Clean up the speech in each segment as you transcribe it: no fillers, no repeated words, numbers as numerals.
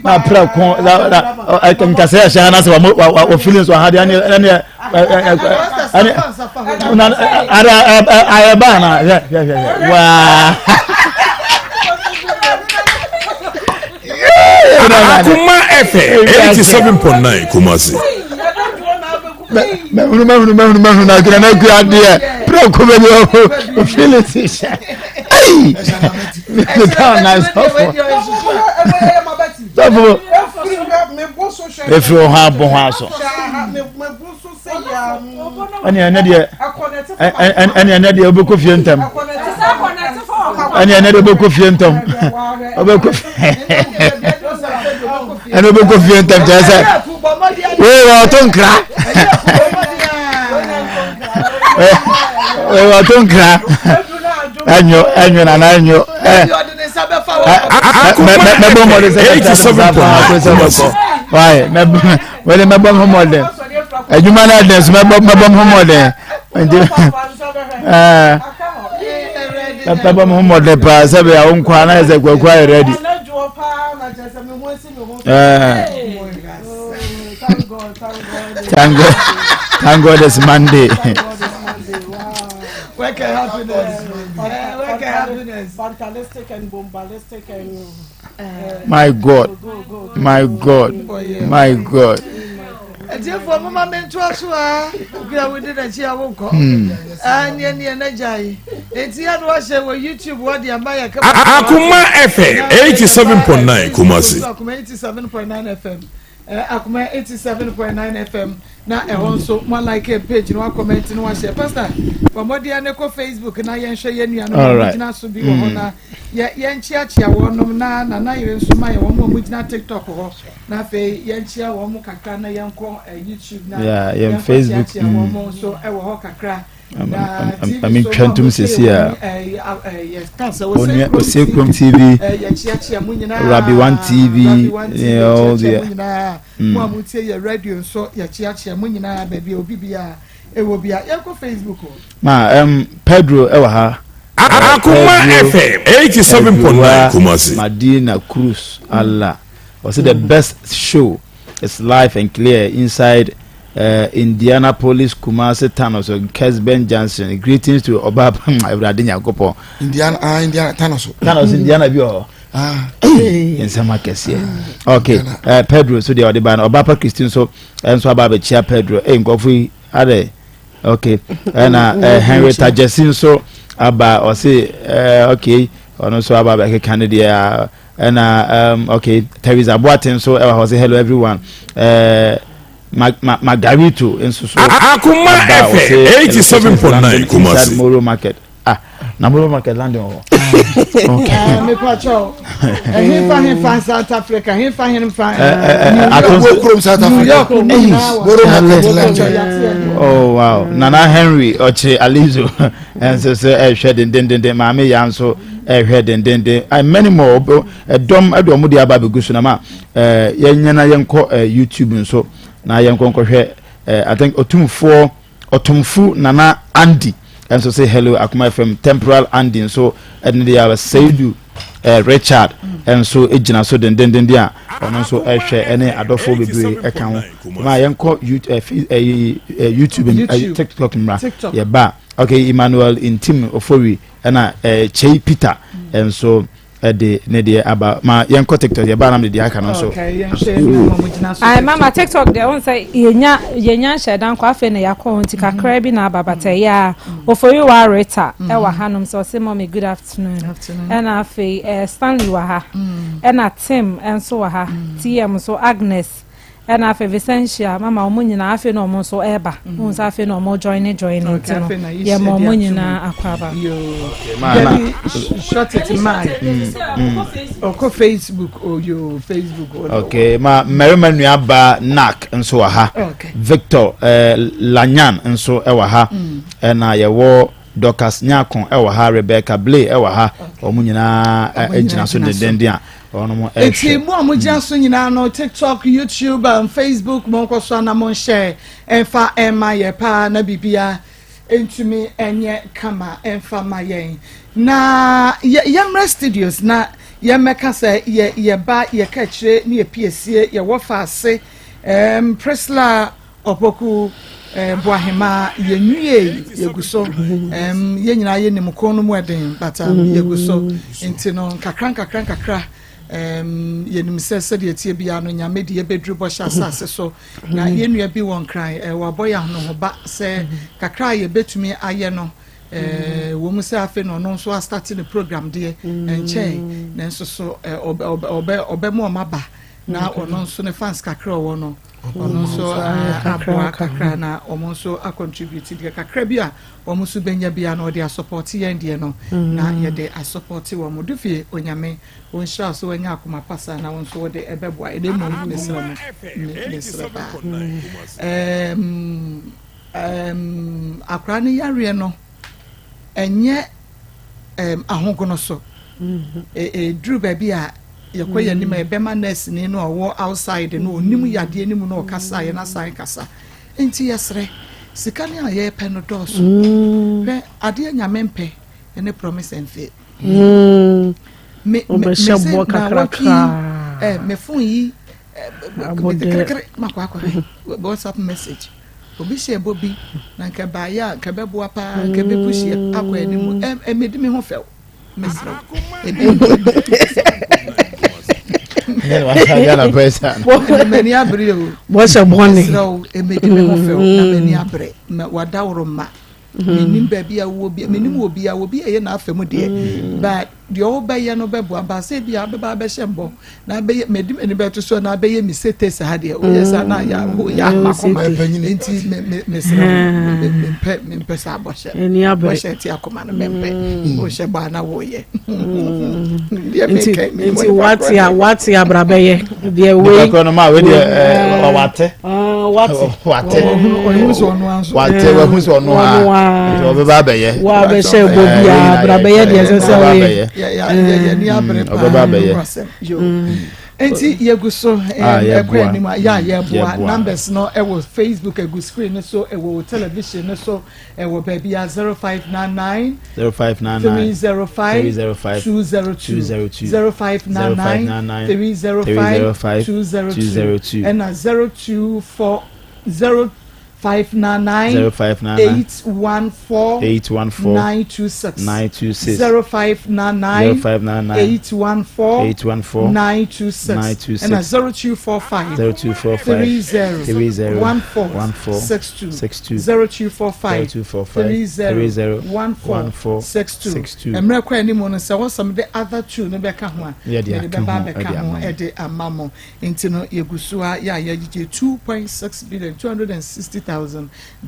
na pra kon I can say shana say wa feelings wa had any ayabana wa Akoma FM 87.9 Kumasi. Me na kira na kira de pro ko be feelings. Hey. If you have bonhaso, and another book of Yentum, and another book of Yentum, and a book of Yentum. Oh, don't cry. Oh, don't cry. Anyo. Why? Well, my bomb home model. A human dance, my bomb home model. Papa home model, pass every own corner as I go quite ready. Thank God it's Monday. Where can happiness? Fantastic and bombastic and my God. And therefore, Mamma meant to us, we didn't see our walk. And Yanajai, it's the other was YouTube, what the Amaya Akoma FM 87.9 Kumasi. 87.9 FM. Akoma 87.9 FM. Now, also one like a page, no comment, no share. Pastor, from what the Aneko Facebook, and I share you and original to be on. Yan Chia, one na even so my one which not TikTok or Nafe, Yan Chia, one more Kakana, Yanko, YouTube now. Yeah, Facebook. So I will hawk a crack. I mean, Trentum says here. Yes, TV, Rabbi One TV, all the one would say your radio, so your chia, Munina, baby, or BBA. It will be a Yanko Facebook. Pedro Ewaha. Akoma FM 87.9 Kumasi. Madina Cruz, Allah. Was it the best show? It's live and clear inside Indianapolis, Kumasi, Thanos, Kesben Johnson. Greetings to Obaba Evradina Gopo. Indiana, Thanos, Indiana Bio. Nsem akese. Okay, Pedro, so they are the band Obapa Christian, so and so about Chia Pedro. Ngofu ade. Okay, and Henrietta Jessin, so about or say okay, or no so about Canada. And okay, Teresa Boatin, so I was hello everyone. Margarito and so Akoma FM 87.9 Kumasi. Moro Market. Namoro Market London. Okay. Me pacho. He find South Africa. He find South Africa. Oh wow. Nana Henry Oche Alizo and so shared in Mami Yanso head and I many more dom Adomudi Ababu Gusunama Yanyana Yanko YouTube and so na Yanko I think Otumfu Nana Andy. And so say hello, Akoma from Temporal Andy, so and they are Seidu Richard, and so Ejina so then dia, and also I share any adolfo baby account. My uncle YouTube and TikTok mra. Yeah, ba. Okay, Emmanuel in Tim Ofori and Che Peter, and so the nedia about my young TikTok, your banam the icon also. I mama TikTok, they won't say Yenya Shadan Quaffin, Yakon, Tika Crabby na Babate, ya, or for you are Rita, Ewa Hanum, so say, Mommy, good afternoon. And I feel Stanley Waha, and a Tim, and so ha, TM, so Agnes. And I feel Vicentia, Mamma Munina, I feel no more so eba. Won't I feel no more joining. Yeah, more Munina Aquaba. You shut it in mine. Or Facebook or your Facebook. Okay, ma Merriman Yaba Nak and so ha. Victor Lanyan and so ewaha. And I wore Docas Nyakon ewaha, Rebecca Blay ewaha, or Munina Ejina so the Dendia. It's a more just no TikTok, YouTube, and Facebook, Monkosana Monshare, and fa Emma pa na bibia into me and yet kama and fa my na Yamra Studios na ye meka say ye ba ye ka kire ne ye piesie ye wo fa ase Prisla Opoku Boahema ye nwie ye guso ye nyina ye nim ko no mu eden but ye guso nti no kakra ye nim se de tie bia no nyame de ye bedru bo sha asase so na ye nua bi won kran wa boya no ho ba se kakra ye betumi aye no wo mu se afi no no so start the program de enche na nso so obe mo maba na ono nso ne fans kakra wo no ono nso kakra na omo nso a contribute de kakra bia omo nso benya bia na ode support ye ndie no na ye de support wo mo dufie onyame won sha so wanya akoma pasa na won so de ebeboa ede mo mesra ba akra ne yare no enye ahogono so dru ba bia yekoye ni ma bema nurse ni no wo outside no onimu yade animu no kasa ye na sai kasa enti yesre sika ni aye pe no doso hwe ade nyame mpe ene promise and faith me shebo kakra me fun yi makwa WhatsApp message obi shebo bi na nke ba ya nke be bo apa nke be pushi akwa animu medi me ho fel mesra Yana pesa. Many abre o. What's a morning? So e me me ho fe o na many abre. Ma wadawro ma. Menim baby a wo bi menim obi a wo bi e na afemu de. But the old bay no bebo aba say bia be ba be shembo. Na be medim eni beto so na be ye mi sete sa de. O yes na ya makoma enti me sa bo she. Eni abre. Bo she ti akoma no mempe. O she ba na wo ye. Enti what ya brabe de we ko no ma we de wate what wate we hu so no ha o be ba be ye wa be she bobia brabe ye de se ya ni abre o be ba be ye enti yeguso ekwe ni ma ya boa numbers no e wo Facebook e go screen so e wo television so e wo baby 0599 305 202 0599 305 202 and 024 599 814 926 0599 814 926 and 0245 30 1462 0245 emre kwa ni mo no se won the other two no be ka ho a de be ba be ka ho e de amamo intino yegusu a ya 2.6 billion 260,000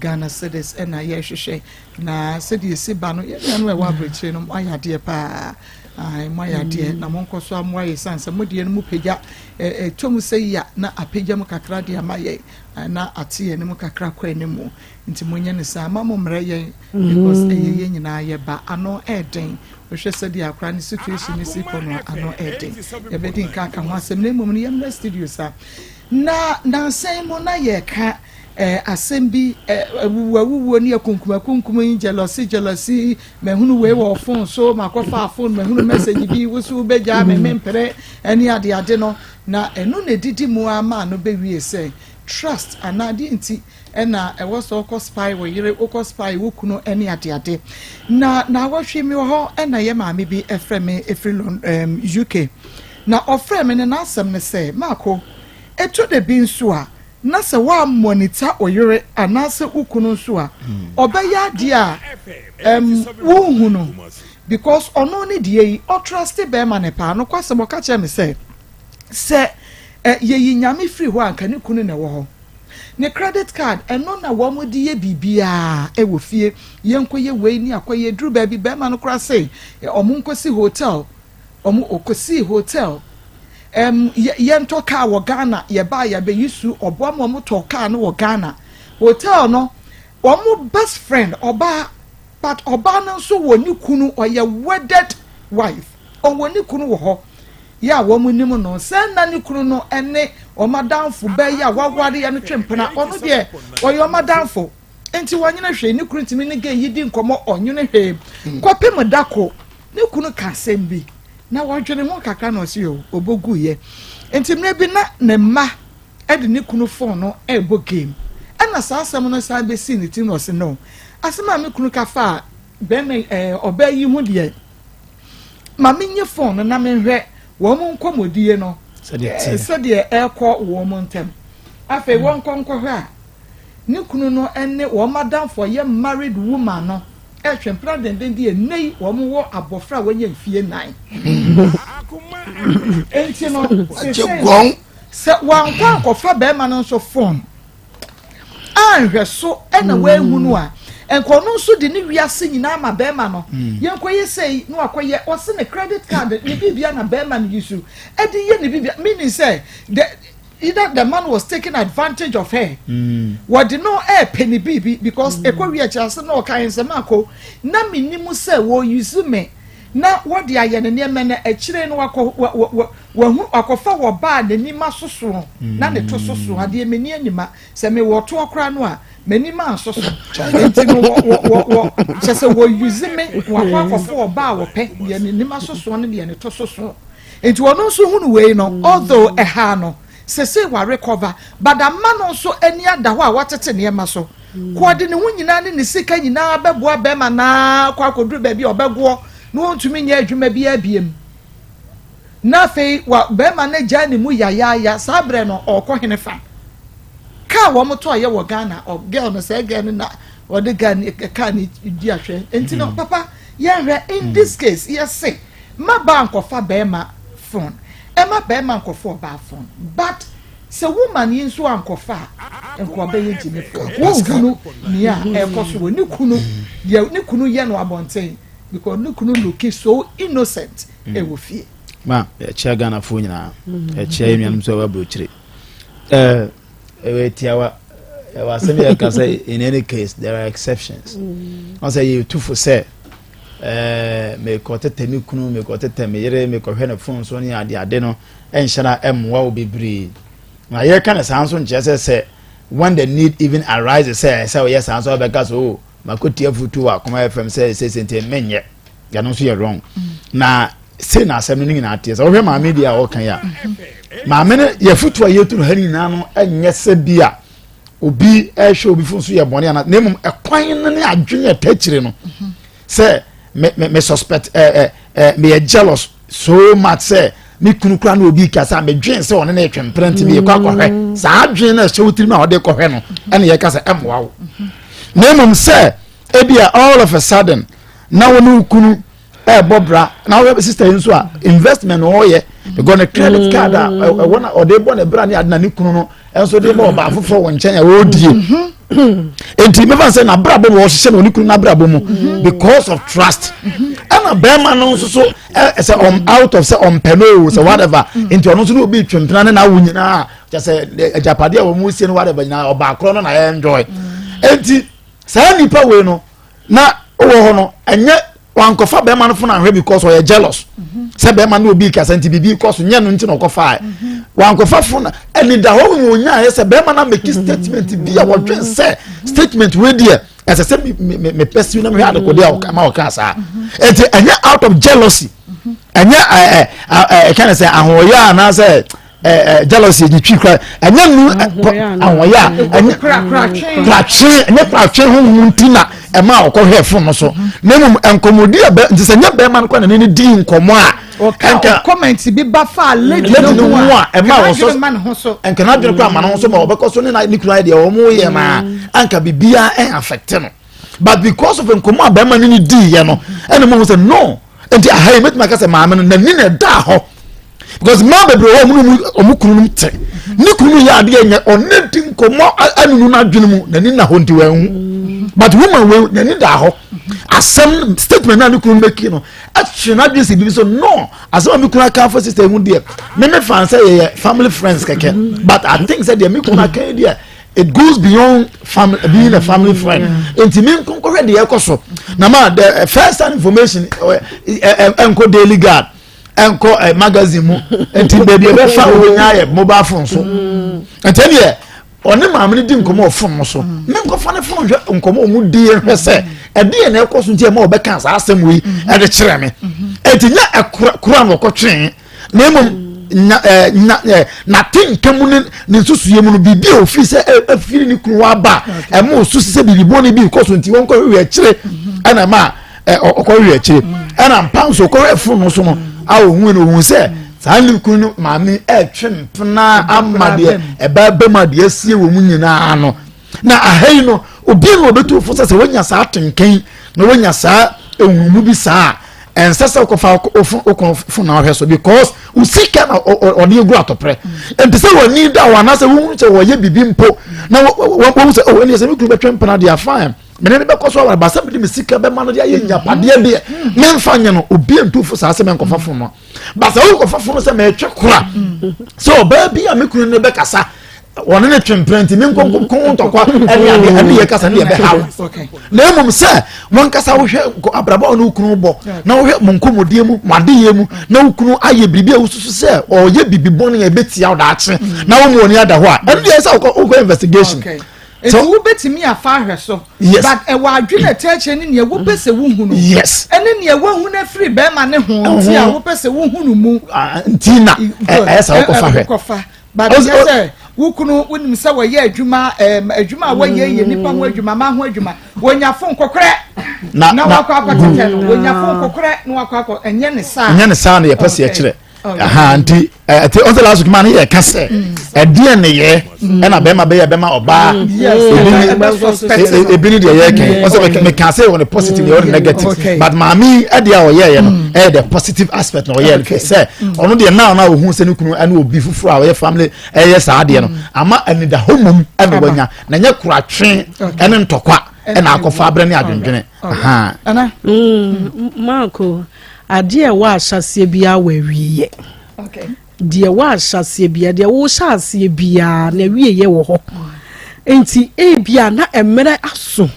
Ghana cedis and a yeshe na said you see bano and we were bridge no I dear pa I my dear na monko so amwa sansa mudie no mu pagya tomu say ya na apagya mu kakra de amaye na atie ne mu kakra kwa animu nti monye ne sa mamo mre ye because ye nyina ye ba ano eden hwe said ya akra ne situation ni si kono ano eden ye bedin ka ka ho asem na mum ne yem studio sa na Nsem mo na ye ka assembly wuwo ni akunkum jealousy mehunu we wo phone so makofa phone mehunu message bi wusu beja me mempere eni ade no na enu na didi mu ama no be wie say trust anadi nti ena e was so spy wo yire o spy wo kuno eni ade na wahwe mi ho ena ye maame bi efreme UK na ofreme ne na asem ne say mako eto de bi nso a na se wa monitor oyere anase ukunu nso a obeya de a wo hu no because ono ne de yi o trust be ma ne pa no kwase mo ka che me se ye yinyame free ho anka ne kunu ne wo ho ne credit card eno na wo mo de ye bibia e wo fie yenkoye we ni akoye duru ba bi be ma no kra se omo nkosi hotel omo okosi hotel yento car wo Ghana ye ba ya be yisu obo mo to car no wo Ghana hotel no omo best friend oba but oba no so woni kunu oye wedded wife on woni kunu wo ho ya wo mo nim no sen na ni kunu no ene o madamfo ba ya waware ya no twempena ono de oye o madamfo enti wonyene hwe ni kunu timi ni ge yidi nkomo onyene hwe kopem dako ni kunu ka sembi na wodwene ho kakra na osi o obogu ye enti mre bi na ne ma e de ne kunu phone no e bo game ana sa asem no sa be si ne ti no se no asema me kunu ka fa be me oba yi hu de ma me nye phone na me hwe wo mo nkomodie no se de e ko wo mo ntem afa wo nkonko hwe a ne kunu no ene wo madam for ye married woman no e twempra den die nei wo mo wo abofra wanya fie 9 enti no se wan kwa kofa be ma no so phone anhwe so ena wa ehunu a enko no so de ne wiase nyina ma be ma no yenkoye sei no akoye o se ne credit card ne bibia na be ma no yisu e de ye ne bibia meaning say either the man was taking advantage of her. What did no penny baby because a Korea chance no kind semako. Na minimu say wo use me. Na what the ayen near men a children wako wakofa wa bad the nima soso. Na the tososo had the many anima. Say me what to a cranwa. Many man soso. Just a wo use me. Wako for bar or pet the nima soso and the tososo. Into one also who way no, although a hano. Say wa recover but the man also any other wa watete ne ma so ko de ne hu nyina ne sika nyina beboa be ma na kwa kodru ba bi obego no ntumi nya adwuma bi abiem na fei wa be ma na gya ne mu ya sabre no okohene fa ka wo moto ye wo Ghana o girl no say girl na o de Ghana ka ni di ahwe enti no papa ye hwe in this case yes say ma bank of fa be ma phone Emma Beman for bar phone, but so woman in so uncle far and Quabe Jimmy for near air possible Nukunu, Nukunu Yano Abonte, because Nukunu look so innocent, it will fear. Ma, a chair gun of Funa, a chair so butchery. Tiawa, I can say in any case there are exceptions. I say you two for say. Me kotete mi kunu me kotete me yere me kohwe na phone so ni ade no enhyara emwa obibri na ye kana sanso nche se when the need even arises say yes sanso beka so makoti afutu Akoma FM say sente menye ya no so ye wrong na say na asem ni na ate so hwe ma media o kan ya ma me ne ye futu ayeturu hani na no enye se bia obi ehwe obi phone so ye bone na nemum ekwan ne adwene tachire no say me suspect me jealous so much say me kunu kra na obi kasa me dwen say one na etwemprent me kwa kwahwe sa adwen na so tiri ma ode kwahwe no ene ye kasa emwa na mum say ebia all of a sudden na wonu kunu bobra na we sister nso a investment o ye because na credit card wona ode bo na bra na adna ni kunu no enso de bo ba fofo won chen ya odie enti me van say na brabo wo hye na onikunu na brabo mu because of trust and be man no so say out of say on peno so whatever enti ono so no obi twempena na wunyina just say ajapade a wo mu sie no whatever na oba akro no na enjoy enti say nipa we no na wo ho no enye wankofa be man fo na hwe because we jealous say be man no obi ka santi bibi because nye no nti no kofa wankofa fo na eni da ho wonya say be man na make statement bi a wodwen say statement we there as I said me person na me had ko dey ma o ka sa enti enye out of jealousy enye can say ahoya na say jealousy di twi kra enye nu ahoya enye kra hu ntina ema okohwe fo no so nemum enkomodi nti se nya be man kwa na ni di nkomo a comment bi ba fa lady no a ema wo so enka na dwere kwa ma no so ma obekọ so ni kura de o mu ye ma anka bibia affect no but because of nkomo be man ni di ye no ene mo say no enti ahai met ma ka se ma no na ni na da ho because ma be bro o mu kunu te ni kunu ya de nya onne di nkomo anunu na dwene mu na ni na ho nti wan but woman we nani da ho asem statement na nikun make no action na dey be so no asem me kun aka for sister mu dey me fan say family friends keke but I think say dey me kun aka dey it goes beyond family being a family friend intimate kun ko dey ekoso na ma the first hand information enko daily guard enko magazine mu enti baby e be fa wo nya mobile phone so enti dey oni maamni di nkomo ofon so me nkofa ne fon hwe nkomo mu di hwese e de na ekoso ntie ma obeka sa asem wi e de kire me nya kura no kotwe na emom na tenkamu ne nsusuye mu no bibi ofi se afiri ni kunu aba emo susu se bibibo ne bi koso nti won ko hwe kire ana ma okọ hwe kire ana mpanso ko efu no so no a ohun no ohun se sanli kunu maami twempna amade eba bemade asie wo munyina no na ahai no obi no obetu fo se wonya sa atenkan na wonya sa ehunu bi sa ensesa ko fa ofu na hwe so because usika na odi egu atopre enti se woni da wana se wo che wo ye bibi mpo na wo se o eni se mi kunu betwempna dia fine menene be koso wa basa bi misika be mano dia ye nyapade de memfa nye no obi entufo sa se menkofa fo no basa wo kofa fo no se me twe kora so baby a me kunu ne be kasa wona ne twempenti me nkonko ntokwa ene ye kasa ne be hawo na emum se won kasa wo hwe abraba ono kunu bo na wo hwe monkomodie mu madeye mu na wo kunu aye bibia wo susu se o ye bibibon ne betia wo da ache na wo mu oni ada ho a ene ye se wo investigation so wo betimi afa hwe so but e wa adwene teache ni ne wo pese wo hunu yes ene ne wo hunu afiri be ma ne ho nti a wo pese wo hunu mu ntina esa wo kofa but yes wo kunu wonim se wo ye adwuma adwuma wo ye nipa ho adwuma ma ho adwuma wonya fon kokore na wakọ akọtete no wonya fon kokore na wakọ akọ enye ne sa na ye pese ye kire aha nti on the last man here kase edie ne ye na be ma oba ebini de ye ken also me can say on the positive or the negative but mami ade a oye ye no the positive aspect no ye say ono de na ohun se ne kunu ane obi fufuru a oye family ye sa ade no ama ane da homum ane wanya na nye kuratwe ane ntokwa ene akofa abre ne adwendwene aha ana Marco ade wa ahyase bia wawiye okay de wa ahyase bia de wo hyase bia na wiye wo ho enti bia na emere aso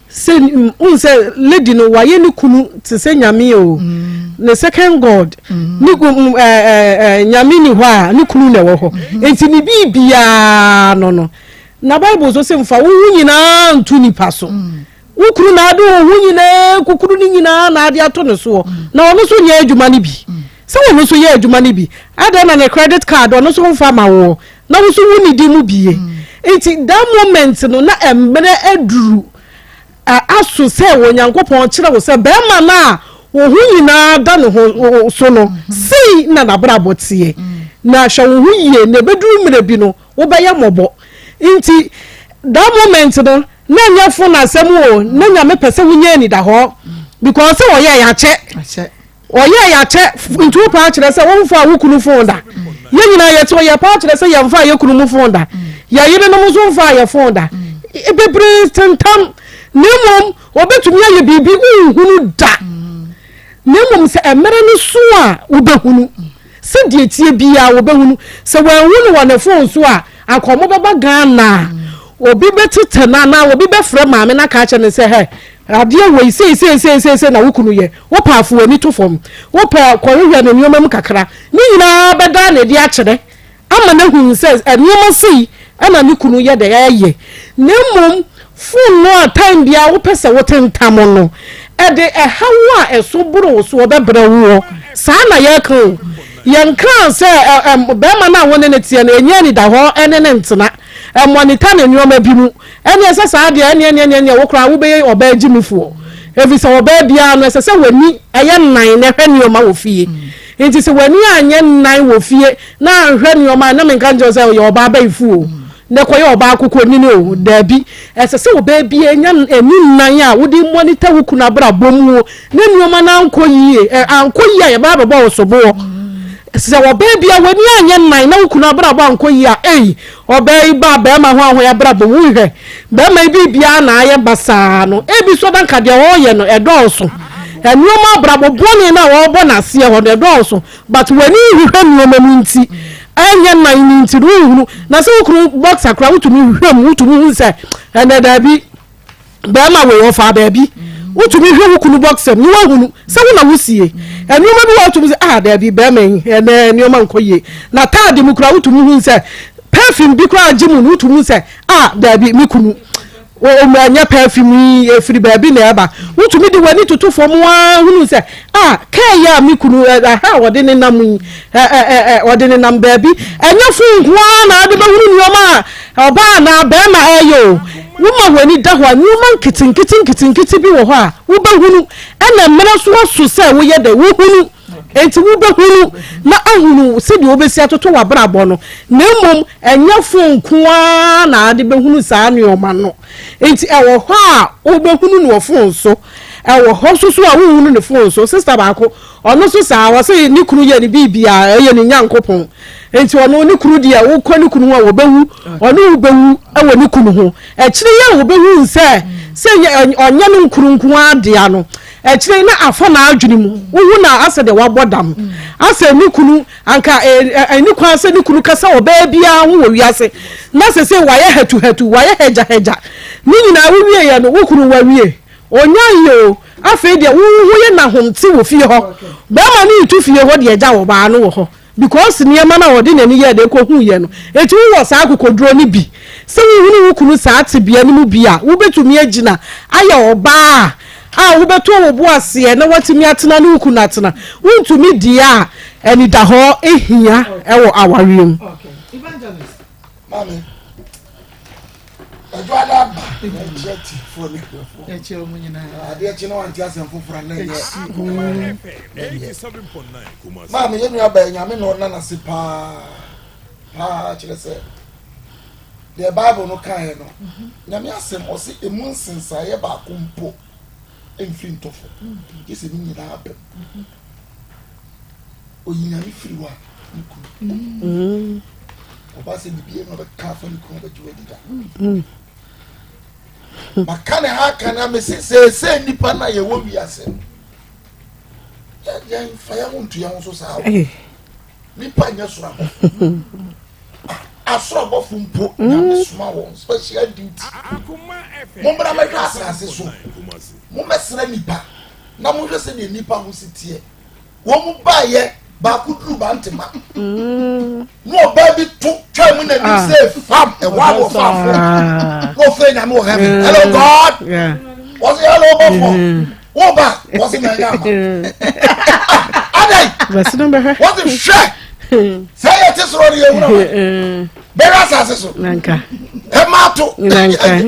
se unse lady no waye ni kunu te se nyame o the second god ni nyame ni ho a ni kunu na wo ho enti ni bibia no na bible so se mfa wo nyina ntu nipa so ukuru na adu hunyina kukuru ni nyina na ade ato ne so na ono so nya adwuma ne bi se ono so nya adwuma ne bi ada na ne credit card ono so mfa ma wo na wo so wuni di mu biye enti that moment no na embre aduru aso se wo nyankopon kire wo se be ma na wo hunyina da no so no sei na na brabo tie na hwa wo huye na beduru mire bi no wo be ye mobo enti that moment no na nya fo na asem o na nya me pese wunye ni da ho because o ye ya che ntu pa kire se won fa wukunu fo da ye nyina ye to ye pa kire se ye mfa ye kunu mu fo da ya yire no mu so mfa ye fo da ebebre tentam nemom obetumi ye bibi unhunu da nemom se emere ni so a obehunu se die tie bia obehunu se wanhunu wona fo so a akomo baba Ghana obi betete na obi befre maame na ka kye ne se he ade we se na wukunu ye wo paafo ani to fom wo pa korehwe na nyoma mu kakra ni nyina beda na di a kyere ama na hu se nyoma sei ana ni kunu ye de ye nemom fun no time bia wo pese wo tentam no de hawo a eso buru so obebre wo sa na ye kan yen kan se be ma na won ne tie na enye ni da ho ene ne ntena monita na nyoma bi mu ene esesa de ene wo kra wo be oba gimifuo evi se oba bia no esesa wani eye nan na hwe nyoma wo fie enti se wani anye nan wo fie na hwe nyoma na menka nje se yo oba ba ifuo ne koye oba akoko ni o da bi esesa oba bia enya eni nan a wo di monita wo kuna bra bomu ne nyoma na ankoyie ankoyie ya ba ba wo sobo se oba bia wani anye nan na wo kuna bra ba ankoyie obai ba be ma ho ahoya brabo wuhwe be ma bibia na aye basa no ebi so danka de ho ye no edonso enuoma brabo boni na wo bo na se ho de edonso but wani hwehwe nuoma mu nti anya na ni nti ruhuru na se wukuru box akra wutumi hwem wutumi hu se ene da bi be ma we wo fa ba bi wutumi hwe wukuru box ni wa hunu se wo na wusie enuoma bi wutumi se da bi be ma ene enuoma nkoye na taade mu kra wutumi hu se perfume bi kwa jimu nutumu se da bi mikunu o ma nya perfume efiri ba bi na eba wutumi de wani tutu fom wa hunu se kai ya mi kunu ha wode ne nam wode ne nam ba bi enya fu nkoa na ade ba hunu nyoma oba na ba ma ayo wuma wani da ho nyoma nkitin bi wo ho a wo ba hunu ena mmena so se wo ye de wo hunu enti wo ba hunu na ahunu se de obesi atoto wa brabo no na mmom enya fu nkoa na ade ba hunu saa nyoma no enti ewo ho a wo ba hunu no fo so ewo ho so a wo hunu ne fo so sister baako ono so saa wo se ni kunu ye ni bibia ye ni nyankopon enti ono ni kunu dia wo kɔ ni kunu a wo bewu ono wo bewu ewo ni kunu ho ekire ye wo bewu nse onye no nkurunku adea no ekire na afa na adwene mu wo na ase de wabodam ase ni kunu anka ni kwa ase ni kunu kasa oba bia wo wiase na se waye hatu waye heja ni nyina wo wie ye no wo kunu wa wie onya yo afa de wo ye na homti wo fie ho ba ma ni tu fie ho de eja wo ba no wo ho because niema na odi na ni ye de ko hu ye no eti wo sa akokodro ni bi se wo hunu wo kunu sa atebia ni mu bia wo betumi agina aye oba wo beto wo bo ase na watimi atena ni wo kunu atena wontumi dia eni da ho ehia ewo awariem okay evangelist mami ejo ala ba ejeti for me eche o munyina ade eche no anti asem fofora na ye 87.9 Kumasi mami yenu aba nyame no na se pa chire se the bible no kan no nyame asem o se emu nsensa ye ba kompo enfin tofo yesi ni nyina abem o nyame firiwa oba se bibie no be ka fa ni ko be juwe dida makane ha kana me se nipa na ye wo wiase ya faya wontu ya nso saa nipa nya sura asura bo fumpo na me suma won special duty mo bra me class ase so mo mesra nipa na mo hwese ne nipa ho sitie wo mu ba ye ba kudru ba ntema no ba bi to twa mu na ni say fam e wa wo fam go fe na mo heaven hello god yeah was hello before wo ba was na yama adai basi no be was share say it is rory e wura be rasa aseso nanka e ma to nanka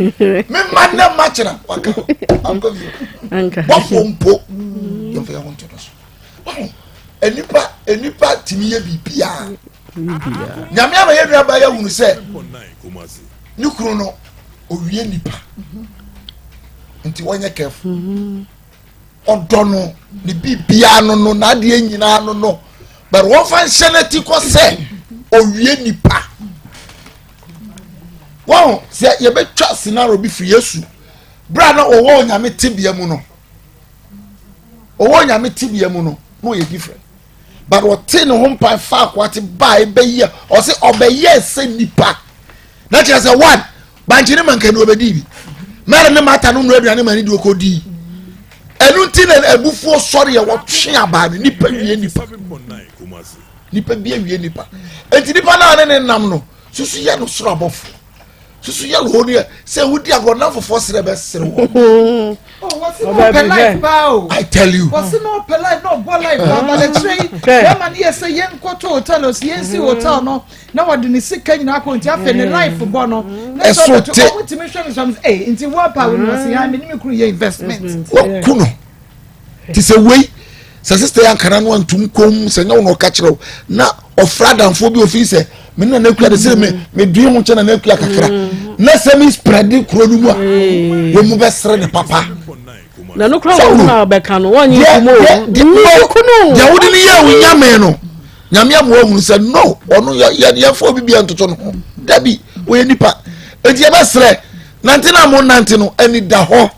me man na ma chira waka anko bi nanka wo fompo yo fe ya won to so enipa timiye bibia nyame ama ye nua ba ya hunu se ni kuru no owie nipa nti wonye kef odono ni bibia no na de nyina no but won fan shenati ko se owie nipa wow se ye betwa scenario bi fi Yesu bra na owo nyame tibia mu no owo nyame tibia mu no no ye different but what tin home pa fa kwati ba be ye o se obeye se nipa na che se one banchini manka no obedi bi mere ne mata no no aduane mani di okodi enu tin ebufu sori ye wo twe aba nipa wie nipa nipa bi wie nipa enti nipa na ne nam no susu ye no soro abofo susu ye ho ne se wudi agona fofo sere be sere wo oh what's it no life bao I tell you what's it no life no bo life ba le tree e man ye say yen koto hotel o yen si hotel no na wodi ni sika nyina akonti afa ne life bo no na so to ultimate mission some nti wo pa we no say ya me ni kuru ye investment kuno ti se wey se sister yan kana no antum kom se nya no ka kire na ofradanfo bi ofi se me na nakua de se me due ho che na nakua kakra na se me spread kuro nu mu a wo mu be sere ne papa na no kra wo na be kan won yi kumo kuno ya wodi ni ye wo nyame no nyame am wo hu se no ono ya fo bi antoto no dabi wo ye nipa enti e be sere nante na mo nante no ani da ho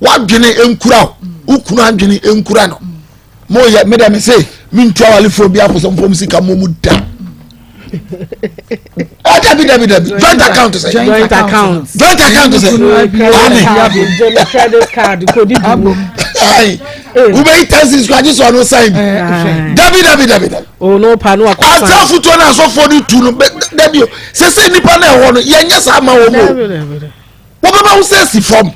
wa dwene enkura ukunu adwene enkura no mo ye me da me say min twa wale fo bi aposo mfom sika mo mu da dabi joint account say joint account say credit card ko di bu ai u be taxes ko aji so no sign dabi o no pa no akwa ata futo na so fo ni tu no dabi se nipa na e ho no ye nya sa ma wo mo wobɛba wo sɛ si fam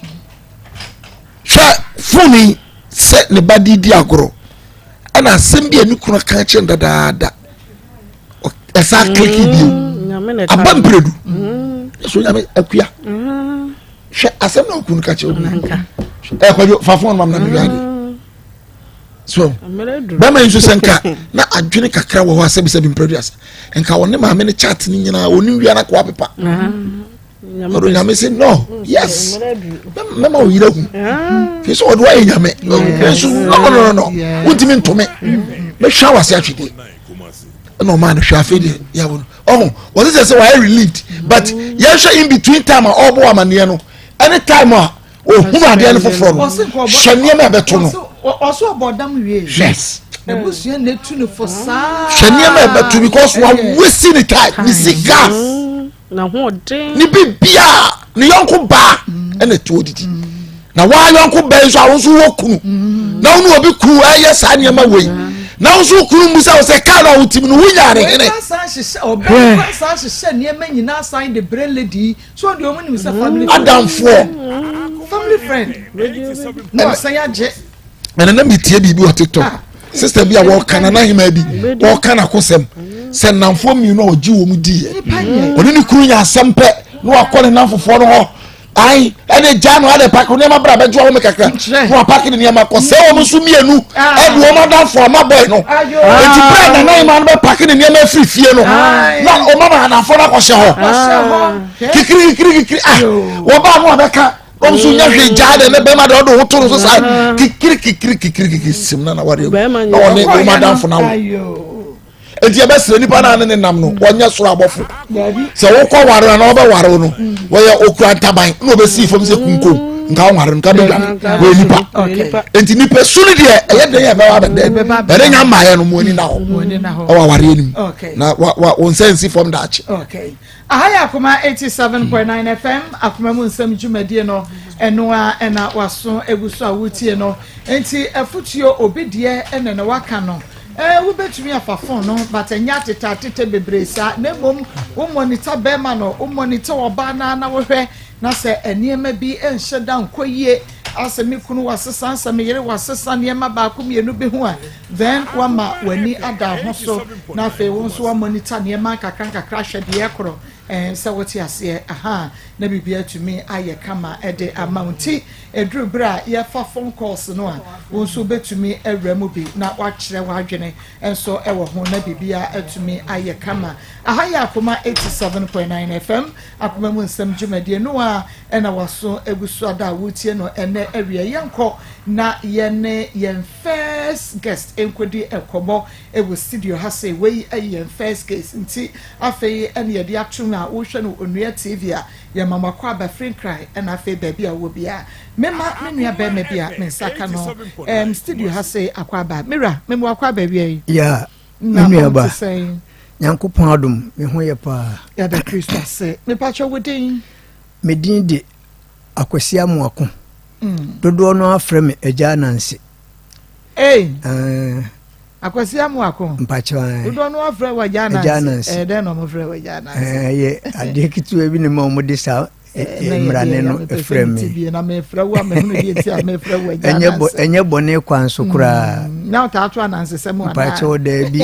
hwɛ foni sɛ ne ba di agorɔ ɛna asɛm bi a ne kunu ka kyerɛ dadaada ɛsa kliki bio aba mprɛdu so nyame akua hwɛ asɛm na okunu ka kyerɛ kwadwo fafo no mam na mewiade so bɛma yi nso sɛ nka na adwene kakra wɔ hɔ asɛbi sɛ mprɛdu asa nka wɔne maame ne chat ne nyinaa ɔne wia na koa pepa ɔdo nyame sɛ no yes mɛma wo yera hu fii sɛ ɔde woayɛ nyame nso no wontimi ntome mɛhwɛ wase atwedeɛ ɛna ɔma no hwɛ afei deɛ yɛwo no ɔho wɔse sɛ sɛ wɔayɛ relieved but yɛhwɛ in between time a ɔbɔ amanneɛ no any time a ɔhunu adeɛ no foforɔ no hwɛ nneɛma a ɛbɛto no ɔso ɔbɔdam wie yes ebusua na etu no for saa hwɛ nneɛma a ɛbɛto because wa waste the time ne sika na ho den ne bibia ne yɔnko baa ɛna tu odidi na wa yɔnko baa nso a wo nso wɔ kunu na wo ne obi kunu ɛyɛ saa nneɛma wei na wo nso kunu mu sɛ wo sɛ kaa na wo tim no wo nyaare hene ɔbɛn saa hyehyɛ nneɛma nyinaa san de brɛ lady so ɔde ɔmo nim sɛ family adamfoɔ friend na ɔsan agye ɛna na metie biribi wɔ tiktok sister bi a wɔka na nahema bi wɔka na kosɛm sɛ namfoɔ mmienu a ɔgye wɔ mu diiɛ ɔne ne kuru nya asɛm pɛ na wakɔ ne namfofoɔ no hɔ ai ɛne gya no ade pak nneɛma bra bɛgye wɔ mu kakra na wapak ne nneɛma kɔ sɛ wɔn nso mmienu ɛde wɔn adamfoɔ ama bɔi no eti bra na nahema no bɛpak ne nneɛma afiri fie no na ɔma ma adamfoɔ no akɔhyɛ hɔ kikiri wɔbaa no wɔbɛka omsu nya hwe jaade ne bema de odo hoto no so sai kikiri sim na ware na one o madam fo na wo enti e be sire nipa na ne nam no wonya soro abofo se wo kɔ ware na obe ware no wo ye okura taban na obe si fam se kunko nka ware nka be dwan wo nipa enti nipa sunu de e ye den e be wa be de be nya maaye no mo ni na ho o ware enim na won sense fam da achi okay ahaya Akoma 87.9 FM Akoma mu nsɛm dwumadie no ɛno a ɛna waso eguso a wutie no enti afutuo obedie ɛna na waka no wobetumi afafon no but enya tete bebresa na mom wo monitor bema no wo monitor oba na wohwɛ na sɛ eniema bi enhye dan koyie asemi kunu wasesa nsɛm yere wasesa niema ba ko mienu bi ho a then wama wani ada ho so na fe wo nso wa monitor niema kakra hwɛ de ekoro sɛ wote ase aha na bibia tumi ayɛ kama ɛde amounti eduru bra yɛ fa phone calls no a wo nso betumi awra mu bi na wakyerɛ wadwene enso ɛwɔ ho na bibia atumi ayɛ kama aha yɛ Akoma 87.9 FM Akoma mu nsɛm dwumadie no a ɛna waso eguso ada wotie no ɛnɛ awia yɛnkɔ na yɛne yɛn first guest enkodi ekɔbɔ ewo studio ha sɛ wei yɛn first guest nti afei ɛne yɛde ato na wo hwɛ no onua TV a yɛ mama kwa ba friend cry ɛna afei baabi a wo bia mema menua ba me bia me nsaka no studio ha sɛ akwa ba mira memo akwa ba bia yi ya menua ba nyankopɔn adom me ho yɛ pa ya da Kristo sɛ me pacho wodin medin de akwasia muako dodo no afrɛ me agya nanse akwasia muako mpacho dodo no afrɛ wa agya nanse den no mo frɛ wa agya nanse ye ade kitu bi ne ma mo de sa mrane no frɛ me na me frɛ wa me hunu bi ti a me frɛ wa agya nanse enye bone kwan so kura na ta ato ananse sɛ mo ana mpacho da bi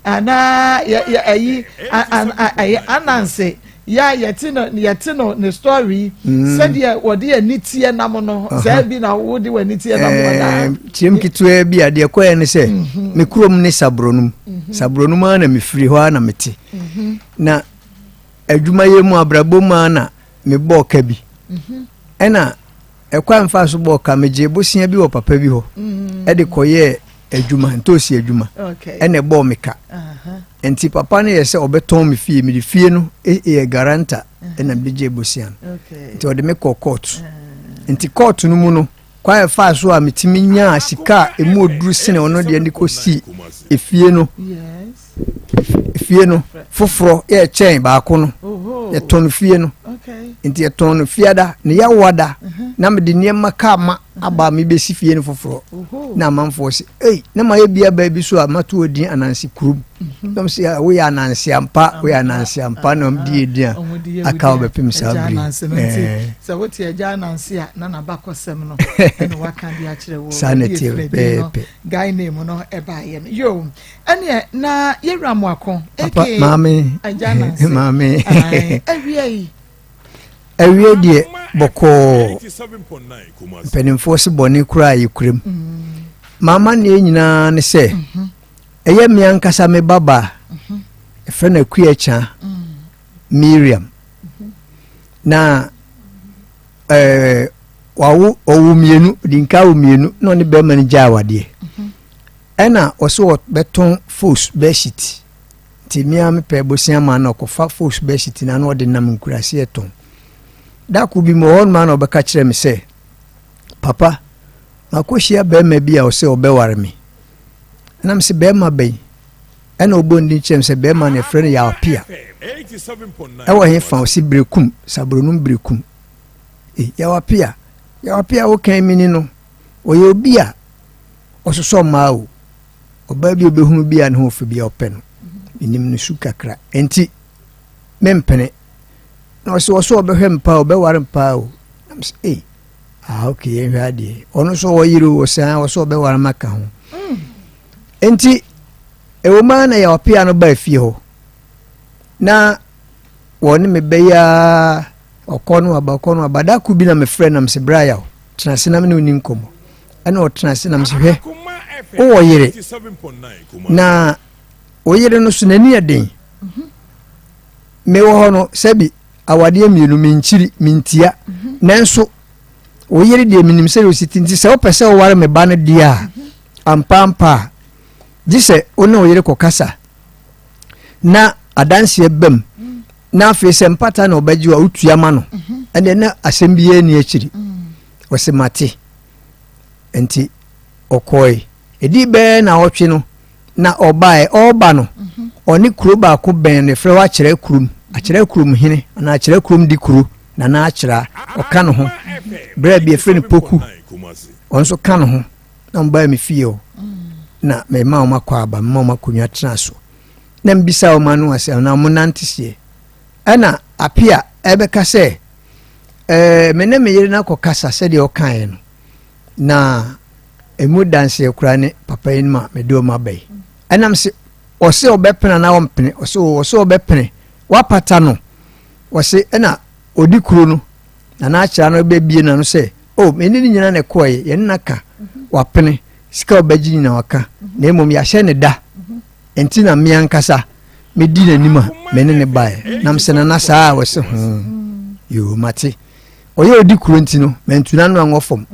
ana ayi ananse ya yetino ne story said ya wodi anitie nam no za bi na wodi wanitie nam na chiem kitwe bi ade koye ne se me kurom ne sabronum na me firi ho na mete na adwuma ye mu abrabo ma na me boka bi ena ekwa mfa so boka me je bosia bi wo papa bi ho e de koye adwuma ntosi adwuma ene bo meka enti papa ne yese obeton me fie me de fie no e garanta ena bije bosian enti ode me court enti court no mu no kwa fa so a metimi nya sika emu oduru sene ono de ni kosi efie no fie no foforo e chen ba ko no e ton fie no enti e ton fiada ne ya wada na me de niema ka ma aba me be si fie no foforo na amanfo se na ma ye bia ba bi so a mato odin anansi kurum dom se we ya anansi ampa na mdi edin aka obepim sabri se woti eja anansi a na ba kosem no ene waka dia akire wo sanity pepe guy name no e ba ye yo ene na yewra mo akon eke mami eja anansi mami awie die boko penimfo se boni kura yikurem mama ne nyina ne se eye me ankasa me baba efe na kuacha Miriam na wawu owumienu dinka owumienu no ne be man jawade ena oso beton force beshit ti mi am pe bosia ma na kofa force beshit na no de nam nkurase eton da ku bi mo on ma na obeka kire me se papa makohia be ma bi a o se obeware me na me se be ma be ena obondi chem se be ma na friend ya opia ewo he fa o si brekum sabronum brekum ya opia o kan mi ni no o ye obi a ososo ma o oba bi obehunu bi a ne ho fa bi ope no enim no su kakra enti mempene no so obehwem pa obeware pa o am say okay hwade ono so wo yiro wo san wo so obeware maka ho enti ewo ma na ya opia no ba fie ho na woni me beya okono aba da ku bi na me frɛ na me se braya tena se na me ni nkomo ana o tena se na me se hwɛ o yire na o yire no so nani eden me wo ho no sabi awade mienu minchiri mintia nanso o yire de minim se o sitinti se o pese o ware me ba no dia ampampa dise o na o yire kokasa na adanse bam na afi se mpata na obaji wa utua ma no ene na asembie ni akiri o se mate enti okoi edi be na otwe no na oba no oni kuro ba ko ben ne frɛ wa kyerɛ kurum akyerɛ kurum hene na akyerɛ kurum di kuro na akyerɛ oka no ho bra bi efrɛ ne poku onso ka no ho na mba mi fie o na me ma o makwa aba ma o makonwa tena so na mbisa o ma no ase na mo nantesie ana apia ebeka se mene me yire na kokasa se de okan no na emu danse kura ne papa yin ma me do ma bai anam se ose obepena na wompene ose obepene wapata no wose na odi kuro no na akyira no bebie na no se mene ni nyina ne koye ye naka wapene sika obaji na waka na emom ya hye ne da enti na me ankasa me di na nima mene ne bae nam se na saa wose yo mate oye odi kuro enti no mentuna no anwofom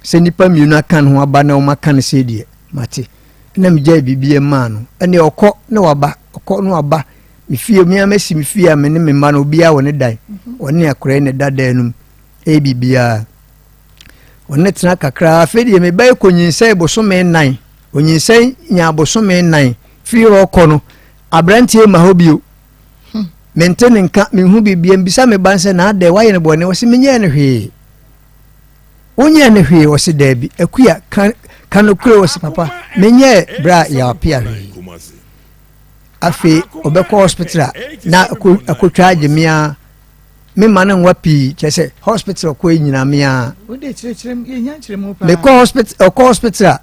se nipa mienu aka no aba na o maka ne se die mate na me gya bibie ma no ene okọ na waba okọ no aba me fie me amesi me fie me ne me ma no obi a woni dan woni akore ne dada num bibia woni tena kakra afedi me bai konyinsai bosome 9 onyinsai nya bosome 9 fie okọ no abrantie ma hobio mentene nka me hu bibia mbisa me banse na ade waye ne bone wose menye ne hwe onye ne hwe wose dabi akuya kanokure wose papa menye bra ya opia hwe afi obeko hospital na akotwa gemia me manan wapi chese hospital ko nyina mia ode chirechirem ye nya chirem pa me ko hospital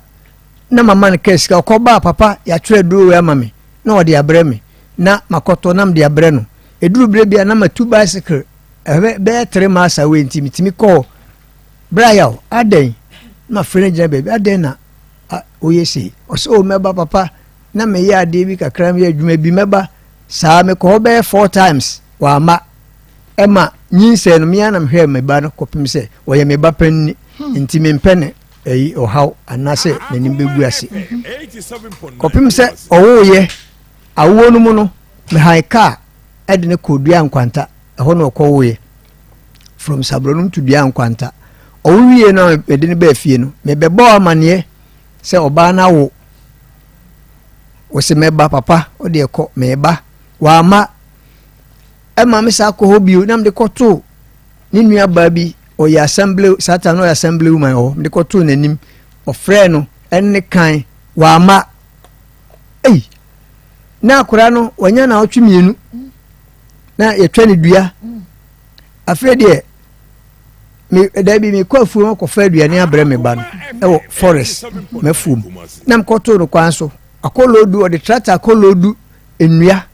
na mama ne keska ko ba papa ya twere duro ya mame na ode abre me na makoto nam de abre no eduru bre bia na matu bicycle be 3 masa we mitimi ko braya aden na frene jina baby aden na oyesi oso meba papa na me ya de bi kakra me adwuma bi meba saa me ko be 4 times wa ma ema nyinse no me anam hwe me ba no kopim se wo ye me ba panni nti me mpene ohaw anase nanim begu ase kopim se owo ye awo no mu no me haika edne ko dua nkwanta ho no ko wo ye from sabronum to dua nkwanta owie no edne ba fie no me bebo amane se oba na wo wose meba papa ode ekọ meba wa ma ema me sa ko hobio nam de koto ni nua ba bi oya assembly satan no assembly woman o me ko to nanim o frɛ no enne kan wa ma na akora no wanya na otwe mienu na yetwa ne dua afre de me da bi me ko afuo ko fa aduane abrɛ me ba no e wo forest mafum na me ko to no kwan so akolodu o de tractor akolodu enua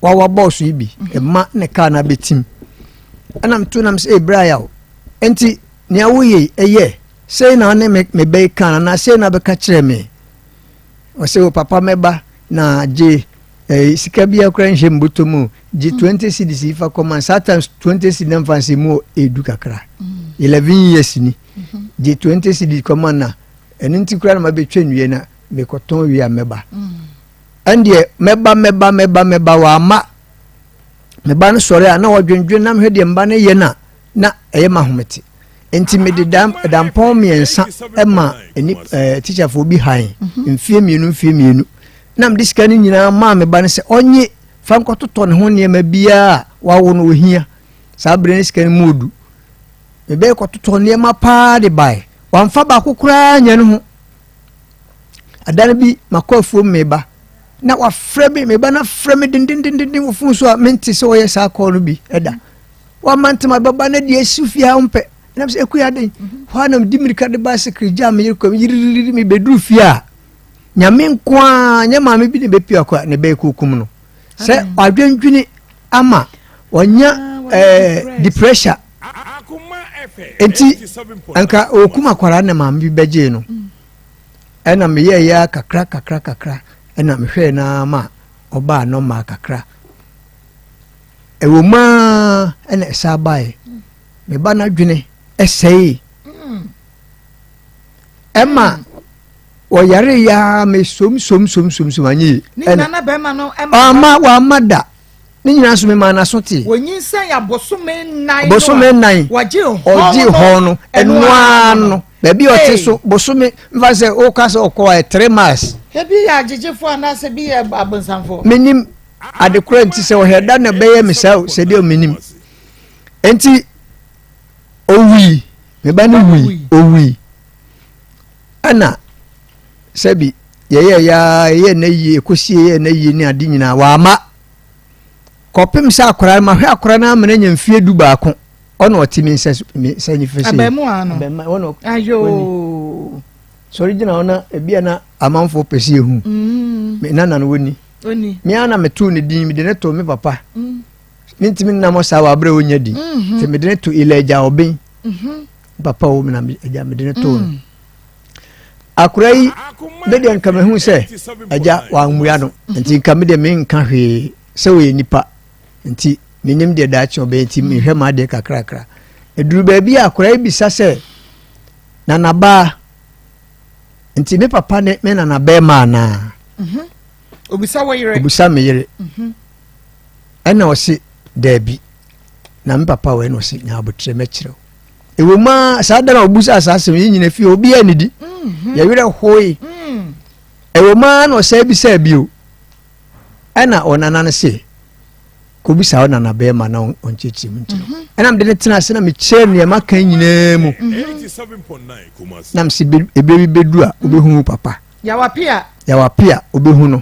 wa boss yi bi e ma ne ka na betim anam to nam se braya o enti ne awoye eye sei na ne me be kan na sei na be ka kire me o se o papa meba na je sika bia kra nhye mbuto mu je 20 cedis ifa command sometimes 20 cedis na fancy mu edu kakra 11 years ni je 20 cedis command na eni nti kra na ma be twenwie na me koton wi ameba ande meba wa ma meba no sore a na wodwendwen na mhwe de mba ne ye na eye mahomete enti me de dampon miensa ema eni teacher fo bi han mfie mienu nam diska ni nyina ma me ba ne se onye fa nkototo ne ho ne ma bia wa wo no ohia sa bre ne diska ni modu me be kototo ne ma pa de bai wa mfa ba kokura nya ne ho adane bi makofuo me ba na wa freme me ba na freme din wo fun so a menti se wo ye sa call no bi eda wa mantema baba na de asufia ompe na se ekuya den ho na di mirika de bicycle jam yirko yiriri me bedru fia nyame nkwa nyama me bi ne bepia kwa ne be kukum no se adwendwini ama wonya depression enti anka okuma kwara na ma bi beje no ena me ye ya kakra ena me hwe na ma oba no ma kakra ewoma ena sabae me ba na dwene esei ema o yare ya me som anyi ni nana be ma no ama wa mada ni nyina so me ma na so ti wonyinsan ya bosome nnan waje ho no enwa no baby o te so bosome mfa se o ka se o ko 3 miles hebi ya jejefo ana se bi ya abonsanfo menim adekora nti se o heda na beye me se de o menim enti owi me ba no owi ana sabi ye na yi ekosie ye na yi ni ade nyina wa ma kopim sa akora ma hwe akora na amena nyamfie du baako ono otimi nsa ni fese abemu ano abema ono ayo sorry jina ona ebia na amanfo pese ehu me nana no woni me ana metu ne din me de ne to me papa mintimi na mo sa wa bra onya din te me de ne to ilaja oben papa wo me na eja me de ne to akurai de de nka me hu se eja wa nwua no nti nka me de me nka hwe se we nipa nti minim de da cho be nti me hwe ma de kakrakra eduru ba bi akurai bi sa se na naba nti me papa ne me na na be ma na obisa wo yire obisa me yire ana o se dabi na me papa we no se nya abotre me kire ewo ma sa da na obusa asase me nyina fi obi anidi ya wire hoi ewo ma no se bi sa bio ana onana ne se ko bi sa onana be ma na onchechi mu ntino ana mde ne tena se na me kire ne ma kan nyina mu 87.9 Kumasi nam se ebebi bedu a obehu papa ya wapia obehu no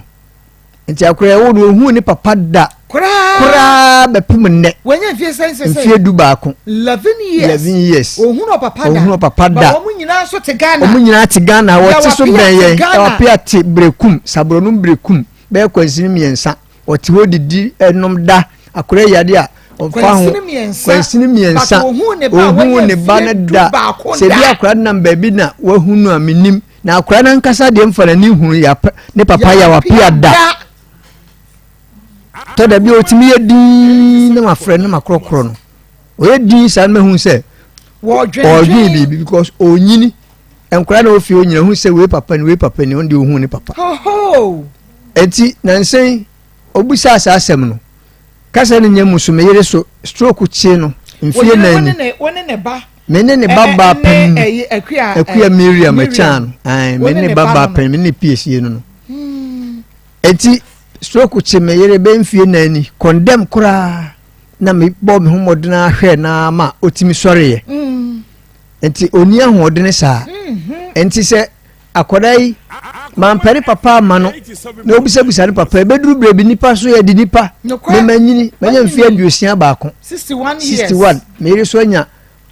nti akora wo no hu ni papa da kura bepim ne wanya fie sense fie du baako 11 years ohun papa da omu nyina so te Ghana wo ti so brenye wapia ti brekum sabronum brekum be kwansini miensa oti hodidi enom da akora yade a kwansini miensa ohun ne ba ne da se bi akora nam baby na wahunu aminim na akora na nkasa de mfana ni hunu ya ne papa ya wapia da to da bi otimi yedi na ma frɛ na makrokro no o yedi san ma hu se wo dwen bi because onyini enkora na ofi onyina hu se we papa ni on de ohun ni papa enti na nsen obusa asasem no kasa ne nyam so meyere so stroke chi no mfie na ni wone ne ba mene ne baba pen akuya Miriam achan mene ne baba pen mene PSA no enti stroke chimeyere benfie nani condemn kura na me bo me homodena hwe na ma otimi sore ye enti oni ahoɔden saa enti sɛ akwadaa yi mampɛne papa ama no na obisabusa ne papa ebeduru bere bi nipa so yɛ di nipa me manyini manya mfie aduosia baako 61 meyere so anya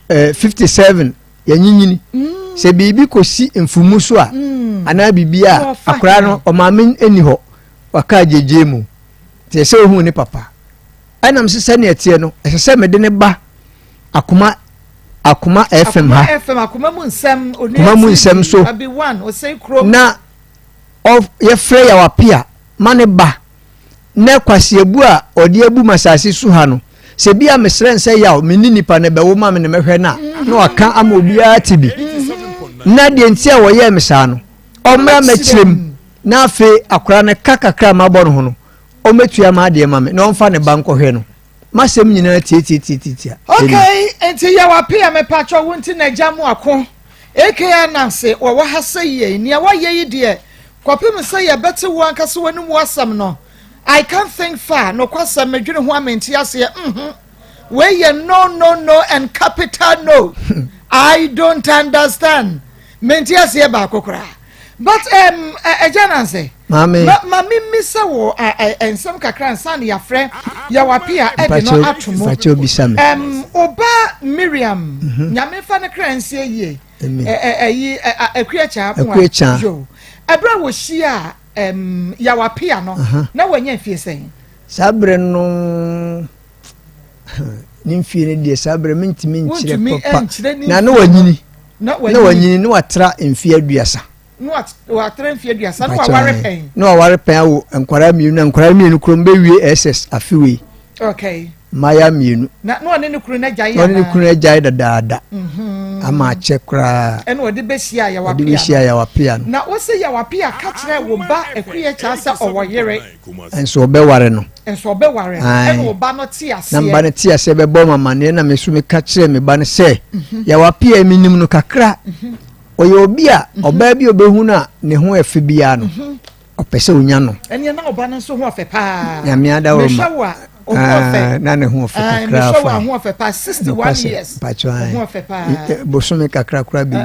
57 yanyinyini sɛ biribi kɔsi mfumu so a anaa biribi a akwadaa no ɔmaame ani hɔ waka gyegye mu te sɛ ohu ne papa ɛnam sɛ ne ɛteɛ no ɛsɛ sɛ mede ne ba akoma FM ha akoma mu nsɛm so na yɛfrɛ ya wapia ma ne ba na kwasiabu a ɔde abu masase so ha no sɛ bia mesrɛ nsɛ yaw menni nipa ne bɛwo ma me ne mɛhwɛ na waka ama obiara te bi na deɛ nti a wɔyɛ me saa no ɔmmra mɛkyerɛm na afei akora ne kakakra mabɔ no ho no ɔmɛtua ma adeɛ ma me na ɔmfa ne ba nkɔhwɛ no masɛm nyinaa tietietia okay enti ya wapia me patro wonti na gya mu ako aka nanse wɔwɔ ha sɛ yie nea wɔyɛ yi deɛ kɔpem sɛ yɛbɛte wo ankasa w'anim wasɛm no I can't think far no kwasɛm medwene ho amenti aseɛ weyɛ no and capital no I don't understand menti aseɛ baako koraa but agya nanse mami misa wo ensem kakra nsa ne yafrɛ ya wapia ede no atomo oba Miriam nyame fa ne kransie yie akuacha jo abra wo hia ya wapia no na wanya fie sen sabre no nimfie ne de sabre mentimi nkyire papa na no wanyini na watra mfie aduasa no watra mfie aduasa no waware pen no waware pen awo nkwara mienu krom be wie SS afiwe okay maya mienu na no ne kuru na gyae na ne kuru na gyae dadaada ama chekra ene odi behia ya wapia na wo se ya wapia ka kire wo ba akuye cha se owoyere enso obeware no ene wo ba no ti ase na ba ne ti ase be bo mama ne na me so me ka kire me ba ne se ya wapia minim no kakra oye obi a oba bi obehu na ne ho efe bia no opese onya no ene na oba no so ho ofe pa ya me ada wo na ne ho ofe kakra fa ho ofe pa 61 years ho ofe pa bosome kakra kra bi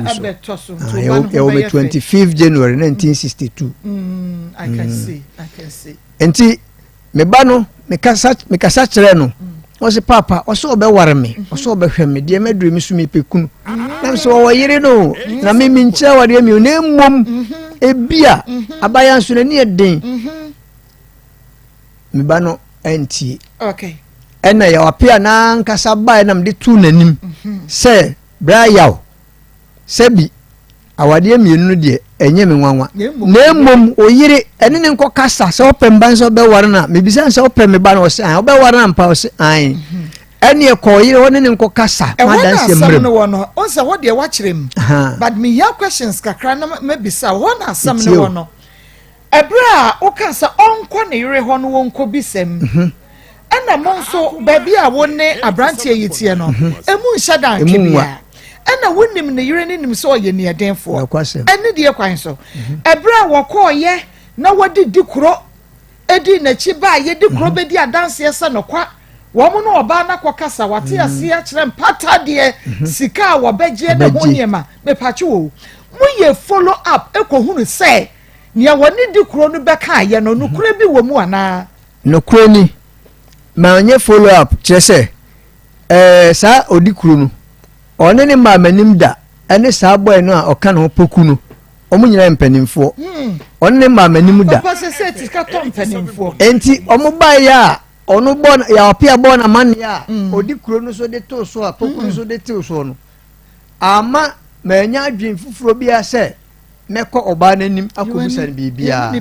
so ya wo 25 January 1962 I can see enti me ba no me kasa kire no o se papa o so obeware me o so obehwe me de madure me so me pekunu na so wo yire no na me nkyira wade me na mmom ebia abaya nso na ne den me ba no enti okay ena ya wapia na nkasa ba na mde tu nanim se bra yaw sebi awade mienu de enye me nwanwa na mmom oyire ene ne nko kasa se opem ban so be ware na me bisa se opem me ba na o se an obe ware na mpa o se an ene ko yire woni ne nko kasa ma dan se mrem no wono on se wo de wa kirem but me ya questions kakra na me bisa wona asam ne wono ebra o kan se onko ne yire ho no wonko bisem ena monso baby a wonne abrantie yitie no emu nhyada nkebia ena wonim ne yire ne nim so ye ne edenfo ene de kwan so ebra wokoye na wodi dikuro edi na chi ba ye dikuro bedi adanse ese no kwa wo mu no oba na kwakasa wate ase a kire mpata de sika wo begye de ho nyema me pache wo mu ye follow up ekohunu se ne woni dikuro no beka ye no nukure bi wo mu ana nukure ni ma onye follow up kire se sa odikuro no one ne ma manim da ene saa boy no a oka no poku no omu nyina mpanimfo one ne ma manim da papa se tika to mpanimfo enti omu ba ya ono bon ya opia bon aman ya odikuro no so de to so a poku no so de te so no ama ma nya adwen fufuro bia se mekọ oba nanim akobusan bibia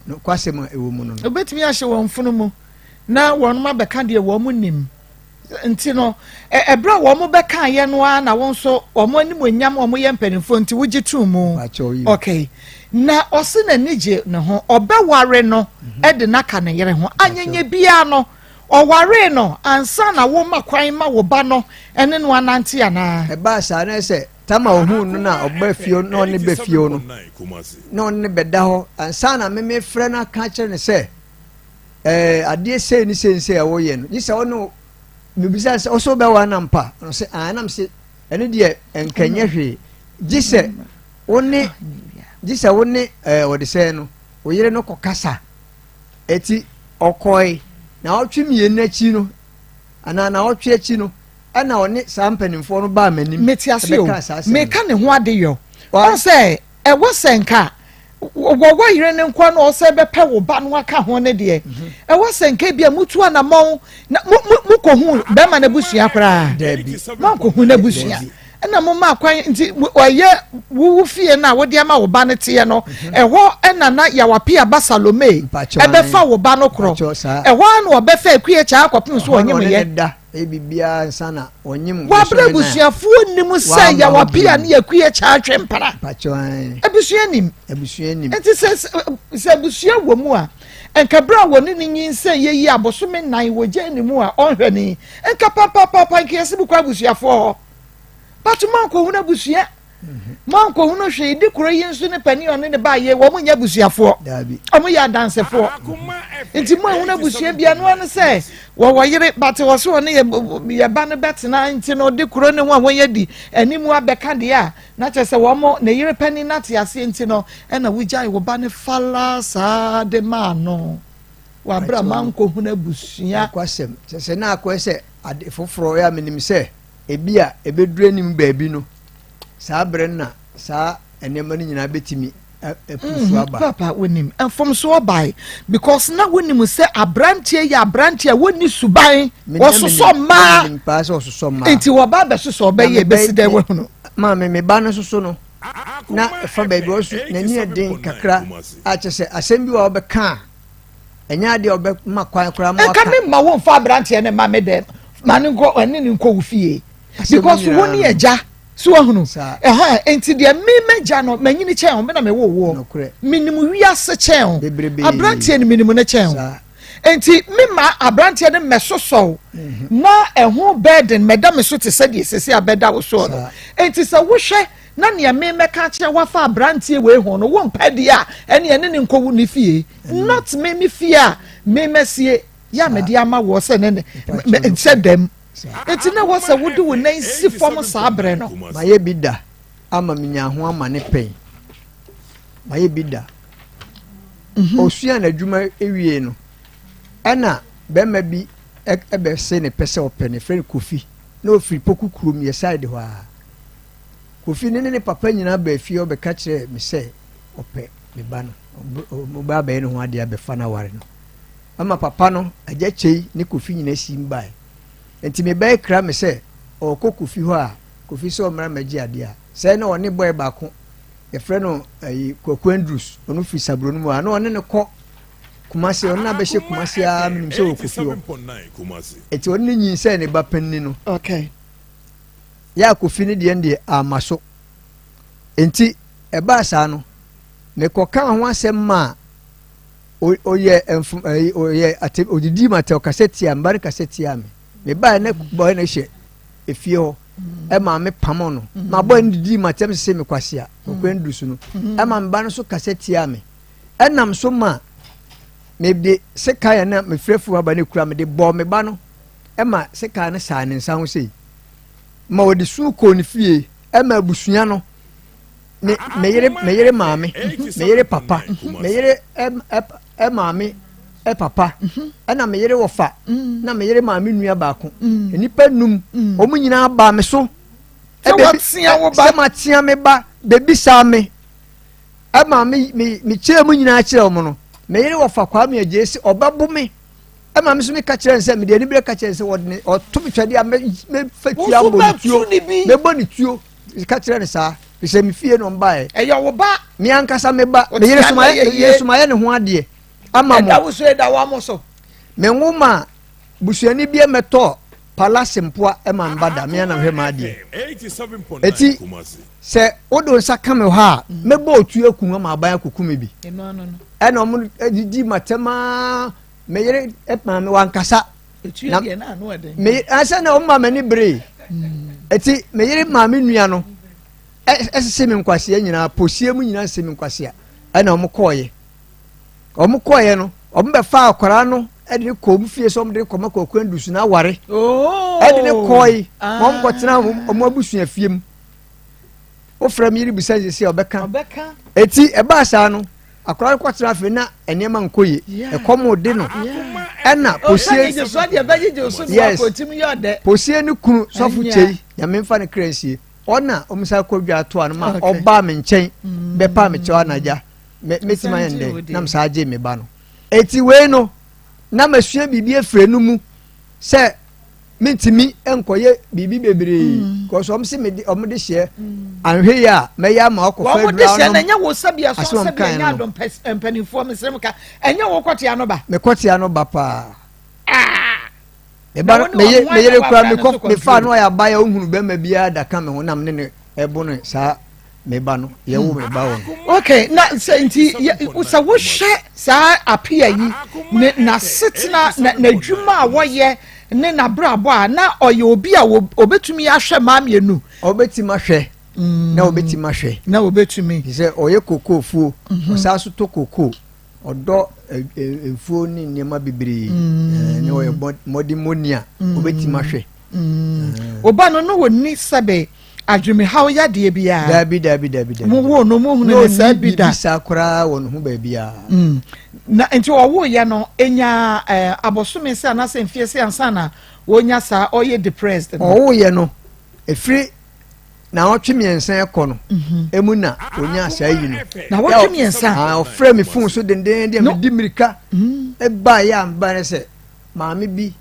no kwasem ewo mu no obetimi ahye won funu mu na won ma beka de wo mu nim nti no ebra wo mo beka ye no a na won so wo mo anim onyam wo mo ye mpanimfo nti wugi tu mu okay na ose na nije ne ho obeware no e de naka ne yere ho anyenye bia no oware no ansa na wo makwan ma wo ba no ene no anante ana e ba sa na se tama ohu no na oba fio no ne be fio no no ne beda ho ansa na me frɛ na ka kire ne se ade se ni sense a wo ye no ni se ono me bisa se oso be wa na mpa no se anam se ɛne deɛ nkanyɛ hwee gye sɛ wone wɔde sɛ no oyere no kɔkasa eti ɔkɔe na ɔtwe mmienu akyi no anaa na ɔtwe akyi no ɛna ɔne saa mpanimfoɔ no baa m'anim meti ase o meka ne ho ade yɔ ɔsɛ ɛwɔ sɛ nka wɔwɔ yere ne nkwa no ɔsɛ bɛpɛ wo ba no aka ho ne deɛ ɛwɔ sɛ nka bia mutu anamɔn na mukɔhu bɛrima no abusua koraa monkɔhu no abusua ɛna moma akwan nti ɔyɛ wuwu fie no a wode ama wo ba no teɛ no ɛhɔ ɛna na yawapia ba salome ɛbɛfa wo ba no korɔ ɛhɔ a na ɔbɛfa akue kyaa akɔpem so ɔnyem yɛ wabra abusuafoɔ nim sɛ yawapia ne akue kyaa atwe mpara abusua nim nti sɛ abusua wɔ mu a nka bra wɔ ne nyinsɛ yɛyi abosome nan wɔgya ne mu a ɔnhwɛ ne nka papapapa nka yɛse bukɔ abusuafoɔ hɔ but manko huna busua manko huna hwe di kuro yi nso ne pani one ne ba ye wo mo nya busuafoɔ ɔmo ya dansefoɔ nti mo huna busua bia no an sɛ wo yere but wo so ne ye ba ne betena nti no di kuro ne ho a wɔyɛ di animu abɛka de a na kyɛ sɛ wo mo ne yere pani na te ase nti no ɛna wugyae wo ba ne fala sa de ma no wa bra manko huna busua kwasɛm sɛ na akɔ sɛ ade foforo ya menim sɛ ebi a ebedure nim baabi no saa brɛ na saa enema no nyina betimi apufu aba papa wonim enfom so obai because na wonim sɛ abrantie ya abrantie woni suban wososo ma enti wo ba be soso obɛyɛ besi dɛ wo no ma me ba no soso no na fa baabi wo so nani eden kakra a kyɛ sɛ asɛm bi wa obɛka enya de obɛma kwan kora ma ka me ma wo fa abrantie ne ma me dɛ ma ne nko ene ne nko wo fie because woni eja so ahunu enti de me meja no manyini chen me na me wo minimum wiase chen abrantie ne minimum ne chen enti me ma abrantie ne mesoso na eho burden medam so te sɛ de sese abeda wo so no enti sɛ wo hwɛ na ne me meka kye wa fa abrantie we ho no wo mpade a ene ene ne nkowu ne fie not me fie a me mesie ya me de ama wo sɛ ne sɛ dem eti na wasa wodi wo nan si fom saa bre no maye bi da ama minya ho ama ne pen maye bi da osua na adwuma ewie no ana bema bi ebe se ne pese opene friend kofi na ofiri poku kurom ye side ho a kofi ne papa nyina ba afie obeka kire me se opɛ me ba no mo ba ba ne ho ade abefa na ware no ama papa no agya chei ne kofi nyina simbae enti me bai kra me se o kofi ho a kofi so mra magi ade a se na one boy ba ko e frɛ no Kwaku Andrews ono fi sabro no mu a na one ne kɔ Kumasi ono na be hye Kumasi a menim se o kofi ho enti one nyin se ne ba panni no okay ya kofi ne de ende amaso enti e ba sa no me kɔka ho asɛm ma oyɛ odidi mate o kaseti a mbare kaseti a me ba na boy na hye efie ho e ma me pamo no ma boy ndidi matem se me kwase a Kwaku Andrews no e ma mba no so kaseti a me enam so ma me de se kaya na me frefu aba ne kura me de bo me ba no e ma se kaya na sa ne nsa ho sei ma odi su ko ne fie e ma busua no me yere maame me yere papa me yere e maame e papa ana me yere wofa na me yere maame nua baako enipa num omu nyina ba me so e be tia wo ba ma tia me ba bebi sa me e maame me kire mu nyina kire omo no me yere wofa kwa me agesi obabo me e maame so me ka kire nse me de ni bre ka kire nse wodne oto me twade a me fatua bo tuo me bo ni tuo ka kire ne sa se me fie no mbae e yo wo ba me ankasa me ba me yere suma ye ne ho ade ama mo da wo so da wa mo so me ngoma busuani bia meto palace mpoa e ma mbada me na hwe ma ade eti se odo nsa ka me ha me bo otu ekun ma aban akukumi bi no e na mo di matema me yere e ma me wankasa etu ye na no ade me asa na o ma me ni bre eti me yere ma me nua no se me nkwase nyina posie mu nyina se me nkwase a na o mo koye no o mo be fa akwara no e de ko mu fie so mo de ko ma Kwaku Andrews na ware de ne kɔi mom kɔtena ɔmo abusua fiem ofra mi ribisa sisi ɔbɛka eti ɛba saa no akɔra kɔtena afi na ɛnɛma nkoye ɛkɔm de no ɛna posie posie ne kunu sɔfo kyei nyame mfa ne kransie ɔna ɔmsa kɔdwa to ano ma ɔba me nkyɛn bɛpa me kyɛw anaja metima yɛndɛ nam saa gye me ba no eti wei no na masua bibi afre no mu sɛ mentimi enkɔyɛ bibi bebree kɔso ɔm se me ɔm de hyɛ anhwe ya mɛyɛ ma ɔkɔfa dura no ɔm de hyɛ na nya wo sabia so sabia nya adom mpanimfoɔ mesrem ka ɛnya wo kɔtea no ba me kɔtea no ba pa eba meyere kura me fa no ya ba ya ohunu be ma bia da ka me ho nam ne ebo no saa me ba no ye wo me ba wo okay na senti usa wo hwe saa apia yi na setena na dwuma a wo ye ne na brabo a na oye obi a obetumi ahwe ma mienu obetimi ahwe na obetimi ahwe na obetumi se oye kokofuo osaso to koko odo efuo ni nema bibiri ne oye modimonia obetimi ahwe oba no no woni sabe adwumi hawo ya de bia dabi mo wo no mo hunu ne sa bi da bisa kora won ho ba bia na enti owo ya no enya abosome se na se mfie se ansa na wonya sa oye depressed owo ye no efiri na otwe miensan ekɔ no emu na onya sa yi no na otwe miensan ofre me fun so denden de me di mirika e ba ya mba ne se maame bi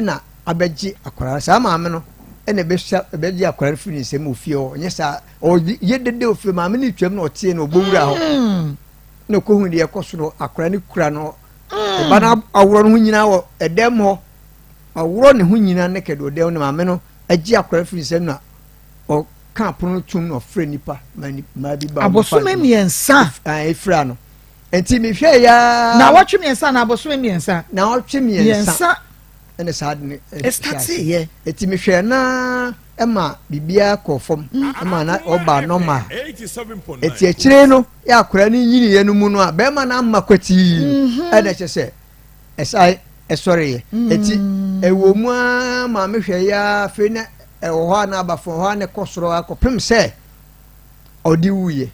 na abegye akora sa maame no ene be di akwara firi nsem ofie o nye sa o yedede ofie ma me ni twam na otie na obowura ho na ko hu de ekoso no akwara ni kura no ba na aworo no nyina wo edem ho aworo ne ho nyina ne kedo de no ma me no agi akwara firi nsem na o ka pono tum no frɛ nipa ma bi ba abosome miensa efra no enti me hwɛ ya na watwe miensa na abosome miensa na watwe miensa ene sad ne estati ye eti me hwe na ema bibia kɔfom ema na oba normal eti akire no ya akora ni nyini ye no mu no a be ma na amma kwati ene kyese esai esore ye eti ewo mu a ma me hwe ya fe na ewo ha na abafo ha ne kosoro akopem se odi wuye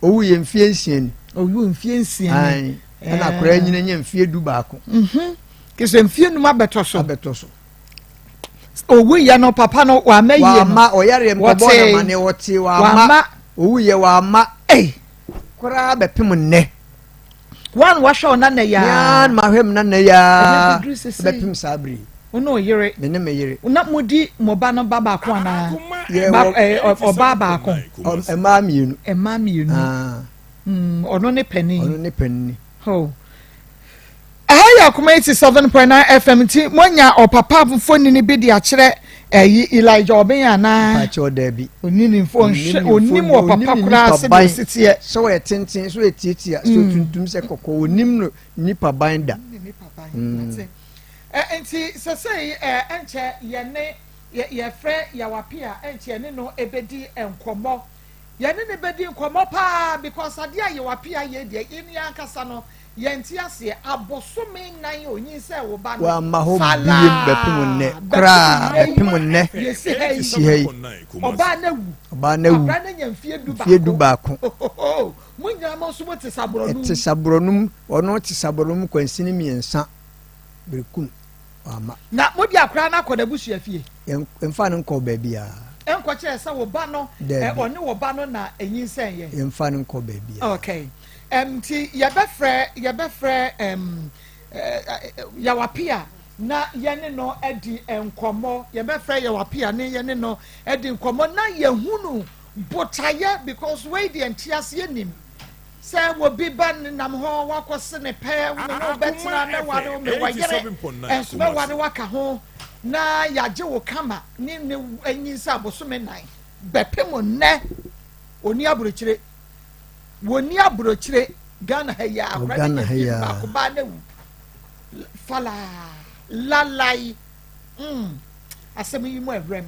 owuye mfie nsien owu mfie nsien ena akora nyina nya mfie du baako kese mfie numa beto so owu ya no papa no wa maye no wa ma oyare mbabo na mane wote wa ma owu ye wa ma kora bepem nne wan wa hwe na ya yan ma hwem na ya bepem sabri ono yere ne me yere una mudi moba no baba ko ana oba ba ko ema mienu ono ne pani ho Aya Akoma 87.9 FM ti monya opapa foni ni bi di akire Elijah Obenya na pacho dabi onini fo onim opapa kura se de sitie so we tenten so etietia so tuntum se kokko onim no nipa banda enti sesei enche ye frɛ ya wapia enche ne no ebedi enkomo ye ne bedi enkomo pa because ade aye wapia ye de eni ankasa no yenti ase abosome nan onyin se wo ba no wa ma ho biem bepem nne kra bepem nne si hei oba na wu abra na nya mfie du baako munya mo so te sabronum ono te sabronum kwansini miensa berekum wa ma na modi akra na akɔ da busu afie emfa ne nkɔ ba bia enko kire se wo ba no oni wo ba no na enyin se ye emfa ne nkɔ ba bia okay ti yabefre yawapia na yene no edi enkomo yabefre yawapia ne yene no edi enkomo na yehunu botaye because we the entiase yenim say wo bi ban nam ho wakose ne pe no betina na wado me wayere enso me wado waka ho na yaje wo kama ne anyinsa abosome nan bepemo ne oni aburochire woni abrochire Ghana haya akoba na wu fala lalai asem yi mu evrem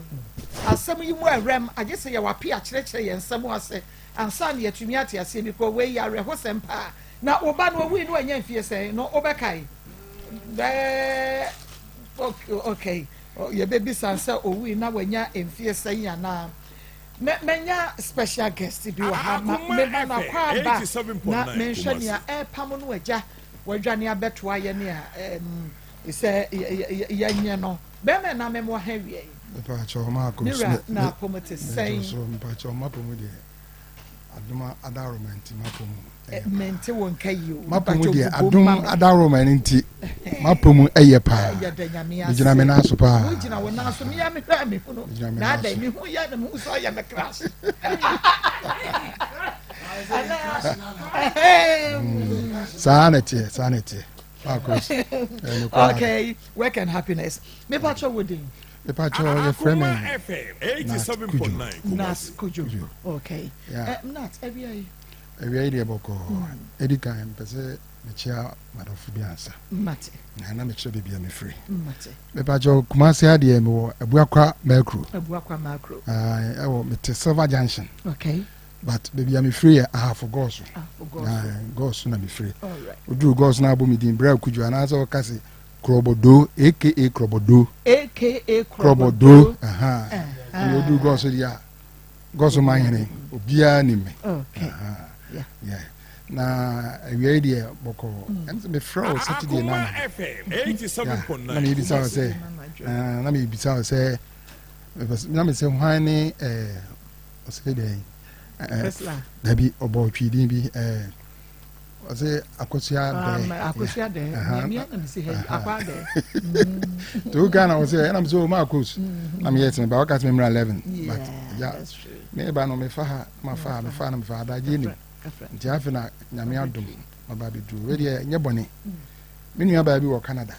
agese ya wapia kyerɛkyerɛ yɛn nsɛm ase ansa na yɛtumi ate ase bi ko we yare ho sempa na oba no wi no anya mfie sɛ no obekai okay ye baby sansa owi na wanya emfie sɛn ana menya special guest bi wa ha me ba na kwa ba na menhwɛ nia pam no agya wadwane abeto aye ne a sɛ yanye no be me na me mo ha wie pa cho ma ko na pomote sɛn so pa cho ma pomu de aduma adaromenti ma pomu mente won kayo mapomu de adum adaroma nti mapomu eye pa gina me na so pa gina wo na so me ya me hwa me hu no na da me hu ya na mu so ya me crash sanity okay work and happiness me patcho wedding me patcho your friend 87.9 Nas Kuju okay not every area boko edikan pese me chia madofu bi ansa mate na me chia bibia me free mate me patcho kumase ade me wo abuakwa macro ewo me te Silver Junction okay but bibia me free half gosu gosu na me free odu gosu na abomi din bra Kuju ana so kase Krobodo aka Krobodo odu gosu dia gosu manyene obia ni me okay yeah na we dey boko and me fro Saturday na FM 87.9 na me bisa say na me bisa say na me say hwan ni o say dey dabi obo twidin bi o say akosia de me na me say akwa de to Ghana o say na me so ma coach na me yet me ba wakat me 11 but yeah me ba no me fa ma fa na me fa da je ni nti afi na nyame adom baba bi du we dey nye bone me nua ba bi wo Canada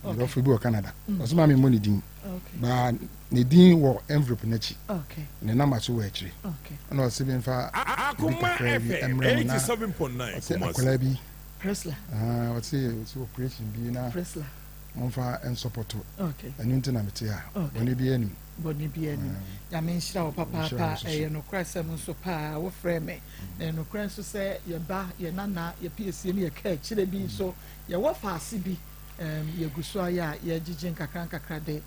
do fi bi wo Canada o so ma me money din ba ne din wo envelope na chi ne number so wo akire na o se bi fa Akoma FM 87.9 akola bi Presla o se operation bi na Presla mon fa en support enu nti na mete a bone bi anim ya me nhyira wo papa no krasem nso pa wo frɛ me no kranso sɛ ye ba ye nana ye piesie ne ye ka kyire bi so ye wo faase bi ye guso aya ye gigin kakra de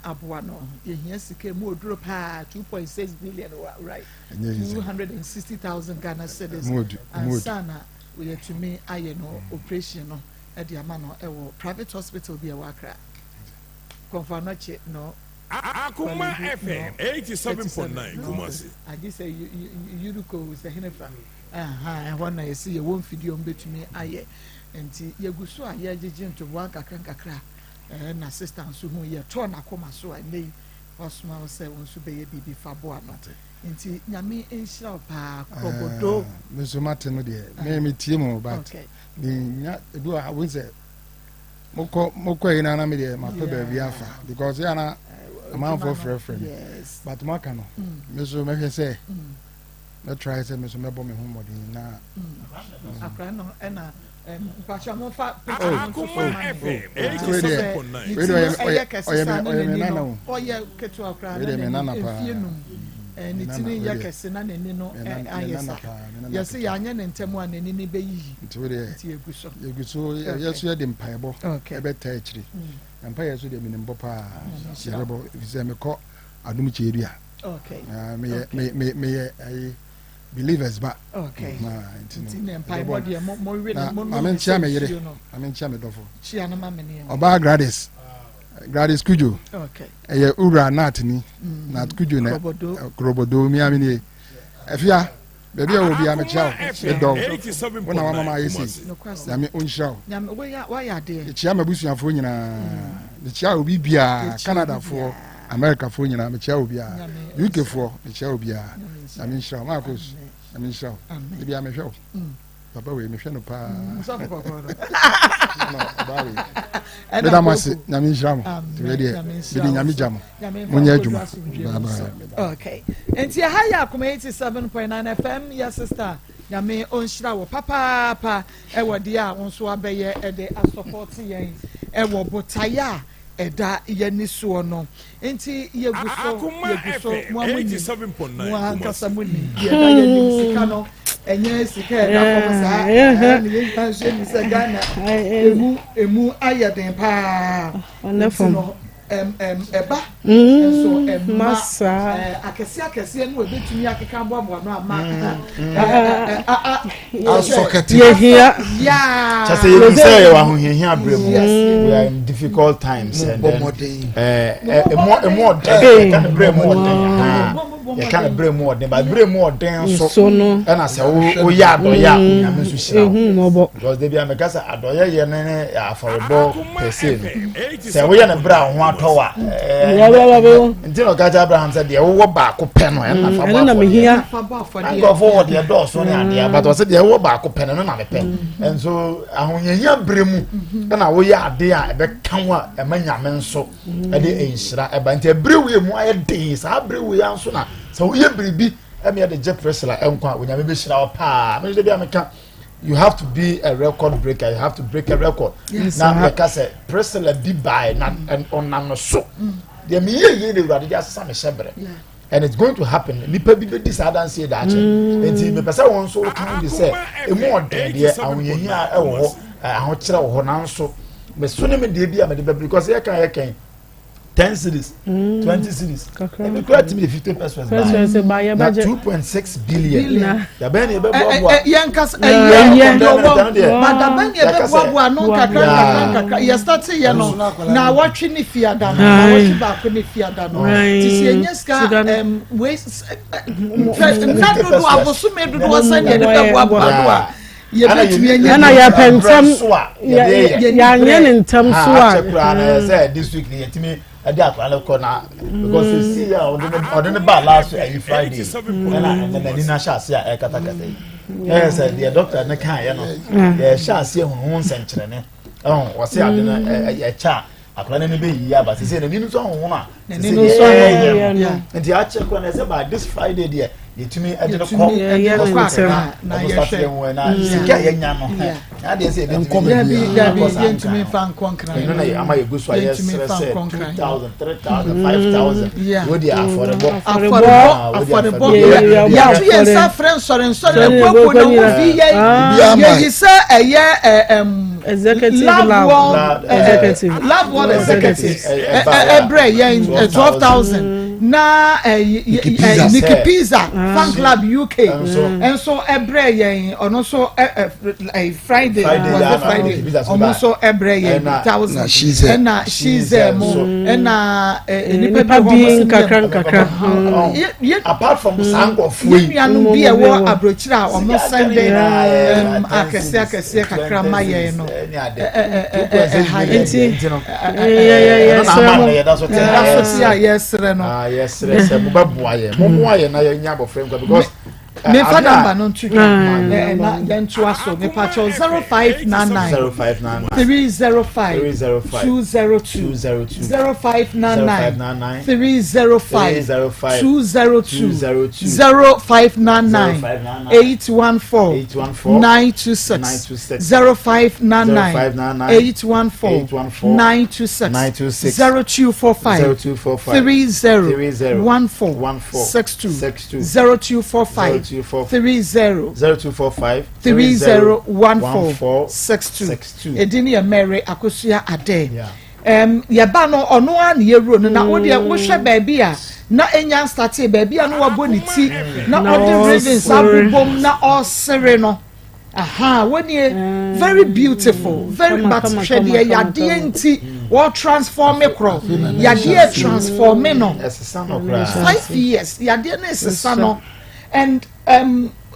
aboa no ye hia sika mu oduro pa 2.6 billion right 260,000 Ghana cedis sana we to me aye no operation no e de ama no e wo private hospital bi e wa Accra confirm no Akoma FM 87.9 Kumasi. I just say you is the Henefa. When I see a one video between aye and you so I judging to work a crack and assistance who you turn Akoma so I may Osman say once to be a baby Faboa not. Inti Yami in shop Krobodo. Mr. Martin, dear, name it Timo, but the do I win say Moko in an media, my baby Biafra, because Yana. A man for friend. Yes. But Makano, Mr. Maybe say, let's try to Mr. Mebo me home now. Akrano and Pachamofa. Akoma FM 87.9. Oh, yeah, Ketua Kran. And it's in Yakasina and Nino and Ayasa. Yes, Yanyan and Temuan and Nini Bay. You yes, you had impayable. Okay, better actually. Empire should have been in Bopa. If you say me call Adumichi area. Okay. May I believers back. Okay. Empire body more I mean, Chame, I mean, Chame Dofo. She and a mammy. Oba Gradis. Gradis Kuju. Okay. A Ura Natini, not Kuju, Krobodo, Miamini. If you are, baby, I will be a child. When our mamma is, I mean, own show. Why are they? The Chiama Busia Funina, the child will be Canada for America for you, the child will be UK for the child will be I mean, show Marcus, I mean, show. Maybe I'm a show. Papa, we may show pa. And I must say, Namisha, Namisha, okay. And see, higher 87.9 FM, yes, sister. Yame on Shraw, Papa, Ewa dia, on Swabeye, Ede, a support yen, Ewa Botaya. Eda yenisuono enti yeguso 87.9 mwankasabuni eda yenisikano enye sika eda kosa ni yenhanje ni sagana emu ayaden pa onefom eba so masa akese no ebetumi akeka boabo no ama asokati yehia yeah just you say you are here abrem we are in difficult times and more kind of brain more you can't bring more than but bring more than so and I say oh yeah nyame so shira because they be amekasa adoye ye ne aforebo person say we na bra ho atowa ntino gaja Abraham said dey wo ba ko pe no na fa ba na me hia and go forward the door so na dey but was dey wo ba ko pe no na me pe and so ahoyanya bremu na wo ya ade a e be kan wa e manyame nso e dey enhira e ba nte brewe mu aye den sa brewe ya nso na so we bribi am here the jet presser enkwa we nyame be hira pa me dey be ameka you have to be a record breaker you have to break a record now like I said presser be by and on no so there me ye dey rade just sam shebre and it's going to happen nipa bi this I don't say that enti me pesa won so kan dey say e mo odin dey awunyehia e wo ho aho kire wo ho nan so me so ne me dey bi am dey because ye kan 10 cities, 20 cities. And we got to be 50 pesos. 2.6 billion. The Benny Yankas, Madame you start saying, now watching if you are done, watching back if you are done. Yes, waste. I was so made to do a sign and I pensam ya ntem so a say this week to me because you see ordinary bar last Friday and then Nina Shas ya katakate yes the doctor na kan ya no ya Shas ya hu nsenkyere o se adena ya cha akwala ne be yi aba se na ninu so hu na ninu so and ya check when I say by this Friday there you to me I didn't call na ya nya no na dey say dem come to me fan konkran you know na am I go so yes 2,000 3,000 5,000 wo dey affordable ya to yes sa friends sorry kwako na wo fi ye say executive lab executive every year 12,000 na Nikki Pizza fan club UK and so every year on also Friday was Friday almost so every year 1,000 and she's and nipa being kakra apart from sango free you anu be a war abrochira almost Sunday akese kakra maye no yes mubaboaye na yanya bofrem because me father number no too na then to aso me pacho 0599 305 202 0599 305 202 0599 814 926 0599 814 926 0245 30 14 62 0245 0245 3014 62 edini ya Mary akosua ade ya ba no ono a na yewro no na wo de wo hwe ba bia na enya start ba bia no wabo ni ti na ode ravens abobom na osere no aha woni very beautiful very but hwede ya de enti wo transform ekro ya de transform no 5 years ya de na esesa no and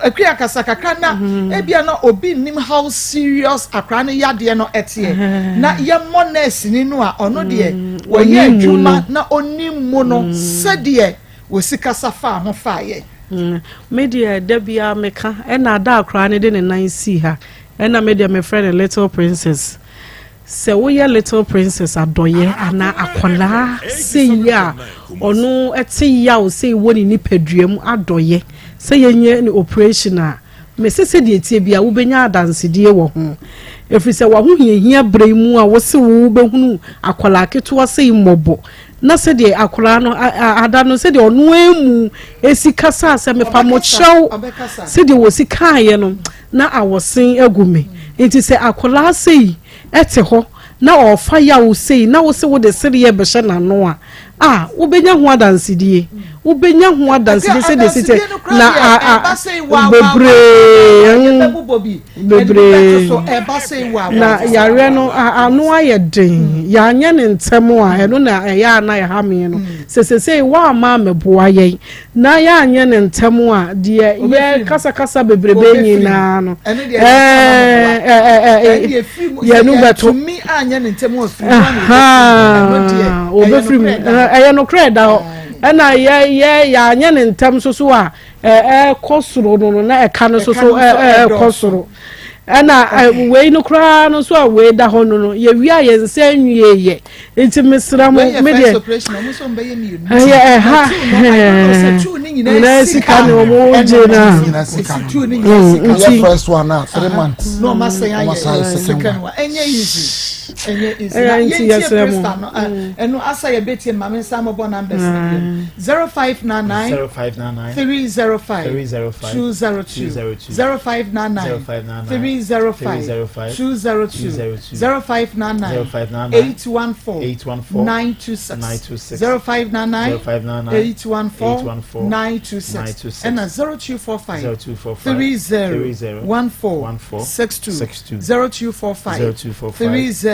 akria kasakaka na ebia na obi nim how serious akra no yade no etie na ye moness ni no a ono de wo ye adwuma na onim mu no sede wo sikasa fa ho fa ye media debia meka na ada akra ne de ne nan si ha na media me friend Little Princess se wo ye Little Princess adoye ana akola se ya ono eti ya o se wo ni nipaduam adoye se yenye ni operation a me se de etie bia wo benya adanse die wo ho efri se wa ho hia bremu a wo se wo behunu akola keto se mmobo na se de akola no ada no se de ono emu esikasa se me pa mo chew se de wo sika ye no na awosen agume enti se akola sei ete ho na ofa ya wo sei na wo se wo de sere ye be hye na no a wo benya ho adansedie wo benya ho adansedie se de site na bebre na yare no anu aye den ya anya ne ntem a eno na ya na ya ha me no se wa ma meboa ye na ya anya ne ntem a de ye kasa bebrebe nyina no ya nu beto mi anya ne ntem o obefrim eye no kreda na ya anya ne ntem so a kosoro no na eka no so kosoro ana we no kra no so a we da ho no ye wi a ye nse nwie ye enti mesra mo me de na sika no mo je na first one now 3 months no ma say second one enye easy eno asa ye betie ma me nsa mo bo numbers 0599 305 202 0599 305 202 0599 814 926 0599 814 926 and 0245 30 14 62 0245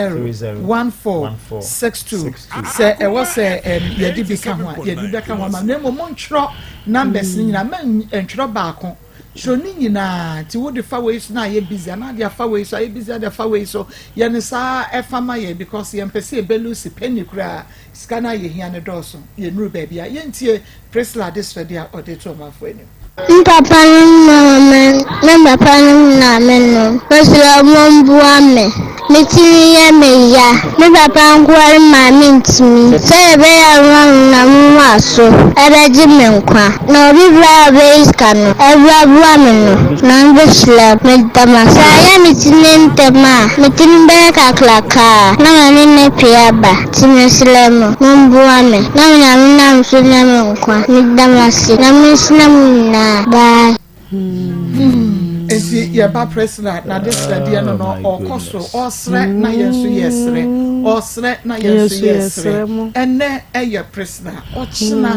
301462 say e was ye di bika ho ye di bika ho ma na mo ntro numbers ni na ma ntro baako so ni nyina ti wo de fa we so na ye busy na de fa we so ye busy de fa we so ye ne sa e fa ma ye because ye mpese e belusi penny kura skana ye hia ne doso ye nuru baby ye ntie presla this for dia auditor ma fo ni Papa na meno. Pastor Mombuame. Mitini meya. Me papa ngwari mami ntimi. Say be around na mwa so. Ereji menkwa. Na obi bra be iskano. Ebra bua meno. Na mbe slap me dama. Saya mitini ntema. Mitini be kaklaka. Na mani ne piaba. Timi slemo. Mombuame. Na mna msune menkwa. Me dama si. Na msune mna. Bye. Esi ye ba president na this idea no okoso osre na yenso yesre osre na yenso yesre ene eye president ochina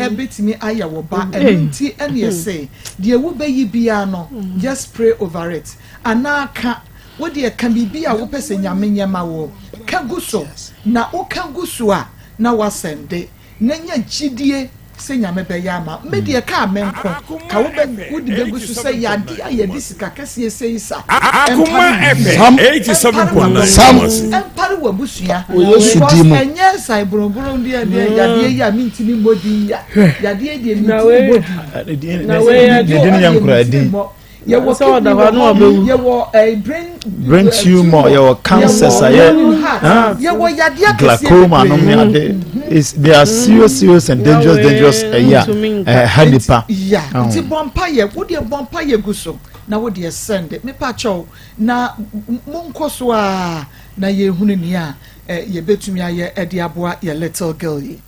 ebetimi aya wo ba enti ene yese de wo bayi bia no just pray over it anaka wo de ka bibia wo pese nyame nyema wo ka guso na o ka guso a na wasende nanya gidie se nyame be ya ma me de ka menko ka wo be wudi be gusu se ya dia ya disika kase se isa Akoma FM 87.9 empare wa busua o yesu di mu enye sai brobro ndi ya de ya mintini modi ya de de mintini modi na we de nyam kura di ye wo so da ho no abewu ye wo brain tumor ye wo cancer ye wo yade akese glaucoma no me ade is they are serious and dangerous hanipa ti bompa ye wo de bompa ye guso na wo de send me pa chow na monkoso a na ye hunu ni a ye betumi aye e de aboa ye little girl yi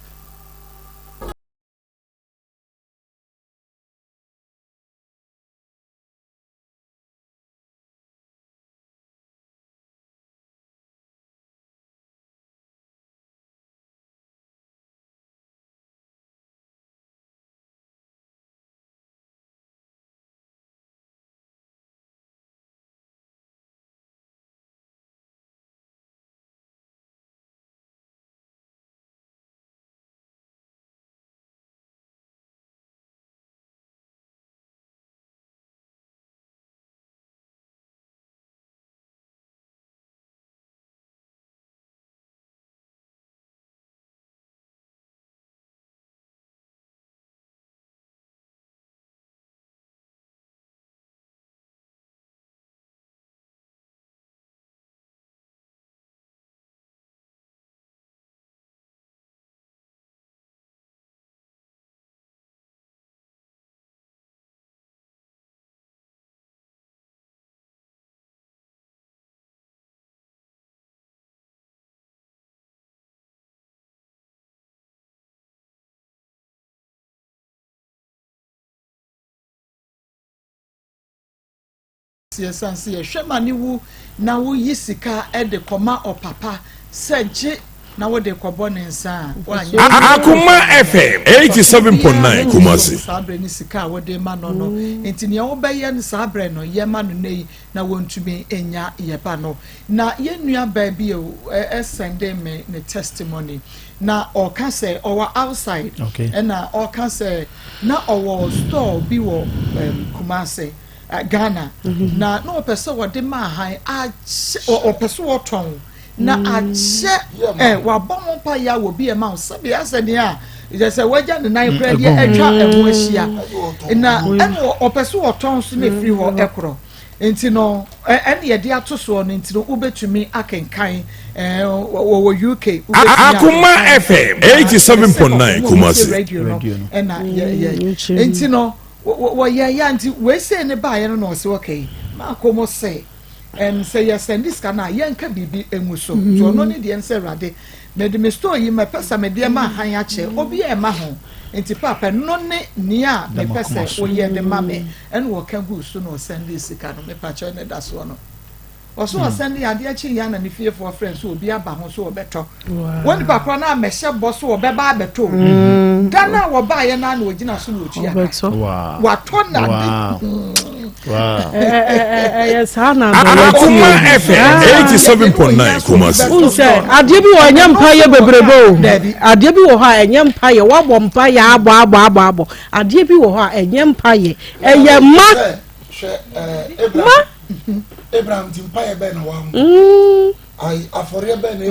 Sanse hwema ni wu na wo yisika e de koma opapa seje na wo de kobo ne nsa Akoma FM 87.9 Kumasi sabre ni sika wo de ma no enti ne wo beye ne sabre no ye ma no nei na wontumi enya ye ba no na ye nua ba bi e sende me ne testimony na o ka say o outside na o ka say na o store bi wo Kumasi Ghana na no person wo de ma han a o person wo ton na ache wa bon pa ya wo bi e ma so bi asani a je say waja ne nan kra de atwa emu ahia na eno o person wo ton so na free ho ekro enti no ene ye de atoso no enti no ubetumi akenkan wo UK Akoma FM 87.9 Kumasi radio no na enti no wo ya nti we say ne ba ye no no se okay ma komo say say yes and this kana yanka bibi enguso so no ne de nse rade me de me store yi me pesa me de ma han ya che obi e ma ho enti papa no ne nia me pesa o ye de ma me en wo ka gu so no send this kana me pa che ne da so no oso send ya de chi ya na ne fie for friends so obi aba ho so obeto woni papa na me hye boss wo be ba abeto dana wo ba ye na na ogina so no chi aka wa to na yes hana Akoma FM 87.9 Kumasi unse ade bi wo nyampa ye bebrebo ade bi wo ha enyampa ye wabo mpa ye abo ade bi wo ha enyampa ye eye ma Abraham timpa ye be na wa ai afore be na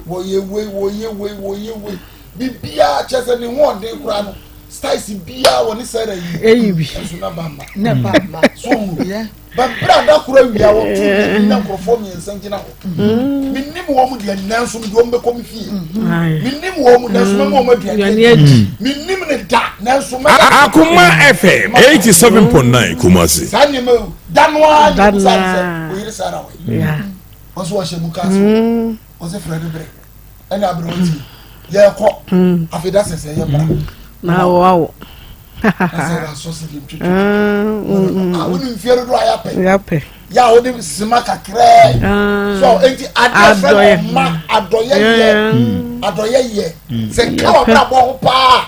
wo ye we bibia chese ni won de kura no Stacy bia woni sere yi eyibi so na bamba so yeah ba brada kura wia wo na krofo mi nsangina ho minnim wo mu de nanso mi do mbe komi fie minnim wo mu nanso me mo ma duane minnim ne da nanso me Akoma FM 87.9 Kumasi sanye me danwa danwa wo yire sara we yeah oso wa shemu kaso oso frede bre ena abronti ye ko afida sese ye bra na wow asera so se limtu woni mfiero do ayape ya woni sima kakra so enti adoye ma adoye ye se ka wa bra bo pa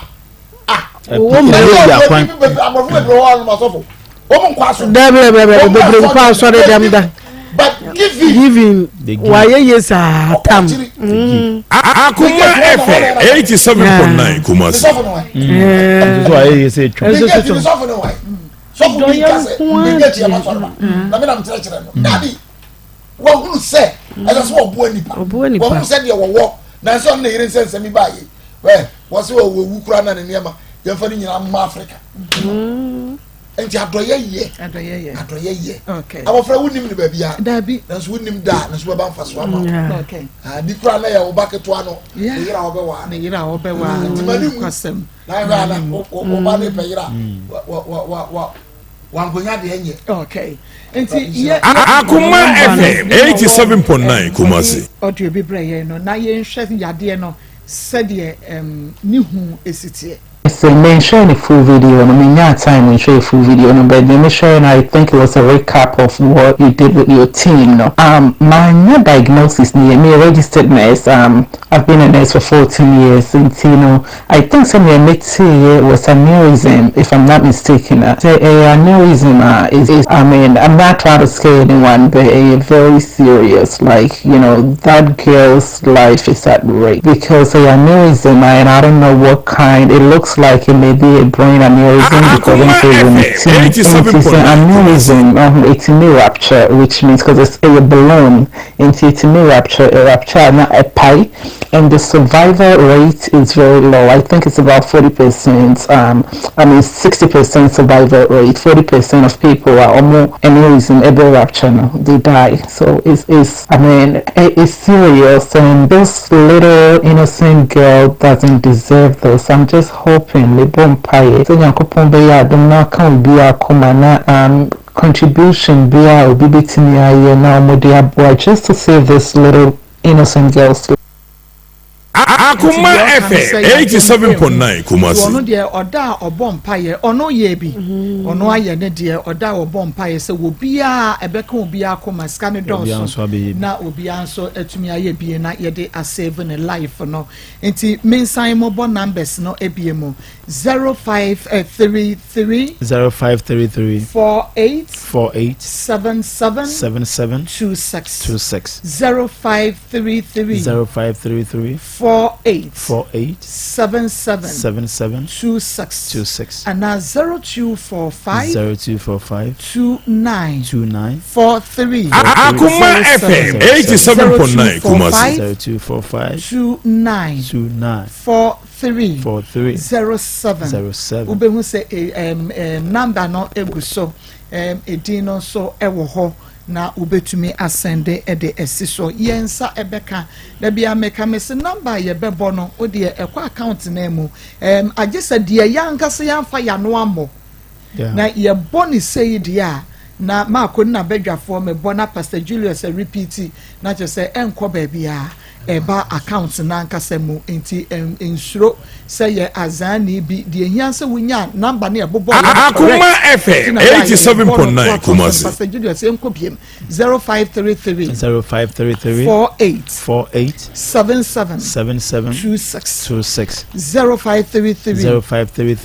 wo me ya kwan amofo be do wa no masofo wo mo kwaso bebre kwaso de dem da but giving why yes tam Akoma FM 87.9 Kumasi so I say so do you get your masoro na me na mtire no dabi wo hunu se ela so obo anipa wo hunu se de wo na so na yire sense mi baaye we wo se wo wu kura na ne niam ye fa ni nyina ma Africa enti adoye ye okay abofra wunim ne ba bia dabi na so wunim da na so ba mfa so ama okay di kura na ya wo baketo ano yira wo be wa ntimani kwasem na o ba ne peyira wa ngonya de enye okay enti Akoma FM 87.9 Kumasi audio bi breye no na ye nhwe yade no sede ni hu esitie So mention the full video, and I mean, yeah, time we show a full video, but let me show, and I think it was a recap of what you did with your team. No, my new diagnosis, me registered nurse. I've been a nurse for 14 years, and I think something was aneurysm, if I'm not mistaken. Aneurysm is, I mean, I'm not trying to scare anyone, but very serious. Like, that girl's life is at risk because aneurysm, and I don't know what kind. It looks like it may be a brain aneurysm because it's an aneurysm, it's a rupture, which means because it's a balloon, it's a rupture, not a pie, and the survival rate is very low. I think it's about 40%. 60% survival rate. 40% of people are almost aneurysm, every rupture, they die. So it's serious, and this little innocent girl doesn't deserve this. I'm just hoping le bon paye so yankopon be ya dum na kan bi Akoma na contribution be ya obi betimi aye na omode aboa just to save this little innocent girl's life. Akoma FM 87.9 Kumasi. Ono de oda obom paye ono ye bi. Ono aye ne de oda obom paye se obia ebeka obia akoma ska ne donso. Na obia nso atumi aye bi na ye de a save ne life no. Enti mensan mobile numbers no ebiemu 0533 48 77 26 0533 48 77 26 and now 0245 29 43 Akoma FM 87.9 Kumasi. 0245 29 43 07 Ubehu say number no eguso edino so ewo ho na ubetumi asende ede esiso yensa ebeka na bia meka mese number ye bebo no ode ekwa account na mu agesa de yanka se yanfa ya no amo na ye boni say dia na mako na bedwafo me bona Pastor Julius repeat na je say enko ba bia eba account na nkasa mu enti ensuro say ye azani bi de hia se wunya number na ebobo Akoma FM 87.9 Kumasi. Pastor Julius enko biem 0533 48 77 26 0533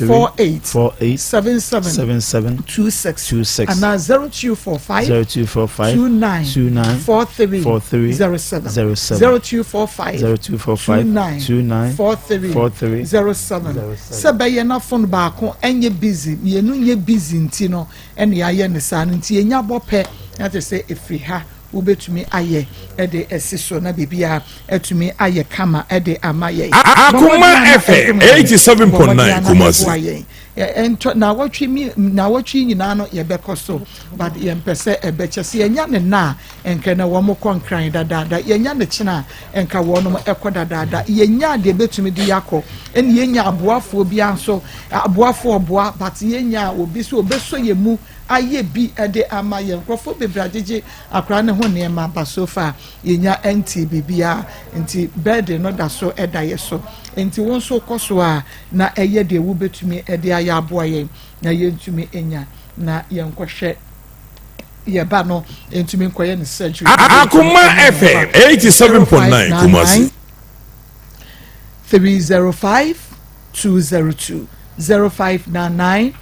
48 77 26 and now 0245 29 43 07 0245 29 43 07 Sebe na phone baako enye busy yenu nye busy ntino ene aye ne sa nti enya bope na te say efri ha ubetumi aye ede esiso na bibia etumi aye kama ede amaye Akoma FM 87.9 Kumasi. Na watchi nyina no ye bekoso but ye mpese ebechese yenya ne na enka na wo mo konkran dada yenya ne china enka wo no ekoda dada yenya de betumi di yakọ eni yenya aboafo bi anso aboafo oboa but yenya obi so obeso yemu aye bi ede amaye nkrofo bebragege akra ne ho ne ma basofa yenya enti bibia enti bed no da so eda yeso enti won so koso a na eye de wo betumi ede aya aboa ye na yentumi enya na yenkohwe ye ba no entumi nkoye ne surgery Akoma FM 87.9 Kumasi. 305 202 0599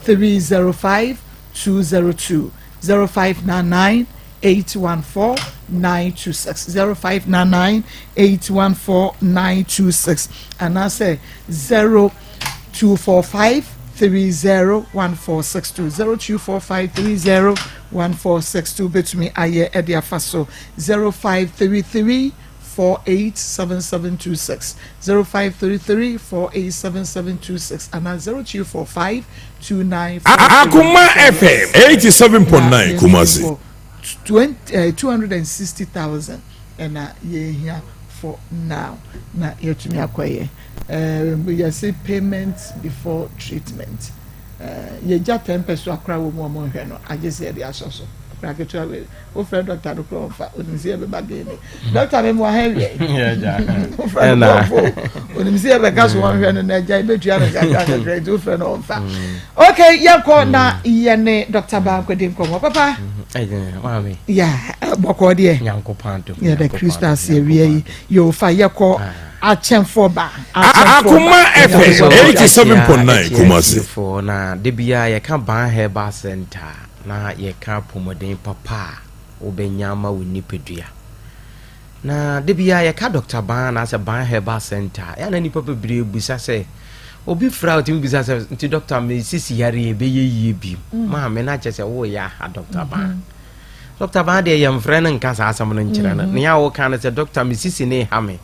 305 202 0599 814 926 0599 814 926 and I say 0245 301462 0245 301462 betumi aye edia faso 0533 487726 0533 487726 and 0245 29 Akoma FM 87.9 Kumasi. 260,000 and ye here for now na yetumi akoye we say payment before treatment ye ja 10% akra wo mo hwe no agese de asoso braketo we o friend doctor do ko fa onimsi ebe bagene doctor me mo hawe na onimsi ebe gaso won hwe no na ja ebe dua na ga grade o friend on fa okay yako na ye ne doctor ba kwede nkomo papa Mami. Yeah, boko de. Nyanko panto. Yeah, the crystals here you fa yako achemfo ba. Akoma FM 87.9 Kumasi. For na debia ye kan ban herbal center na ye kan pomoden papa obenyama woni pedua. Na debia ye ka doctor ban na se ban herbal center. Ya na nipa bebre busa se obi fra otimi bisa se nti doctor me sisi yare ebe ye bi ma me na chese wo ya ha doctor ban doctor ban de yam fra na nka sa asam no nkire na ne ya wo kan se doctor me sisi ne ha me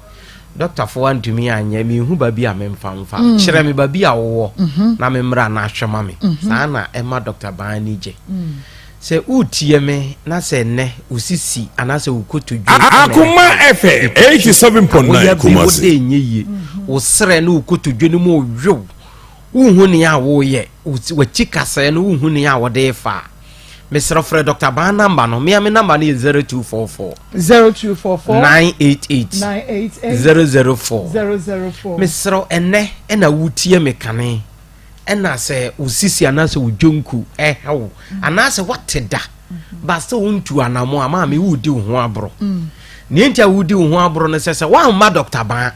doctor fo antumi anya me hu ba bi a me mfa kire me ba bi a wo na me mra na ahwema me sa na e ma doctor ban ni je se utie me na se ne usisi anase ukoto dwo Akoma FM 87.9 Kumasi. de nyeye wo sere na ukoto dwo ni mo wo uhu ne ya wo ye wa chikasa no uhu ne ya wo de fa Mr. Fred Dr. Ban number no me number is 0244 988 004 Mr. ene na wutie mekane ena se usisi anase ujonku hawo anase wateda ba se untu anamo ama me wudi ho abro ne ntia wudi ho abro ne sese wa ma Dr. Ban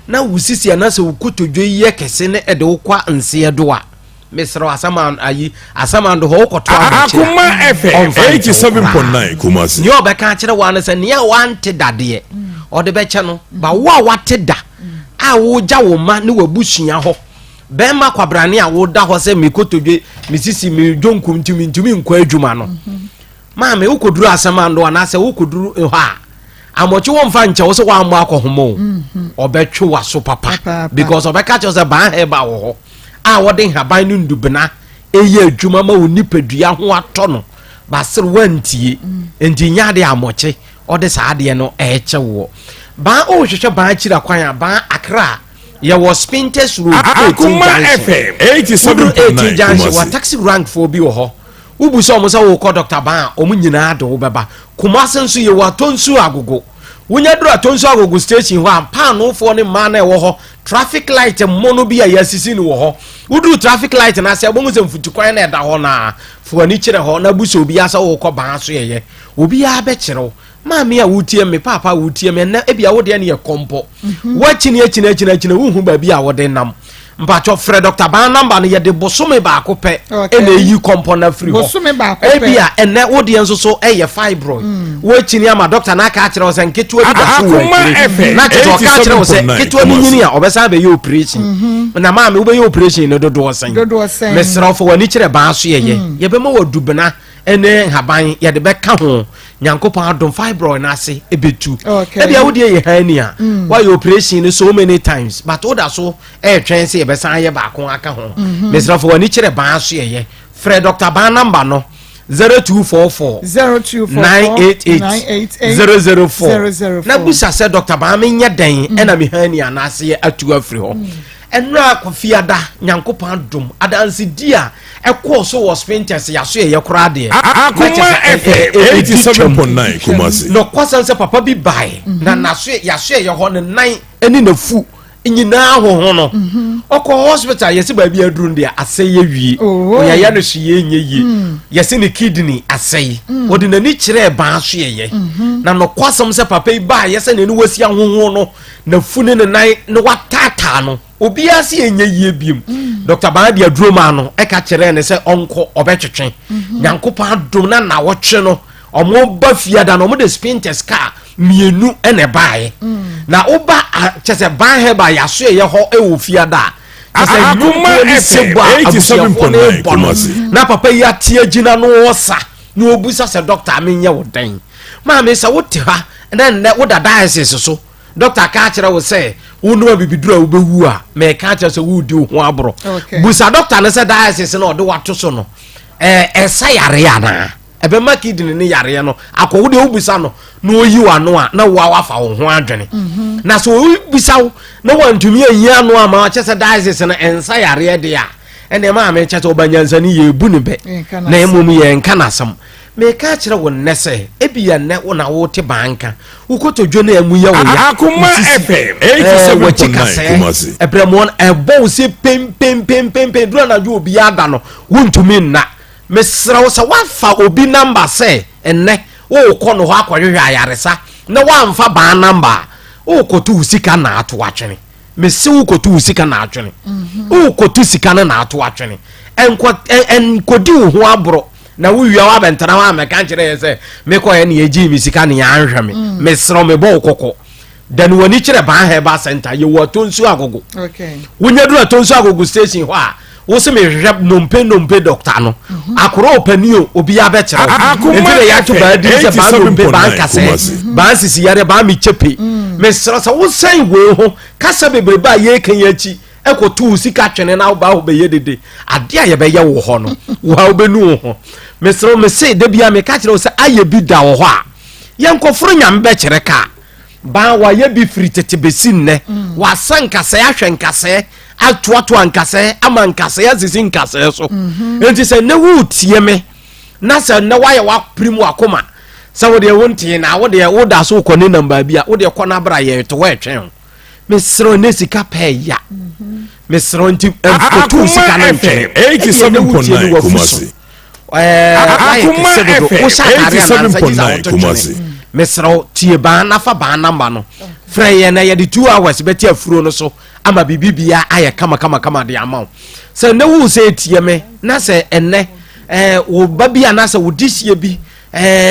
na usisi anase ukotodwe ye kese ne ede wokwa nse doa Mr. Asamando ho koto Akoma FM 87.9 Kumasi. Ni obeka kire wan se ne wante dade o de beche no ba wo wate da a wo ja wo ma ne wabusua ho be ma kwabrane a wo da ho se mikotodwe misisi mi jonku ntumi nkwa adwuma no ma me ukoduru Asamando anase ukoduru ho a amochi wo mfa nche wo se wa amọ akohomo obetwe waso papa because obeka kire se ban he ba wo ho a wode haban no ndubena eye adwuma ma woni padua ho atọ no basir wantie enti nyaade amoche ode saade no eche wo ba o hwehwe ba akira kwan ba Accra ye was Spintex Road Akoma FM 87.9 wa taxi rank for bi wo ho ubu so mo sa wo ko Dr. Ban o munyina ade wo beba Kumasi nso ye wa tonsu agogo wonya dura tonsu agogo station ho ampa no fo ne ma na wo ho traffic light mono bi ya sisi ni wo ho wudu traffic light na se bomu se mfutu kwan na da ho na fo ani kire ho na buso obi asa wo ko ban so ye obi ya be kire maami a wutie me papa wutie me na ebia wo de ne ye kompo wachini achina wuhu ba bi a wo de nam mpacho Fred Dr. Ban number no ye de bosome ba ko pe ene yi kompo na free ho ebia ene wo de enso so eye fibroid wachini ama doctor na ka kire wo se nketu abi da so na kito ka kire wo se ketu ni nyini a obesa be ye operation na maami wo be ye operation no dodo sen mesra fo wani kire ba so ye be ma wadubena ene haban ye de be ka ho nyankopon adom fibroid na ase ebetu ebia wo de ye hania why operation so many times but oda so twen se ye be san ye ba ko aka ho mesra fo wani kire ba so ye Fred Dr. Ban number no 0244 988 004 na busa se Dr. Ban me nya den ena me hania na ase atu afri ho enra kofiada nyankopon adom adanse dia ekọ so was Spintex ya so ye kora de Akoma FM 87.9 Kumasi no kwasan se papa bi bai na so ya so ye ho ne nan eni na fu nyina ho no okọ hospital yesi ba bi aduru ndia aseye wie oya ya no hye nye yesi ne kidney aseye odi na ni kire ba so ye na no kwasam se papa bi bai yesi ne ni wasi ahoho no na fu ne nan ne watata no obi asi enye yie biem Dr. Ban dia droma no e ka kire ne se onko obetwetwen nyankopon adom na wotwe no omo ba fiada no mo de Spintex car mienu ene bae na oba chese ban he ba yaso ye ho e wo fiada Akoma FM 87.9 Kumasi na papa ya tie gina no wosa na obusa se doctor amenye wo den ma me se wote ha na wo da dialysis so doctor ka kire wo se wonu abibidura wo bewu a me ka kire se wo di ho abro busa doctor ne se dialysis na ode wato so no esa yare ya na ebe ma kidney ni yare no akwo de obusa no na oyi wa no a na wo afa wo ho adwene na so obusa na wantumi ayi ano ama wa chese dialysis na ensa yare de a ene ma me chese obanyansa ni ye bu ne be na emom ye nka nasam me ka kire wo nnese ebia ne wo na wo te banka wo kotodwo na amu ye wo ya Akoma FM 87.9 Kumasi ebremon ebo se pem dura na jo obi ada no wontumi nna mesra wo se wafa obi number se enne wo ko no ho akwahwehwe ayaresa na wamfa ba number wo kotu usika na ato atwene mesi wo kotu usika na atwene wo kotu sika na ato atwene enkodi wo ho abro na wo wia wa bentana wa meka kire se me ko ye na eji mi sika na anhwe me mesra me bo kokko dan woni kire ban heba center ye wo tonsu agogo wonya dura tonsu agogo station ho a wo se me hwehwe nompe doctor no akoro opanio obi ya be kire enti ya to ba di se ba nompe ban kase ban sisi yare ba mi chepe mesra se wo san we ho kasa bebre ba ye kan ya chi ekotu sika twene na ba ho be ye dede ade a ye be ye wo ho no wo ha obenu ho mesro me se de bia me ka kire wo se aye bi da wo ho a ye nkoforo nyam be kire ka ba wa ye bi firi tete besi nne wa sankase ahwenkase atoato ankase amankase asisi nkase so enti se ne wu tie me na se na wa ye wa primu Akoma se wo de wonte na wo de wo da so ko ne number bia wo de ko na bra ye to wa twen mesro ne sika pa ya mesro nti emfotu sika na twen 87.9 Kumasi Akoma FM 87.9 Kumasi mesro tie ba na fa ba namba no freye na ye de 2 hours beti afuro no so ama bibibia aye kama de ama se ne wu se tie me na se enne wo babia na se wo disie bi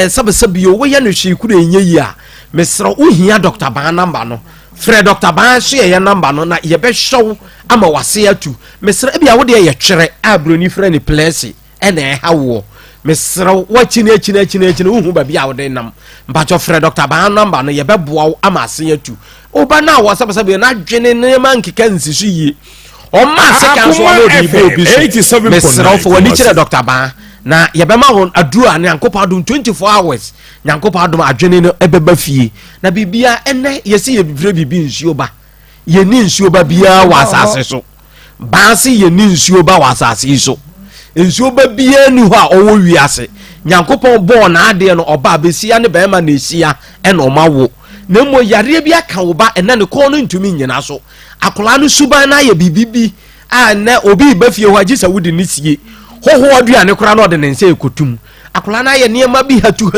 sabe wo ye no hwe kure enye yi a mesro wo hia Dr. Ban namba no frɛ Dr. Ban so ye namba no na ye be hyew ama wase atu mesro bia wo de ye twere abroni frɛ ni place ene hawo mesra wachini achini uhu babi a wode nam mpacho frɛ Dr. Ban number no ye beboa ama ase atu oba na wo sabasabe na dwene ne man keka nsisu yie o ma se kan so no di bo bi so mesra fo wani kire Dr. Ban na ye be ma won aduru ane ankopa adum 24 hours nyankopa adum adwene no ebeba fie na bibia ene ye se ye bifre bibi nsuo ba ye ni nsuo ba bia wa asase so ba se ye ni nsuo ba wa asase so ensuo ba bia ni ho a owo wiase nyankopon bo na ade no oba besia ne bema na esia e no mawo na mo yare bia ka wo ba ena ne ko no ntumi nyina so akola no suban na ye bibibi a na obi ba fie ho agisa wudi ne sie hoho aduane kora no de ne nse ekotum akola na ye niema bi hatu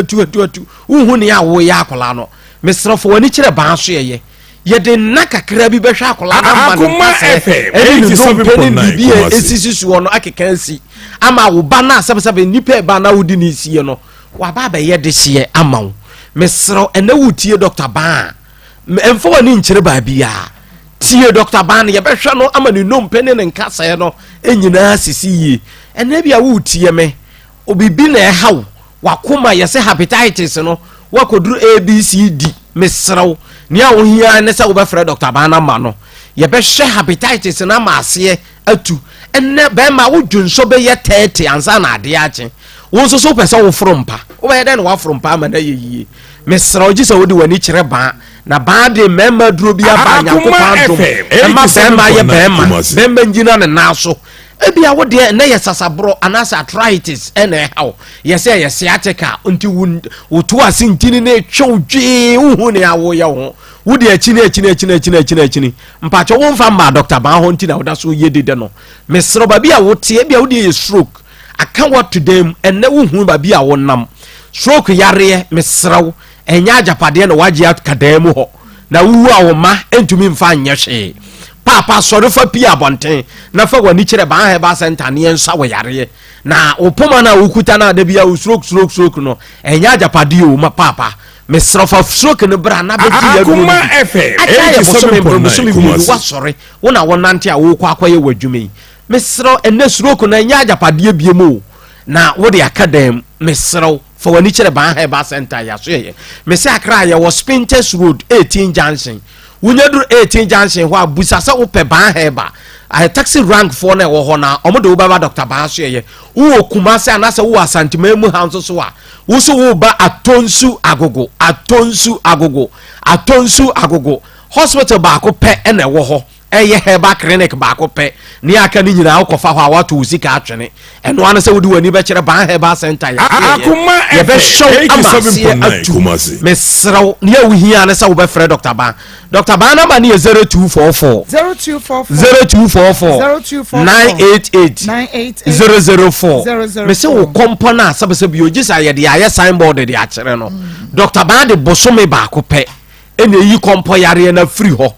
uhu ne ya wo ya akola no mesrofo wani kire ban so ye yede nakakra bi behwa akola na Akoma FM 87.9 esisi so no akekansi ama wo ba na sabe nipa ba na wudi ni sie no wa ba ba ye de hye ama wo mesro ena wutie Dr. Ban emfo wani nkyere ba bia tie Dr. Ban ye behwa no ama ni nompene ne nkasa no enyina sisi yi ena bia wutie me obibi na ehaw wakoma ye se hepatitis no wakoduru ABCD mesro ni a wo hia ne se wo be frɛ Dr. Ban na ma no ye be hwe hepatitis na ma ase atu enne be ma wo dwunso be ye 30 ansa na ade ache wo so so pese wo frompa wo be den wo frompa ma na yeyi mesra oji se wo di wani kire ba na ba de member duro bia ba nyakopa dum e ma be ma ye be ma ngina ne na so ebia wo de na ye sasabro anasa arthritis ene hawo ye se ye sciatica nti wo to ase ntini na twodwe uhu ne awo ye ho wo de achini mpacho wo mfa ma Dr. Ban ho ntina wo da so ye de no mesro ba bia wo te bia wo de ye stroke aka what to them ene wo hu ba bia wo nam stroke yare mesro enya ajapade na waje akadam ho na wu a wo ma entumi mfa anye hwe papa sori fa pia bonten na fa wani kire ban he ba center ne ensa wo yare na opoma na ukuta na da bia stroke no enya ajapade o ma papa mesrofa stroke ne bra na be ya Akoma FM 87.9 Kumasi wa sori wona wonante a wo kwa akwaye wadwume mesro enne stroke na enya ajapade biemo na wo de akadam mesro fa wani kire ban he ba center ya so ye mesi akra ya wo Spintex Road 18 Junction wunyaduru 18 Junction ho abusa sa wo pe ban he ba a taxi rank for na wo ho na omodo wo ba Dr. Ban so ye wo Kumasi anasa wo asantima mu hanso so a wo so wo ba atonsu agogo hospital ba ko pe ene wo ho eye heba clinic ba ko pe ni aka ni nyina akofa ho awato usika atwene eno ane se wodi wani be kire ban heba center ya Akoma ye be show 87.9 Kumasi mesraw ni awu hia ane se wo be frɛ Dr. Ban number ni 0244 988 004 me se wo kompona sabe bi ogisa ye de aye signboard de akere no Dr. Ban de bosome ba ko pe ene yi kompo yare na free ho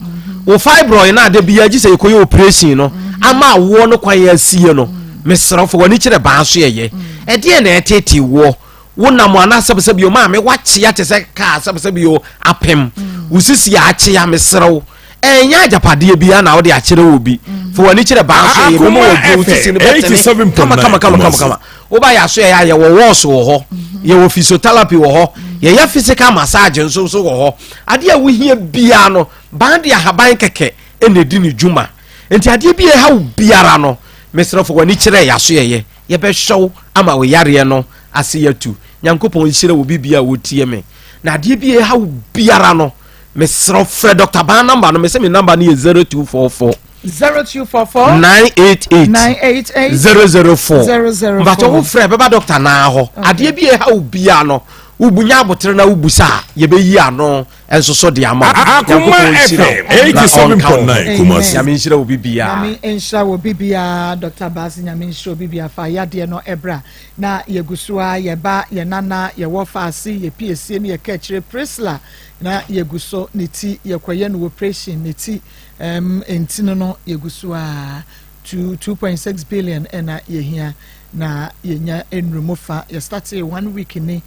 wo fibroid na de bia gise koye operation no ama wo no kwan ya sie no mesrafo wani kire ban so ye e de na eteti wo nam ana sabe ma me wache ya te se ka sabe yo apem usisi ya ache ya mesrawo enya ajapade bia na wo de akere obi fo wani kire ban so ye mo wo usisi ne betene kama wo ba ya so ya ye wo wos wo ho ye wo physiotherapy wo ho ye ya physical massage nso wo ho ade a wo hia bia no bandi ahaban keke enedi ni juma enti ade bia ha biara no mesrafo wani kire ya so ye be show ama wo yare no ase yatu nyankopon nhire wo bibia wo tie me na ade bia ha biara no mesrafo Dr. Ban number no me se me number ni 0244 0244 988 004 but wo frɛ beba doctor na ho ade bi e ha obia no ubunya abotre na ubusa ye be yi ano enso so de ama Akoma FM 87.9 Kumasi ya menhira obi bia Nyame enhira obi bia Dr. Basi nyame enhira obi bia fa ya de no ebra na yegusua ye ba ye nana ye wofasi ye piesie ne ye ka kire Prisla na yeguso neti ye kwaye no operation neti entino no yegusua 2.6 billion ena ye hia na yenya enrumofa ye start 1 week ni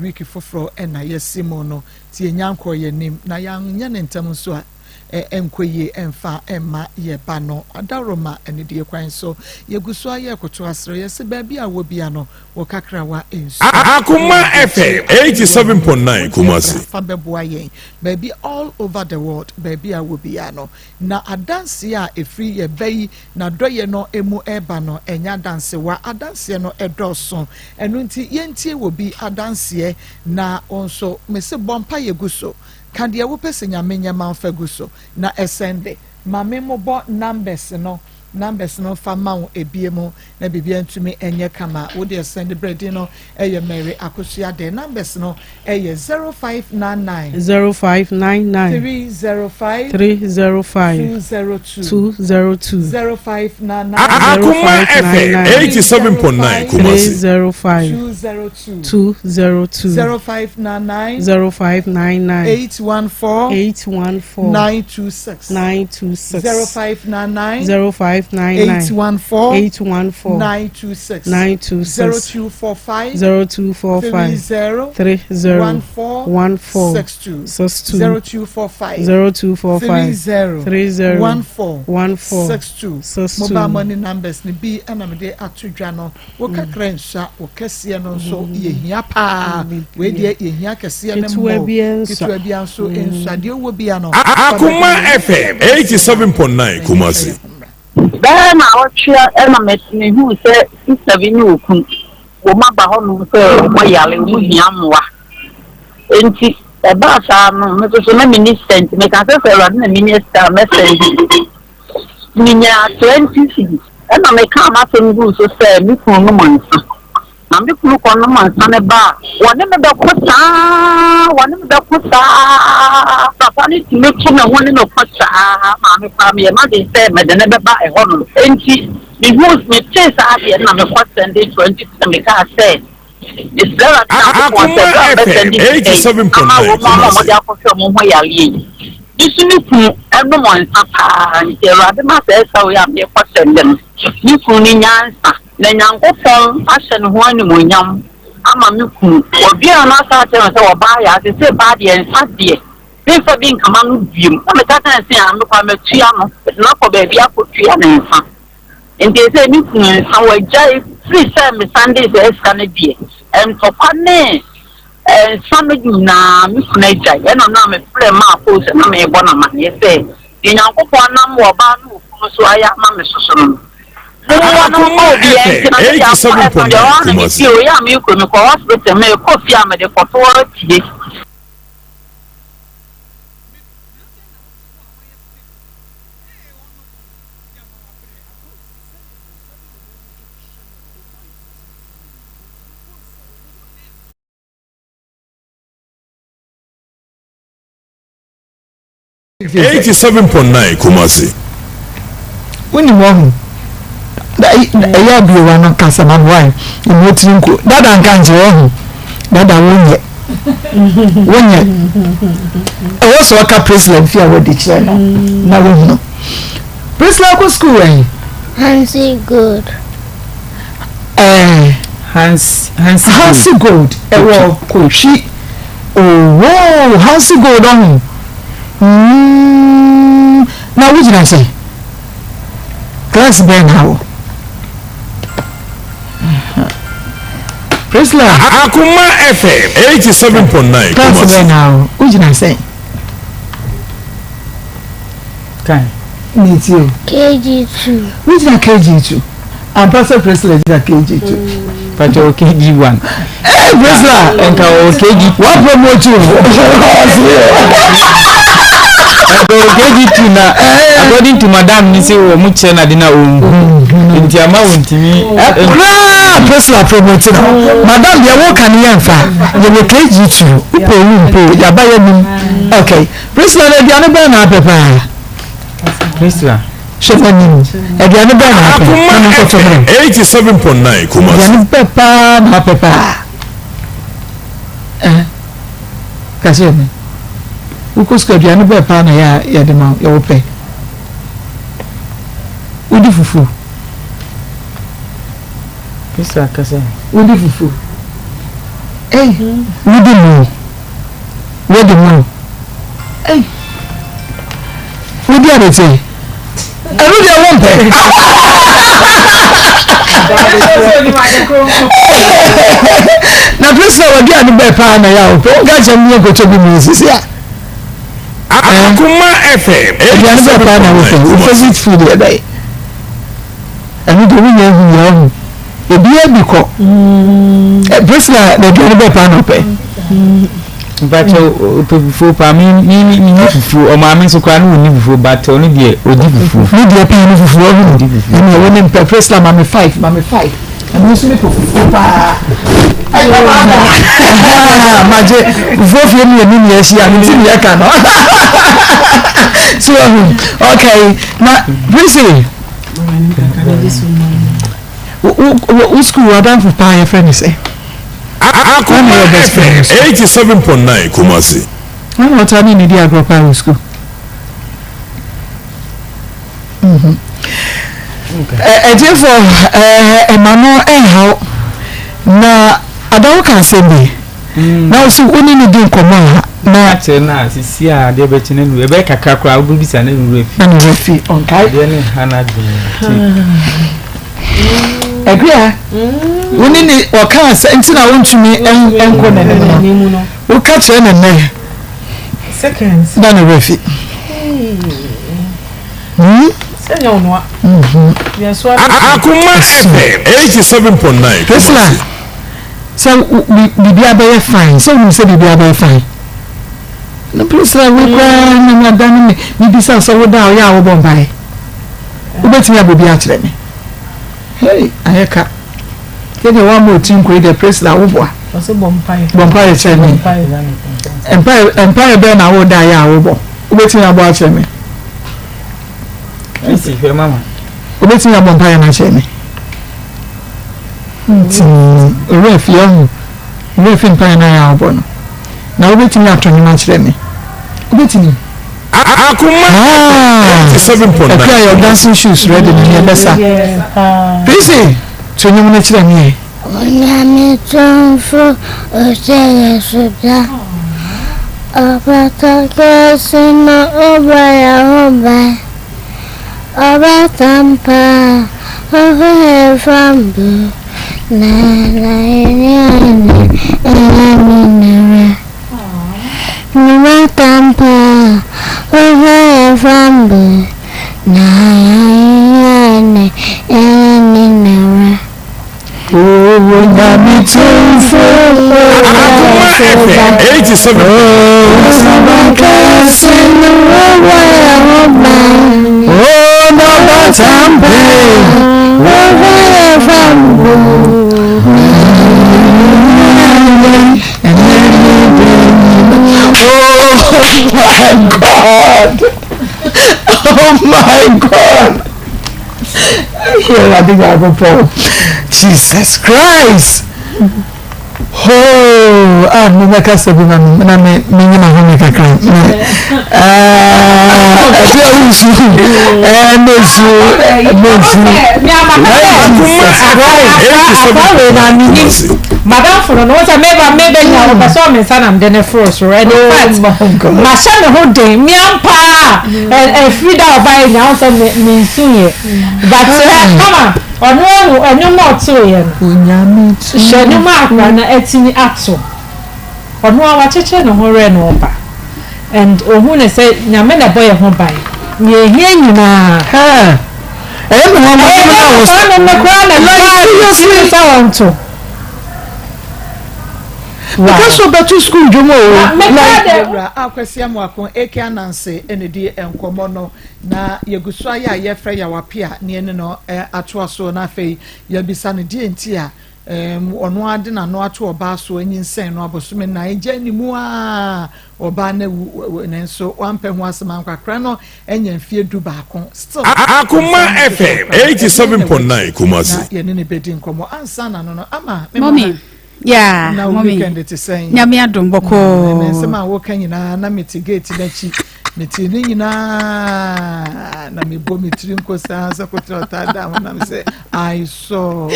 week foforo ena ye simo no ti yenya nko ye nim na yanya nentam so a enkoye emfa emma ye ba no adaroma ene de kwan so yeguso aye koto asre ye se ba bia wo bia no wo kakrawa ensu Akoma FM 87.9 Kumasi fa beboa yen baby all over the world baby a wo bia no na adanse a efri ye bayi na doye no emu eba no enya danse wa adanse no edoso enu nti yentie wo bi adanse na onso mese bompa yeguso kandia wo pese nyamenya manfa guso na esende mame mo bo numbers no fa mawo ebiemu na bibia ntumi enye kama wo de send bread no eye Mary akosua de numbers no eye 0599 305 202 0599 Akoma FM 87.9 Kumasi 202 0599 814 926 0599 814 926 0245 30 14 0245 30 mobile money numbers ni bi anamde atudwa no wo kakra nsa wo kese no so ye hia pa we de ye hia kese no mo kitwa bia so ensa de wo bia no Akoma FM 87.9 Kumasi Then I watch Emma Messi who said, Sister Vinu, Womaba, Moyale, Yamwa. And she, a basa, minister, make a minister message. Minya 20, and I may come up and go so say, me for no months. I'm the look on the months on a bar. One of the Costa, Papa need to make him a one in a Costa, Mammy, family, mother said, but they never buy a honor. And she, the rules may chase out here, and I'm a Costa and 20 to make her say. It's there at 87.9. This is everyone, Papa, and there are the matters how we have the Costa and them. You couldn't answer. Then I'm going to fashion one in Yam. I'm a muku. Or be an answer or buy as they say, body and Saturday. They for being command with you. I'm a tata and say, I'm a Chiano, but not for baby. I put Chiano. And they say, Muku, our jay, 3 Sundays, as can it be. And for Pane, and some of you now, Miss Nature, and I'm not a friend, my post, and I'm a bonnet. You say, you know, for number of Banu, so I am a Mrs. Kumasi. When you want ya bi wa no kasa na boy e tinko dada nka nje ho dada wonye e wo so ka president fi awodi kire no na wo no president ko school eh Hansi good. Hansi good e wo ko shi oh Hansi good on na wo jina say class ben how Prisla Akoma FM 87.9 Kumasi now ujina say Kai meet you KG2 ujina KG2 and Pastor Prisla is KG2 but KG1 Prisla and KG what promote you KG2 na according to madam ni say o mu che na de na o nti ama wontimi personal promoting madam dia wo kan yan fa ye we KG2 upo ya ba ya nim okay personal na dia no ba na pepa personal shefanim e dia no ba na pepa 87.9 Kumasi dia no pepa na pepa kasi me ukoska dia no pepa na ya de ma ya wo pe udi fufu Isa kasa. Udi fufu. Udi mo. Wede mo. Udi arete. Udi awompe. Na pesa wadi ani be pa na ya o. Ga jam ko to bi mi sisi a. Akoma FM. Udi ani be pa na wo fe. Opposite food e dai. Ani do mi yan hu ya ebi ko brisla de gbe be pa no pe but fufu pa mi ni fufu o ma mi so kwa no ni fufu but oni de odi fufu ni de pa ni fufu o ni o ni pe brisla ma me 5 and so me fufu pa ma je fufu ni yes ya ni ti ya ka no so okay na brisla What school are done for Pie friend is Akoma FM 87.9 Kumasi. I'm not telling you the agro school. Therefore, Emmanuel how na adawo kan se me. Now so oni ni din komo na tena sisi a de be chine nu e be kakra kra obu bisa na nu refi. Na nu refi on kai. De ni hana dun. Agria woni ni oka asa nti na wontumi enko na ne mu no wo ka kire na ne seconds na no refi senya onwa yeso Akoma FM 87.9 Tesla so bibia be fine so we say bibia be fine no please we kwa na na dan me bibisa so wo da o ya wo bombai wo betimi abobia kire me hey ayeka kede wa mo tin ko ide president awoboa o se bompai chemi empire be na wo da ya awobo obetin abo a chemi isi fe mama obetin abo bompai na chemi ore fi ohun ore fi empire na ya awobo no na obetin atoni na chemi obetin Akoma 87.9 okay your dancing shoes ready na besa busy to nyum na chira mi Onyame tonfo oseye suda Abata kesina obaya hoba Abatampa ohe fambu Na minera Abatampa ohe fambu Na minera Onyame tonfo Akoma FM 87 Sabakasina obaya hoba Abatampa ohe fambu Oh my God! Here I think I go for Jesus Christ! Oh, me make us be na me nyina ho me kakra. Madam for no was a maybe now but so me son am the frost ready but ma sha me ho den mi ampa e frida obai now so me nsuye but come on onu mo to ye Onyame shenu ma akra na etini ato onu awa cheche no ho re no ba and ohu ne say nyame na boy ho bai me ehia nyina ha me ho na wo so no me kwa na seriously so want to because so better school jomo like akwasia mo akon eke ananse enedi enkomo no na yeguso aya ye frɛ ya wapia ne ene no atoa so na afei ya bisa ne die ntia ono ade na no ato oba so anyinsen no abosume na eje ni mu a oba na nenso wampe ho asema kwakra no enya mfie du baako still Akoma FM 87.9 Kumasi ye ne bedi nkomo ansa na no ama mommy yeah na mommy weekend it is saying nyame adom boko nsema wo kanyina na mitigate na chi meti ni nyina na me bo mitri nkosa sa kotrota da na me say I saw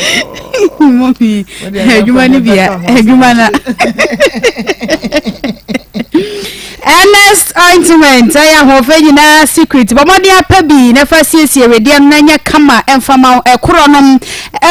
mommy eduma ni bia eduma na Ernest ointment aya hofe nyina secret bomodi apabi na fasiesie redia na nya kama emfama ekoronom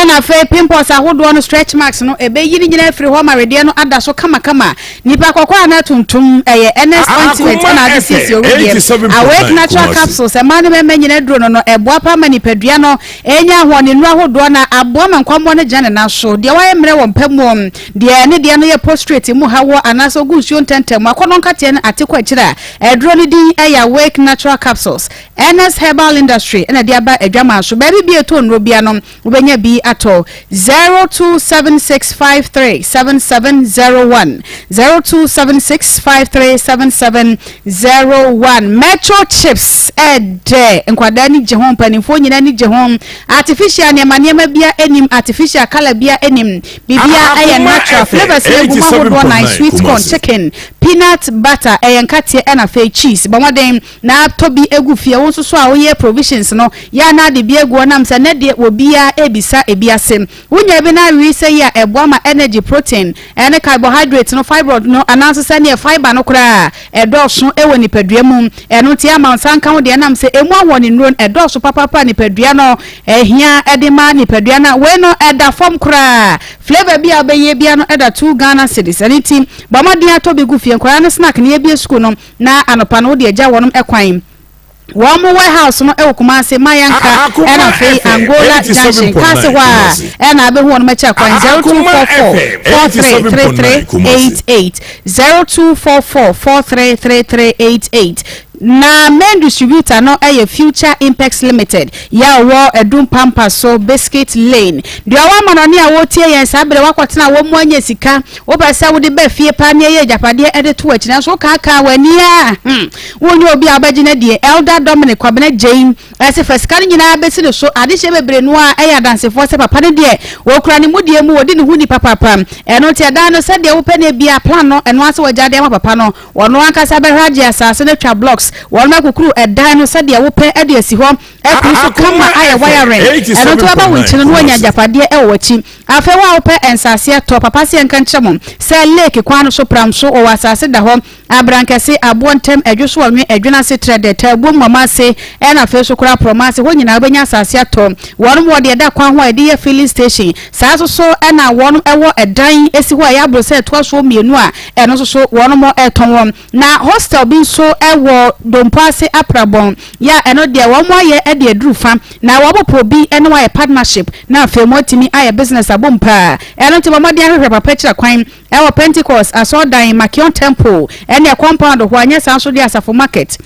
na fe pimples ahodo no stretch marks no ebe yiri nyina afiri ho ma redia no ada so kama nipa kwakwa na tuntum Ernest ointment na adisiesie redia awake natural capsules e mane meme nyina duro no eboa pa ma nipadua no enya ho ne nu ahodo na aboa mankwambo ne jane na so de wa emre wo mpamu de ne de no ye prostrate mu hawo anaso gusuo ntentem akono nkate na kwachira edroni din eya wake natural capsules NS Herbal Industry ena dia ba adwama so ba bi eto nro bia no ubenya bi ato 0276537701 0276537701 Metro chips ede enkwada ni je ho panifo nyina ni je ho artificial ne maniema bia enim artificial color bia enim bibia eya natural flavors le guma na sweet corn chicken peanut butter eyenkatie na fe cheese bomodem na tobi egu fie wonso so a woye provisions no ya na de bi egu nam se ne de obia ebisa ebiasem wonya bi na wi se ya eboama energy protein ene carbohydrate no fiber no ananso se ne fiber no kura edoso ewo nipadua mu eno tie ama sanka wo de nam se emu awoni nron edoso papapa nipadua no ehia edema nipadua na we no eda form kura flavor bia obeye bia no eda 2 Ghana cedis aniti bomodem atobi gu fie kwara no snack ne ebia school no na anopa no de agya wonum ekwan One warehouse no Kumasi Mayanka and a free Angola Junction Kasewa and I be one match up 0244-433388 na main distributor no Future Impex Limited ya wo edum pampa so Biscuit Lane dia wa manoni a wo tie yen sabre wakotena wo mu anya sika wo ba sa wo de ba fie pa ne ye japade ede to akina so kaka wani a wonye obi abagina die Elder Dominic Kwabena Jane ase fasikani nyina besi de so ade hye bebre no a dansefo se papa ne die wo kura ne mudie mu wodi ne huni papa eno tie da no se de wo pe ne bia plan no eno ase wajade ma papa no wono ankasa be hraje asase ne twa blocks wona kokuru edan no se de wo pe ade asi ho ekuru kama aye wiring eno to aba winchino no anya japade wachi afa wa wo pe ensase to papa se enka nchemo se lake kwano so pram so o wasase da ho abrankese abontem edwoso anwe edwena se trade tabu mama se ena fe so kura promise ho nyina benya asase ato wono mo de da kwa ho ede ye filling station saa so ena wono ewo edan esi ho ya bro se to so mienu a eno so wono mo eton won na hostel bin so ewo dompase aprabon ya eno de wo mo ye ede aduru fam na wo bo probi eno wa partnership na fe mo timi aye business abompa eno ti mo de ahwehwe papa kira kwan ewo Pentecost asodan Makion Temple ene compound ho anya sanso de asafo market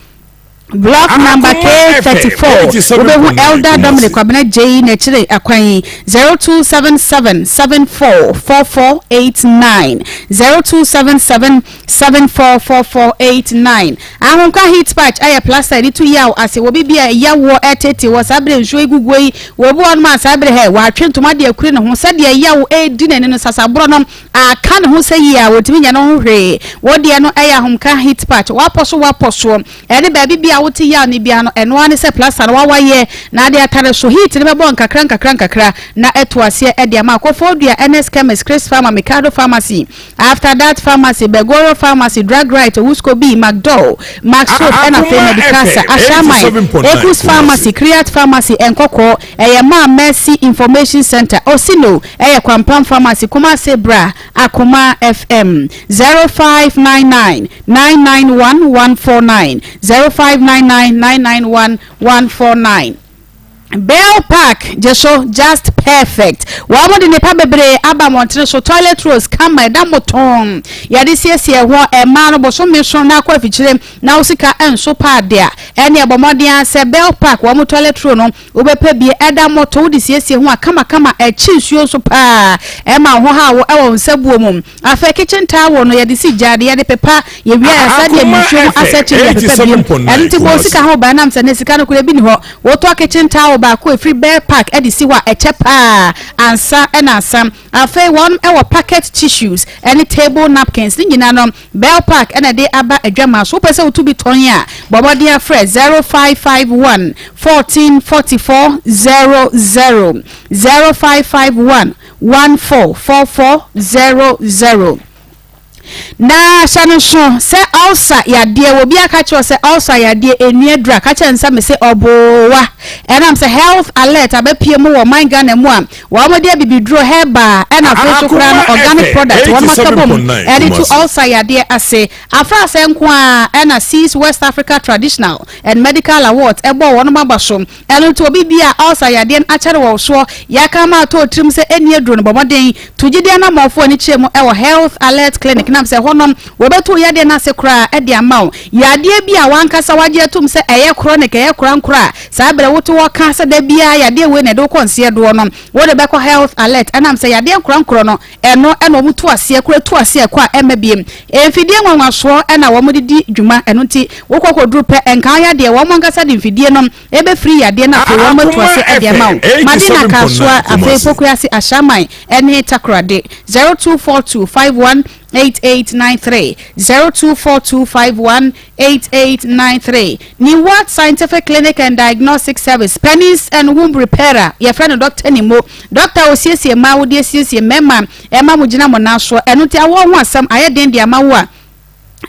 block number K34 Ubehu Elder Dominic Kwabena J Nechire Akwan 0277744489 0277744489 ahonka hit patch aya plaster di 2 yaw ase wo bibia yawo etete wo sabre nso egugoi wo bo on ma sabre he wa twentoma de akure ne ho sade yawo edi ne no sasabro no aka ne ho sayi a wotimi nya no ho hwe wo de no aya ahonka hit patch waposo ene ba bibia wuti ya ni bia no eno ane se plaster wa waye na de atare so heat ne bebo nkakra na etuase e de ma akofodua NS Chemist Chris Farmer Mikado Pharmacy after that pharmacy Begoro Pharmacy Drug Right Wusko B McDowell Maxo and Afe Medicasa Ashama Ekus Pharmacy Create Pharmacy Enkoko Eyama Mercy Information Center Osino Kwampam Pharmacy Kumase Bra Akoma FM 0599991149 0599991149 Bell Park just perfect. Wamo de nepa bebre aba montene so toilet rolls kama da moton. Ya de siesie ho e ma no boso me so na kwa fichire na usika enso pad a. Ene abomodin se Bell Park wamo toilet roll no obepa bi eda moto wo de siesie ho kama e chinsuo so pa. E ma ho ha wo e wo nsabuo mum. Afa kitchen towel no ya de si jade ya de pepa ye wi ya sa de misho asechi ya pepa bi. Ene ti bo sika ho ba na mse ne sika no kure bi ni ho. Wo to kitchen towel ba ko free Bell Park edisi wa echepa ansa enasam afa one e packet tissues any table napkins ni nyina no Bell Park ena de aba adwama so pese otu bi ton ya bobo dia fresh 0551 1444 00 0551 144400 na shanisho se ulcer ya die obi aka cho se ulcer ya die enuadra ka che nsa me se obowa enam se health alert abepie mu wo man Ghana mu a wo mo de bibidro herba ena fresh kura organic product wo makabom edi to ulcer ya die ase afra se nko a ena Seas West Africa Traditional and Medical Awards ebo wo no mabaso eno to obi bia ulcer ya die achere wo so ya kama to trim se enuadro no bomoden tugide na mofo ni chemu e wo health alert clinic nam se honom wobeto yade na se kra e dia mawo yade bia wankasa wage tum se eye chronic eye krankra sa bere woto woka se da bia yade we ne do konse do no wo de beko health alert anam se yade krankro no eno mutu ase kra tu ase kwa emabiem emfidie nwanwaso ena wo modidi dwuma eno ti wokokodru pe enka yade wo wankasa de mfidie no ebe free yade na fe wo motu ase e dia mawo madina kaswa afi pokuase ashaman ene takrade 024251 8893 0242518893 Ni what scientific clinic and diagnostic service penis and womb repairer your friend Dr. Nimo Dr. Osiesie ma wo de siesie mema ema mugina mo na so eno ti awo ho asam ayeden dia ma wo a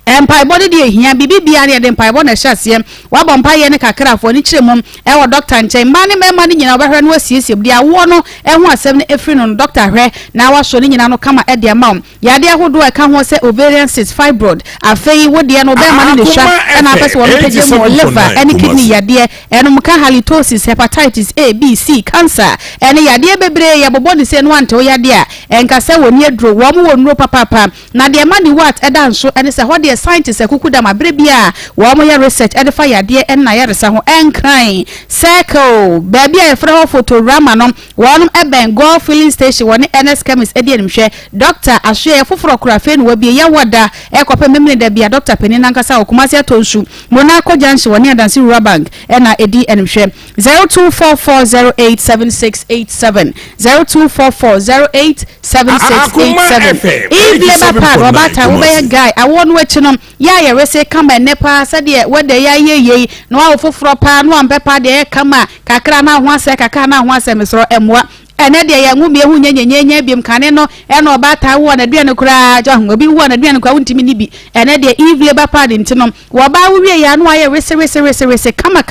empire body de hia bibia de empire body na hyase wabɔ mpaye ne kakra fo ni kyeremum wo doctor nkyɛn ma ne mema ne nyina obɛhwɛ no asiesie de awo no ho asɛm ne efri no doctor hwɛ na waso ne nyina no kama de ama ya de ahodo e ka ho sɛ ovarian cyst fibroid afei wo de no be ma ne hwa na apɛsɛ wo pɛgye mo liver any kidney ya de ɛnom ka halitosis hepatitis A B C cancer ɛne ya de bebre ya bobɔ ne sɛ no ante wo ya de a enka sɛ wo ne aduro wo mo wo nuro papa na de ma ni what ɛda nso ɛne sɛ ho de scientists ekukuda mabre bia wo mo ya research edify yade enna ya resa ho enkran circle baby e fra ho photorama no wo eben go filling station woni NS chemist edi enhwe doctor ahwe foforo kurafe no wabie ya wada ekope memne da bia doctor penin nankasa okumase atonsu monako junction woni adansi rural bank enna edi enhwe 0244087687 0244087687 if labor pad robata wo be guy awon wechi no ya ya rese kama nepa sade wede ya ye no wa foforo pa no ampepa de kama kakra na ho ase kakra na ho ase mesoro emwa ene de ya nwumie hu nyenyenye biem kane no ene obata wo na duane kura jo ho obi wo na duane kwa wuntimi ni bi ene de eve labor pad ntino wo ba wo wie ya no aye rese kama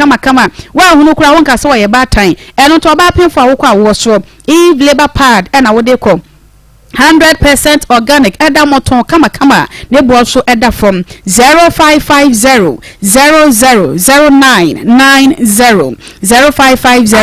wa hunu kura wonka so ye batan ene to ba penfo awokwa wo so eve labor pad ena wo de ko 100% organic eda moton kama ne bo so eda from 0550 000990 0550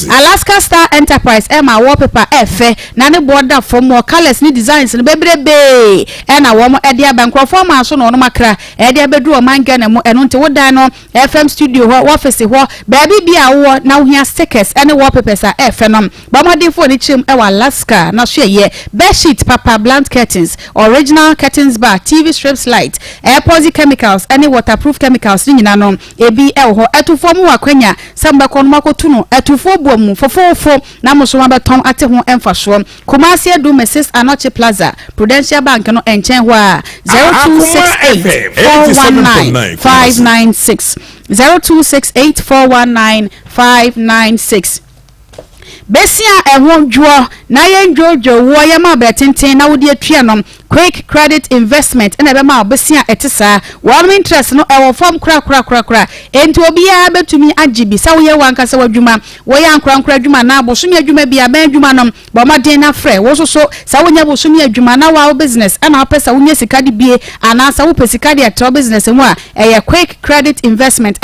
Alaska Star Enterprise Emma wallpaper efe na ne bo da from more colors ni designs ne bebrebe ena wo mo ede abankrofo ma so no makra ede abedu o manga na mo eno nte wodan no FM studio ho office ho baby bia wo na wo hia stickers ene wallpapers a efe no ba mo for the chim ewa Alaska na so ye bed sheet papa blank curtains original curtains bar TV strips light air posi chemicals any waterproof chemicals ni nyina no ebi ho etufo mu akwanya samba kon makotu no etufo buomu fofofo na muso ma beton ate ho emfaso Kumasi Edu Mrs Anoche Plaza Prudential Bank no enchen ho a 0268419596 0268419596 besia eho dwo na ye njojo wo ye ma betenten na wo de atwa no quick credit investment na be ma besia etesa wo interest no e wo form kra enti obia betumi agibi sa wo ye wanka sa wadwuma wo ya nkra adwuma na abosomi adwuma bia ban adwuma no bo ma den na frɛ wo so sa wo nya bosomi adwuma na wa business ana apesa wo nya sika de bie ana sa wo pesika de ato business mu a e quick credit investment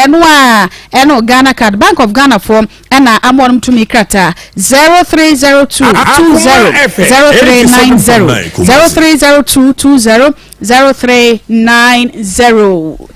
eno Ghana card Bank of Ghana form ena amon tumi krata 0302 0390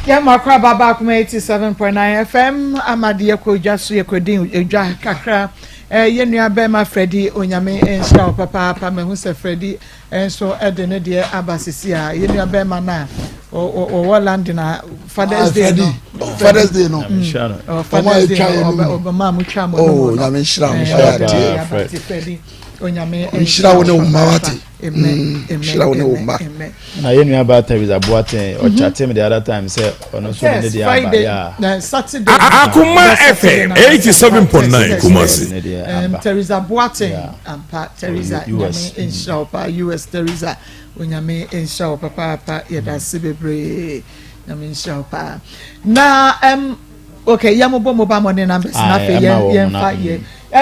Yeah, Makra Baba Kuma 87.9 FM. Amadi ko jasu yekodin eja kakra. Yenua Bema Freddy Onyame ensa papa me hu se Freddy enso edene de abasisi a yenua Bema na o land na Father's Day no. Father's Day no. Father's Day Obama mu twa mo. Oh, Nyame nshira mo Freddy Onyame nshira wo ne umawati. Nshira wo ne umma. Na yenua ba Teresa Boateng o chat me the other time say ono so ne de aba ya. Na Saturday Akoma FM 87.9 Kumasi. Teresa Boateng ampa Teresa Nyame inshallah US Teresa Onyame inshallah papa yeda sebebre Nyame inshallah na okay yamobo mobile money numbers na fe yen fa ye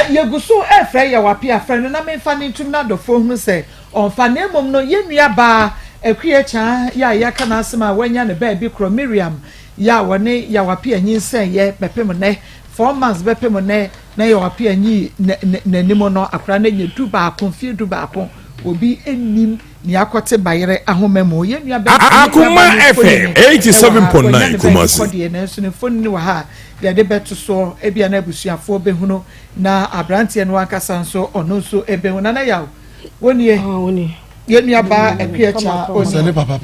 yeguso efre ya wapi afre na me fa ni tum na do fo hu se on fa na mom no yenua ba akwie cha ya kana asema wanya ne ba bi kro Miriam ya wone ya wapi anyinsen ye bepem ne 4 months bepem ne na ya wapi anyi nanimo no akra na nye duba konfie duba kon obi enim ni akote bayere ahomemo yenua ba Akoma FM 87.9 Kumasi kodi na so ne phone ni wa ha ya de beto so ebia na abusuafo behuno na abrante no akasa nso ono so ebehuna na yawo wonie yenua ba akwie cha Osele papa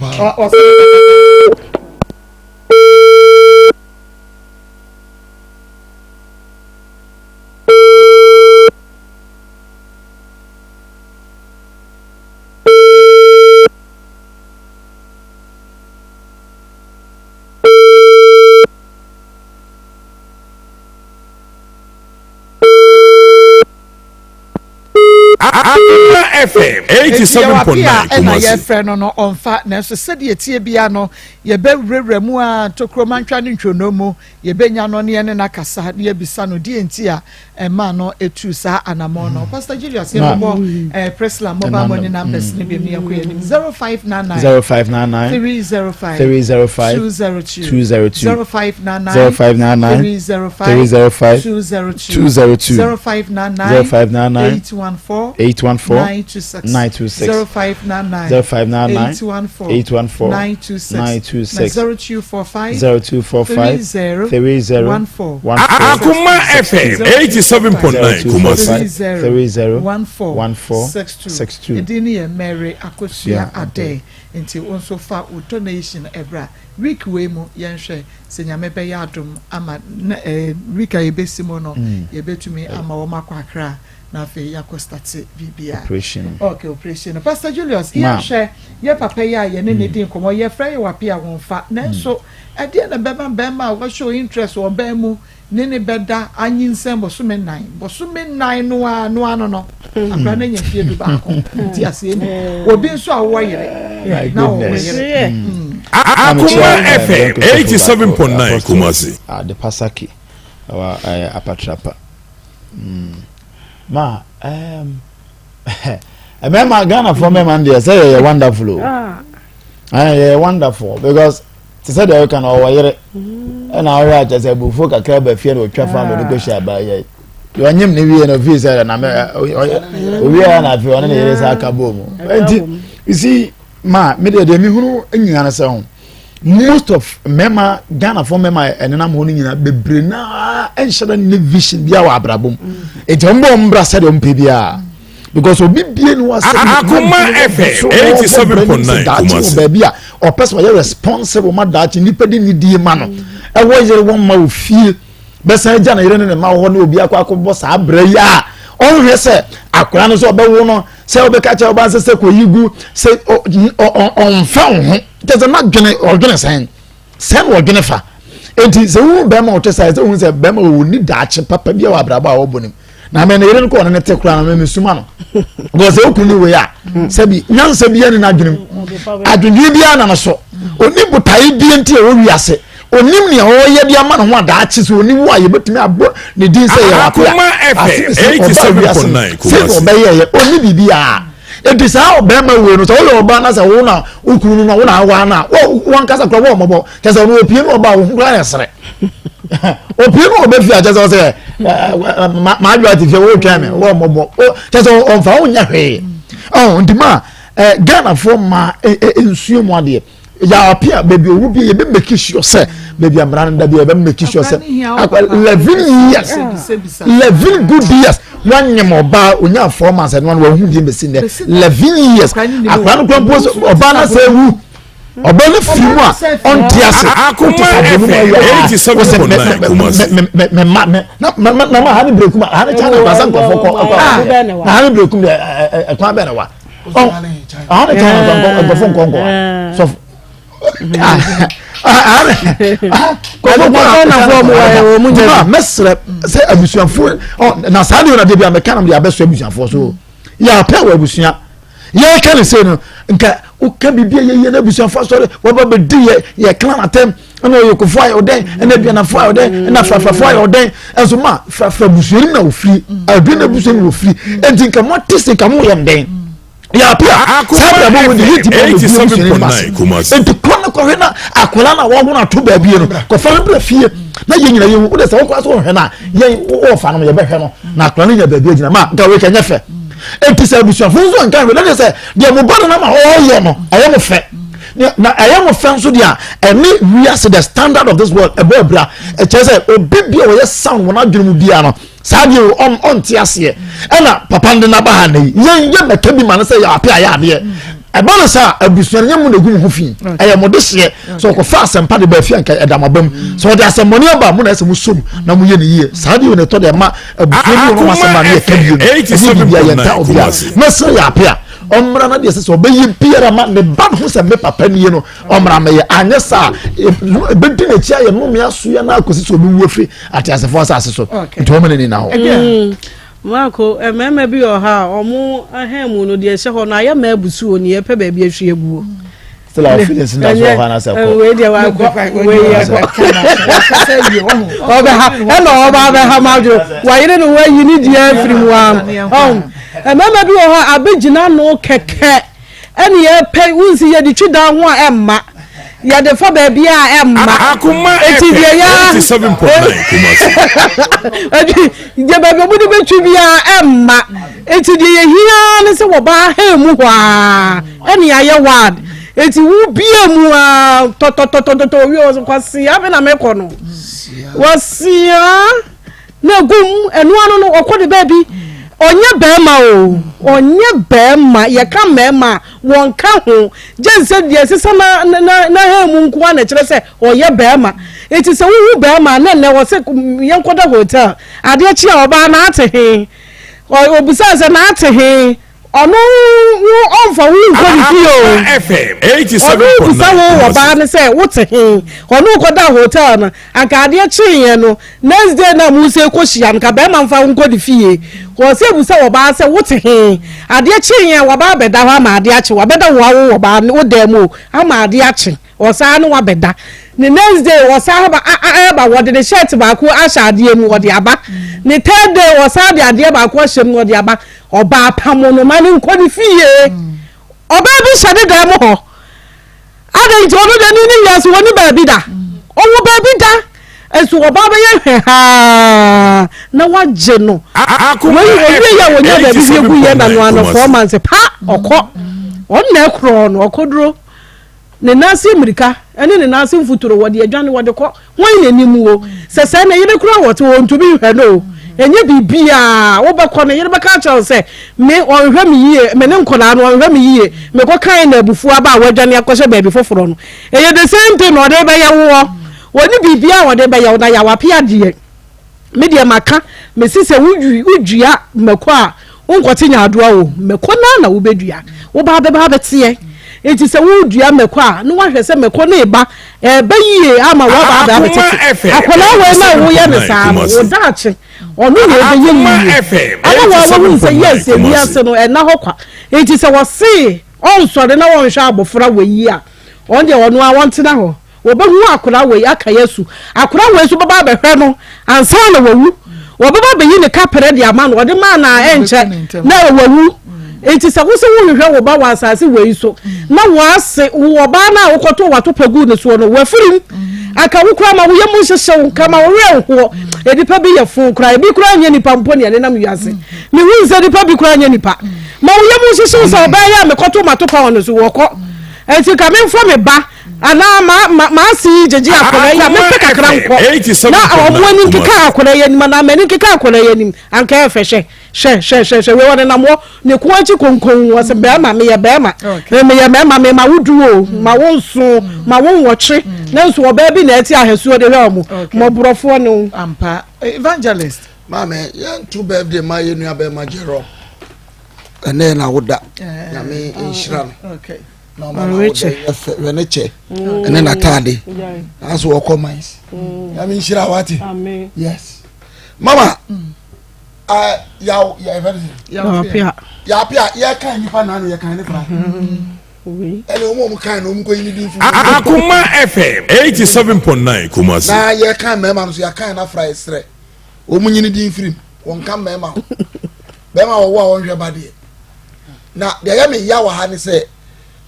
FM 87.9 Kumasi ye friend no onfa na so se de tie bia no ye be wrewra mu a tokromantwa ne ntwono mu ye benya no ne ne nakasa ne bisa no die nti a ma no etu sa anamo no Pastor Julius ye mo Presla mobile money numbers ne be me akoye 0599 305 202 0599 305 202 0599 814 926 0599 814 926 0245 30 Akoma FM 87.9 Kumasi 30 Edini ye Mary Akosia Ade nti onso fa donation ebra week we mu yenhwe senyame be ya adom ama week ayebesimo no yebetumi ama wo makwakra na fe yakostate bibia operation Pastor Julius yenhwe ye papa ya ye ne din komo ye frɛ ye wapia wonfa nanso ade na bema wo show interest wo ba mu ne beda anyinsen bosume 9 no ano no akra na nya fie du ba ko ti ase ni obi nso awo yere na wo yere Akoma FM 87.9 Kumasi the Pasaki our apatrapa ma remember Ghana for me man there say you wonderful wonderful because they said they can over here and I heard just a bufo kakra ba fie no twa fa no go sha ba ye you anyim ne wie no visa na me we are na fi on na yere sa ka bo mu you see ma me de mi hunu anyina na se ho most of mema Ghana for mema enena mo ni nyina bebre na enhyada ne vision bia wa abrabom ejombo mbra se de mpe bia because obi bie no was Akoma FM 87.9 Kumasi bia or person we responsible ma dachi nipa di ni die ma no e wo yere won ma ofie besa ja na yere ne ma ho na obi akwa sa abra ya on hwe se akora no so obewo no se obeka cha oba se ko yigu se on fa ho there's not gonna organize sen wo gonna fa enti se wo be ma o te sai se wo se be ma wo ni dachi papa bia wa abraba wo bonim na me ne yere ko ne te kura na me suma no because e okunu we ya sabi nyansa bi ya ne na adwenem adwendwe bi na no so oni botai bi enti e wo wiase onim ne o ye bi ama no ho adaachi so oni wo aye betumi abo ne din se ya Akoma FM 87.9 Kumasi se obeye oni bibia enti sa obema we no so wo oba na se wo na okunu no wo na wa na wo nkasa kro wo mobo kese no opie no oba wo nkra ya sere opie no oba fi aje se ma adwa ti fi wo twa me wo mobo kese on fa wo nya hwe ndima Ghana for ma ensuo mo ade ya apia baby owu bi ye be make sure say baby amran da bi ye be make sure say 11 years 11 good years one nyem oba onya 4 months and one wa hu bi be sin there 11 years akwa no kwampo oba na say wu oba ni fimu a on tiase Akoma FM 87.9 Kumasi na ma hani break ma hani chana pasan ko foko na hani break ma ekwa be na wa hani chana ko foko so mesre say abusuafo na sadio na debia me kanam de abeso abusuafo so ya pa wa abusua ye kan say no nka o ka bibia ye na abusuafo so wo ba bedi ye clan atem na o yekofo ayo den na bia na fo ayo den na frafrafo ayo den enso ma frafra busuari na ofiri adu na busuari na ofiri enti nka mo tese ka mo yem den ya pia sabe abo we hit the Kumasi enti kono ko hena akola na wo ho na to ba bie no ko fa bra fie na ye nyina ye wo de se wo kwa so hwe na ye wo fa no ye be hwe no na akola nya ba bie gina ma nka we kenya fe enti se abusu afunzo nka we na se de mo bana na ma o ye no aye mo fe na aye mo fe nso dia eni we as the standard of this world ebo bra e che se obibia wo ye sound wo na dwenu bia no sabi on tiase ena papa ndi na ba ha nei ye meka bi man se ya apia ya ade e ba no sa abusuan nyam na gu ho fi eye mo de hye so ko fa asem pa de ba fi anka edamabam so de asem moni aba mo na se mo som na mo ye ne ye sabi wo ne to de ma abusuan no ma se ma ne ka bi no na se ya apia omra na de se obeyi biara ma ne ba ho se me papa ni no omra me ye anye sa be di na chia ye no me aso ya na akosi so bi wofi ati asefo asase so nto mo ne na ho Marco ememe bi oha omo ahemu no de hye ho na ya ma abusu oni ye pe ba bi ahwe ebuo still our feelings in that so hana se ko we dey wa we ya oba ha hello oba ha majo wa yire no wa yini dia free mu am ememe bi oha abegina no keke ene ye pe unsi ye di twida ho a emma ya de fa ba bia emma Akoma FM 87.9 Kumasi je ba bi mu be twi bia emma eti de ye hia ne se wo ba ha mu hwa ene aye wad eti wu bia mu a to wi o kwasi ave na meko no wasia na gum enu anu no okode ba bi onye bema o onye bema ye ka mema won ka ho jense die sesa na ha mu nko na kire se oye bema eti se wu bema na wo se ye nkoda hotel ade chi a oba na ate he obisa se na ate he ono onfa wu nko ni fio FM 87.9 so wo ba ne se wote he ono koda hotel na anka ade chi ye no next day na mu se ko hia nka bema mfa nko di fie wo se busa wo ba se wote he ade chi ye wo ba beda ho ma ade achi wo beda wo ba wo dem ama ade achi wo sa no wa beda the next day wo sa ba wo de shirt ba ko asha ade mu wo de aba the third day wo sa de ade ba ko hyem wo de aba oba pamono mani nko di fie oba bi shade da mo ho ade nti odo de ni yaso woni ba bi da owo ba bi da esu oba ba ye ha na waje no Akoma ya wonya ba bi egu ye na no ano 4 months pa okọ on na ekro no okodro ne nasi Amerika ene ne nasi mfuturo wode adwane wode kọ wan na nimu wo sese na yebe kro wote won to bi hwe no enye bibia wo be kọ na yebe ka cha se me onhwe me yie me ne nkola no onhwe me yie me kọ kan na abufu aba wadwane akọhye ba bi foforo no eye the same thing no de be ya wo woni bibia wode be ya na ya wapia de media maka me sise wudua mekọ a unkote nya adoa wo mekọ na wo bedua wo ba be tie enti se wo dua meko a no wahwe se meko no eba yie ama wa ba da betete akola we na wo ye ne saa wo daache onu na ebe ye yie ana wo se yes ewiase no na hokwa enti se wo se on sore na won hwa abofra we yi a on de wono a wontena ho wo be hu akola we aka yesu akola we so baba behwe no ansa na wo baba be yi ne kapere de ama no wo de ma na enche na wo enti se wo se wo hwehwe wo ba wa asase we so na wo ase wo ba na wo koto wato pagu ne so no wo afirim aka wo kura ma wo ye mu hyehye wo kama wo re ho edipa bi ye fun kura bi kura nya nipa mponi ane na mu yase me hu se edipa bi kura nya nipa ma wo ye mu hyehye so ba ya me koto mato pa wono so wo ko enti ka me mfo me ba ana ma si jeje akora ya me pe kakra nko na omo ni nkeka akora ya ni na me ni nkeka akora ya ni anka efehye she we wona na mo ne ko anchi konkon wo se be ma me ya be ma me ya me ma me ma wudu o ma wonso ma wonwoche na nso oba bi na eti ahesuo de hwe omo mo brofo no ampa evangelist mama yan two birthday ma yenu ya be ma jero ene na woda ya me inshira no okay no ma we che ene na tade as wo comments ya me inshira wati amen yes mama ya ya pia ya kan nipa na no ya kan ne fra ele omo kan no mko yin din fu Akoma FM 87.9 Kumasi na ya kan mema no so ya kan na fra esre omo yin din firim won kan mema bema wo wa won hwe bade na de ya me ya wa ha ne se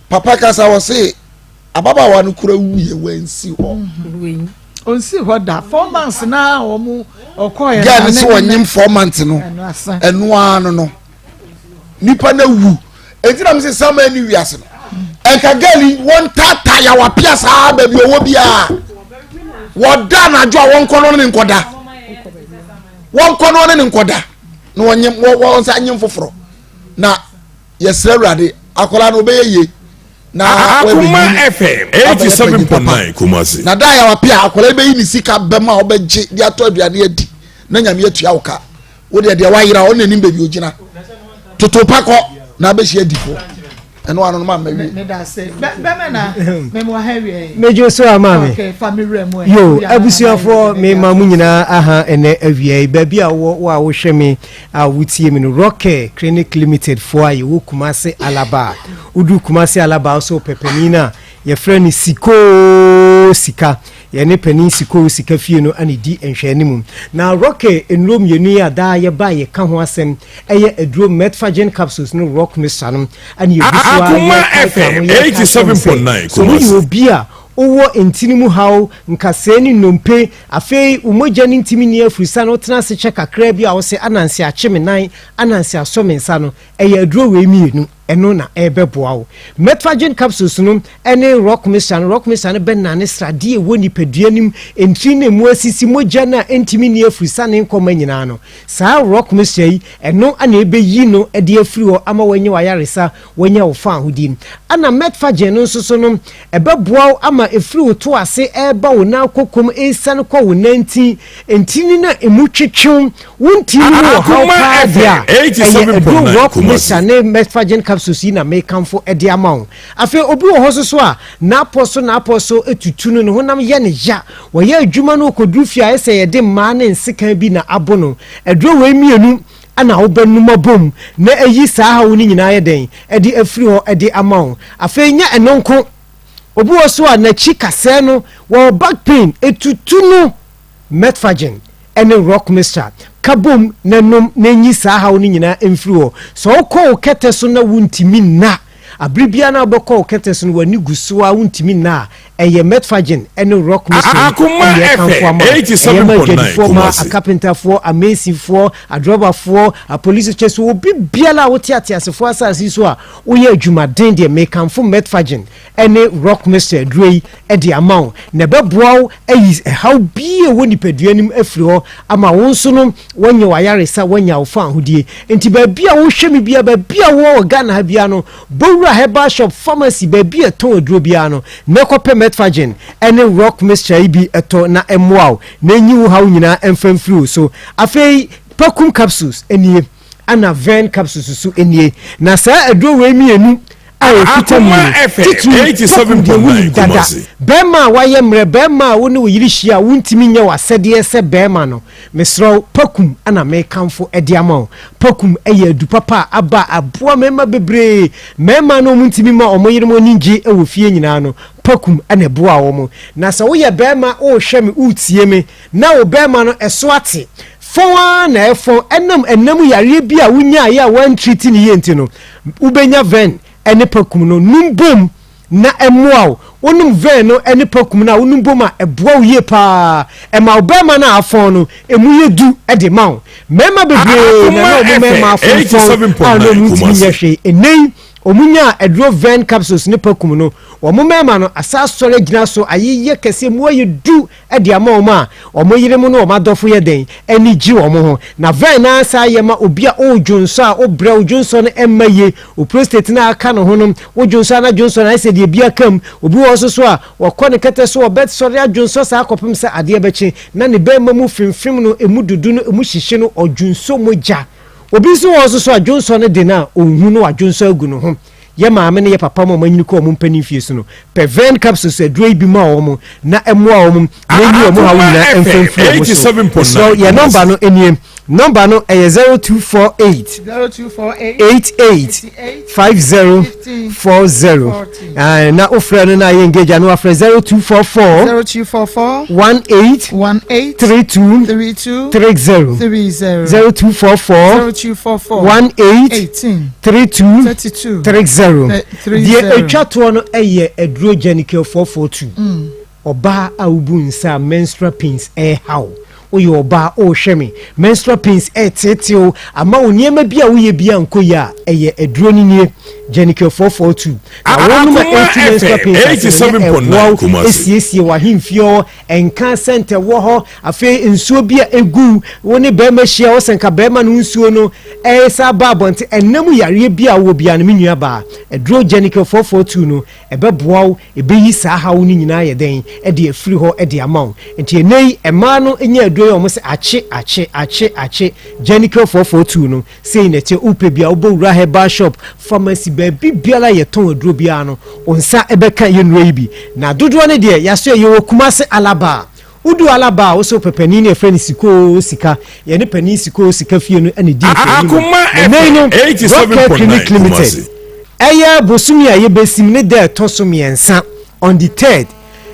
papa kasa wo se ababa wa no kura wuye wansi ho onsi ho da 4 months na omo okoye na ya se wonyim 4 months no enu anu no nipa na wu entina me se sama ni wiase no enka gali won tata ya wa piasa ba bi owo bia woda na jo won kono ne nkoda won kono ne nkoda no wonyim won sa nyim foforo na yesra urade akola no obeye na Akoma FM 87.9 Kumasi na da ya wa pia akola be yi ni sika bema obeje dia to aduane adi na nyame atua woka wo de wa yira on nanim be bi ogina toto pako na be hia difo eno anu ma mawi me da say be na me mo ha wie mejo so amame okay family mo yo abusuafo me ma mu nyina aha ene awie ba bia wo a wo hweme a wutie me no Rocket Clinic Limited fo aye wo Kumasi Alaba udu Kumasi Alaba so pepenina ye frani sika ye ne panin sika fie no ani di enhwani mum na Rocket enrom yenu ya da ye ba ye ka ho asem eye aduro metfagen capsules no rock misanum ani Akoma FM 87.9 Kumasi so bia owo entini mu haw nkase ni nompe afei umoja ni ntimi ni afurisa no tena se check kakra bi a wo se anansi acheme nan anansi asomensa no eye aduro we mienu eno na ebeboa wo metfagen capsules no ene rock mission ben na ne srade woni peduanim entini mu asisi moja na entimi ni afurisa ne nkoma nyina no sa rock mission yi eno ana ebeyi no ede afiri ho ama wanye wayaresa wanye wo fa ahudi ana metfagen no so no ebeboa ama efiri to ase eba wo na kokom esan ko wo nanti entini na emutwetwum wonti no ho ha dia 87.9 ne metfagen capsules na make camfo ede amount afi obi wo hoso a na aposo etutunu no honam ye ne ya wo ye adwuma no kodufia ese ye de ma ne nsika bi na abono edro we mienu ana obanum abom na eyi saa ha woni nyina ye den ede afiri ho ede amount afi nya enonko obi wo so a na chi kase no wo back pain etutunu metfagen ene rock mixture kabom nanom nanyi saa ha woni nyina emfiri ho so ko kete so na wuntimi na abribia na boko kete so no wani guso a wuntimi na eye metfagen ene rock mixture Akoma FM 87.9 Kumasi a carpenter for a mason for a driver for a police chest will be biala wotiati as for asasi so a oye adwuma den de make am for metfagen ene rock mixture drei e de amount na beboa e how be woni peduanim afiri ho ama wonso no wonye wayaresa wonya wo fa hodie enti ba bia wo hwemi bia ba bia wo Ghana ha bia no bowura herbal shop pharmacy ba bia ton aduro bia no nekope metfagen ene rock mixture bi eto na emwao na nyi wo hawo nyina emfamfiri so afei pakum capsules enie ana ven capsules so enie na saa aduro we mienu Akoma FM 87.9 Kumasi. Bema waye mre bema woni wo yirihia wontimi nya wasede se bema no mesro pakum ana me kanfo ediama pakum eye adu papa aba aboa mema bebre mema no wontimi ma omoyiremo ningi ewo fie nyina no pakum ana boa wo na se wo ye bema o hwe me utie me na wo bema no eso ate fon na efon enam yare bia wonya ya wan treat ni yenti no ubenya ven ene pakum no numbom na emuaw onum ven no ene pakum na onum bom a eboa wo ye pa e ma obema na afon no emu yedu e de maw mema bebre na no mema afon ano mutimi yehwe enei omunya edro ven capsules ne pakum no omumema no asasore gina so ayeye kese mu ayedu e de amawma omoyiremu no omadofo ye den eni gi omo ho na ven na asa yema obia ojunso a obra ojunso no emaye o prostate na aka no ho no ojunso na jonso na ese de bia kam obi wo so a wakone kete so obet sore ajunso sa akopem se ade bechi na ne be mamu fimfim no emu dudu no emu hihye no ojunso moja obi so wo so a jonso no de na onhu no ajunso agu no ho ye maame ne ye papa mo manyini ko mo mpani fie so no peven capsules adroi bi ma wo mo na emoa wo mo na ni wo mo hawo na emfemfie so ye number no eniem number no 0248 5040 na ofre no na ye engage no afre 0244 18 32 30 18 32 30 die etwato no eye adrogenic 442 oba awubu nsa menstrual pains how oye oba o hweme menstrual pains teteo ama oniema bia wo ye bia nkoya eye aduro ni genic 442 na wonu ma menstrual pains 87.9 esiesie wa himfio enka center wo ho afi nsuo bia egu woni be ma hia wo senka be ma no nsuo no esa ba bonte enam yare bia wo bia no menua ba aduro genic 442 no ebeboa ebe yi sa hawo ni nyina ye den e de afiri ho e de amaw enti enei ema no enya aduro yo mo se ache genic 442 no sei na te upe bia obowura herbal shop pharmacy baby biala ye ton aduro bia no onsa ebeka ye nro yi bi na dodo ne de yaso ye wo kumase alaba udu alaba wo so pepani ne freni siko sika ye ne pani siko sika fie no ane di Akoma 87.9 limited eye bosumi a ye besim ne de tosom yensa on the 3rd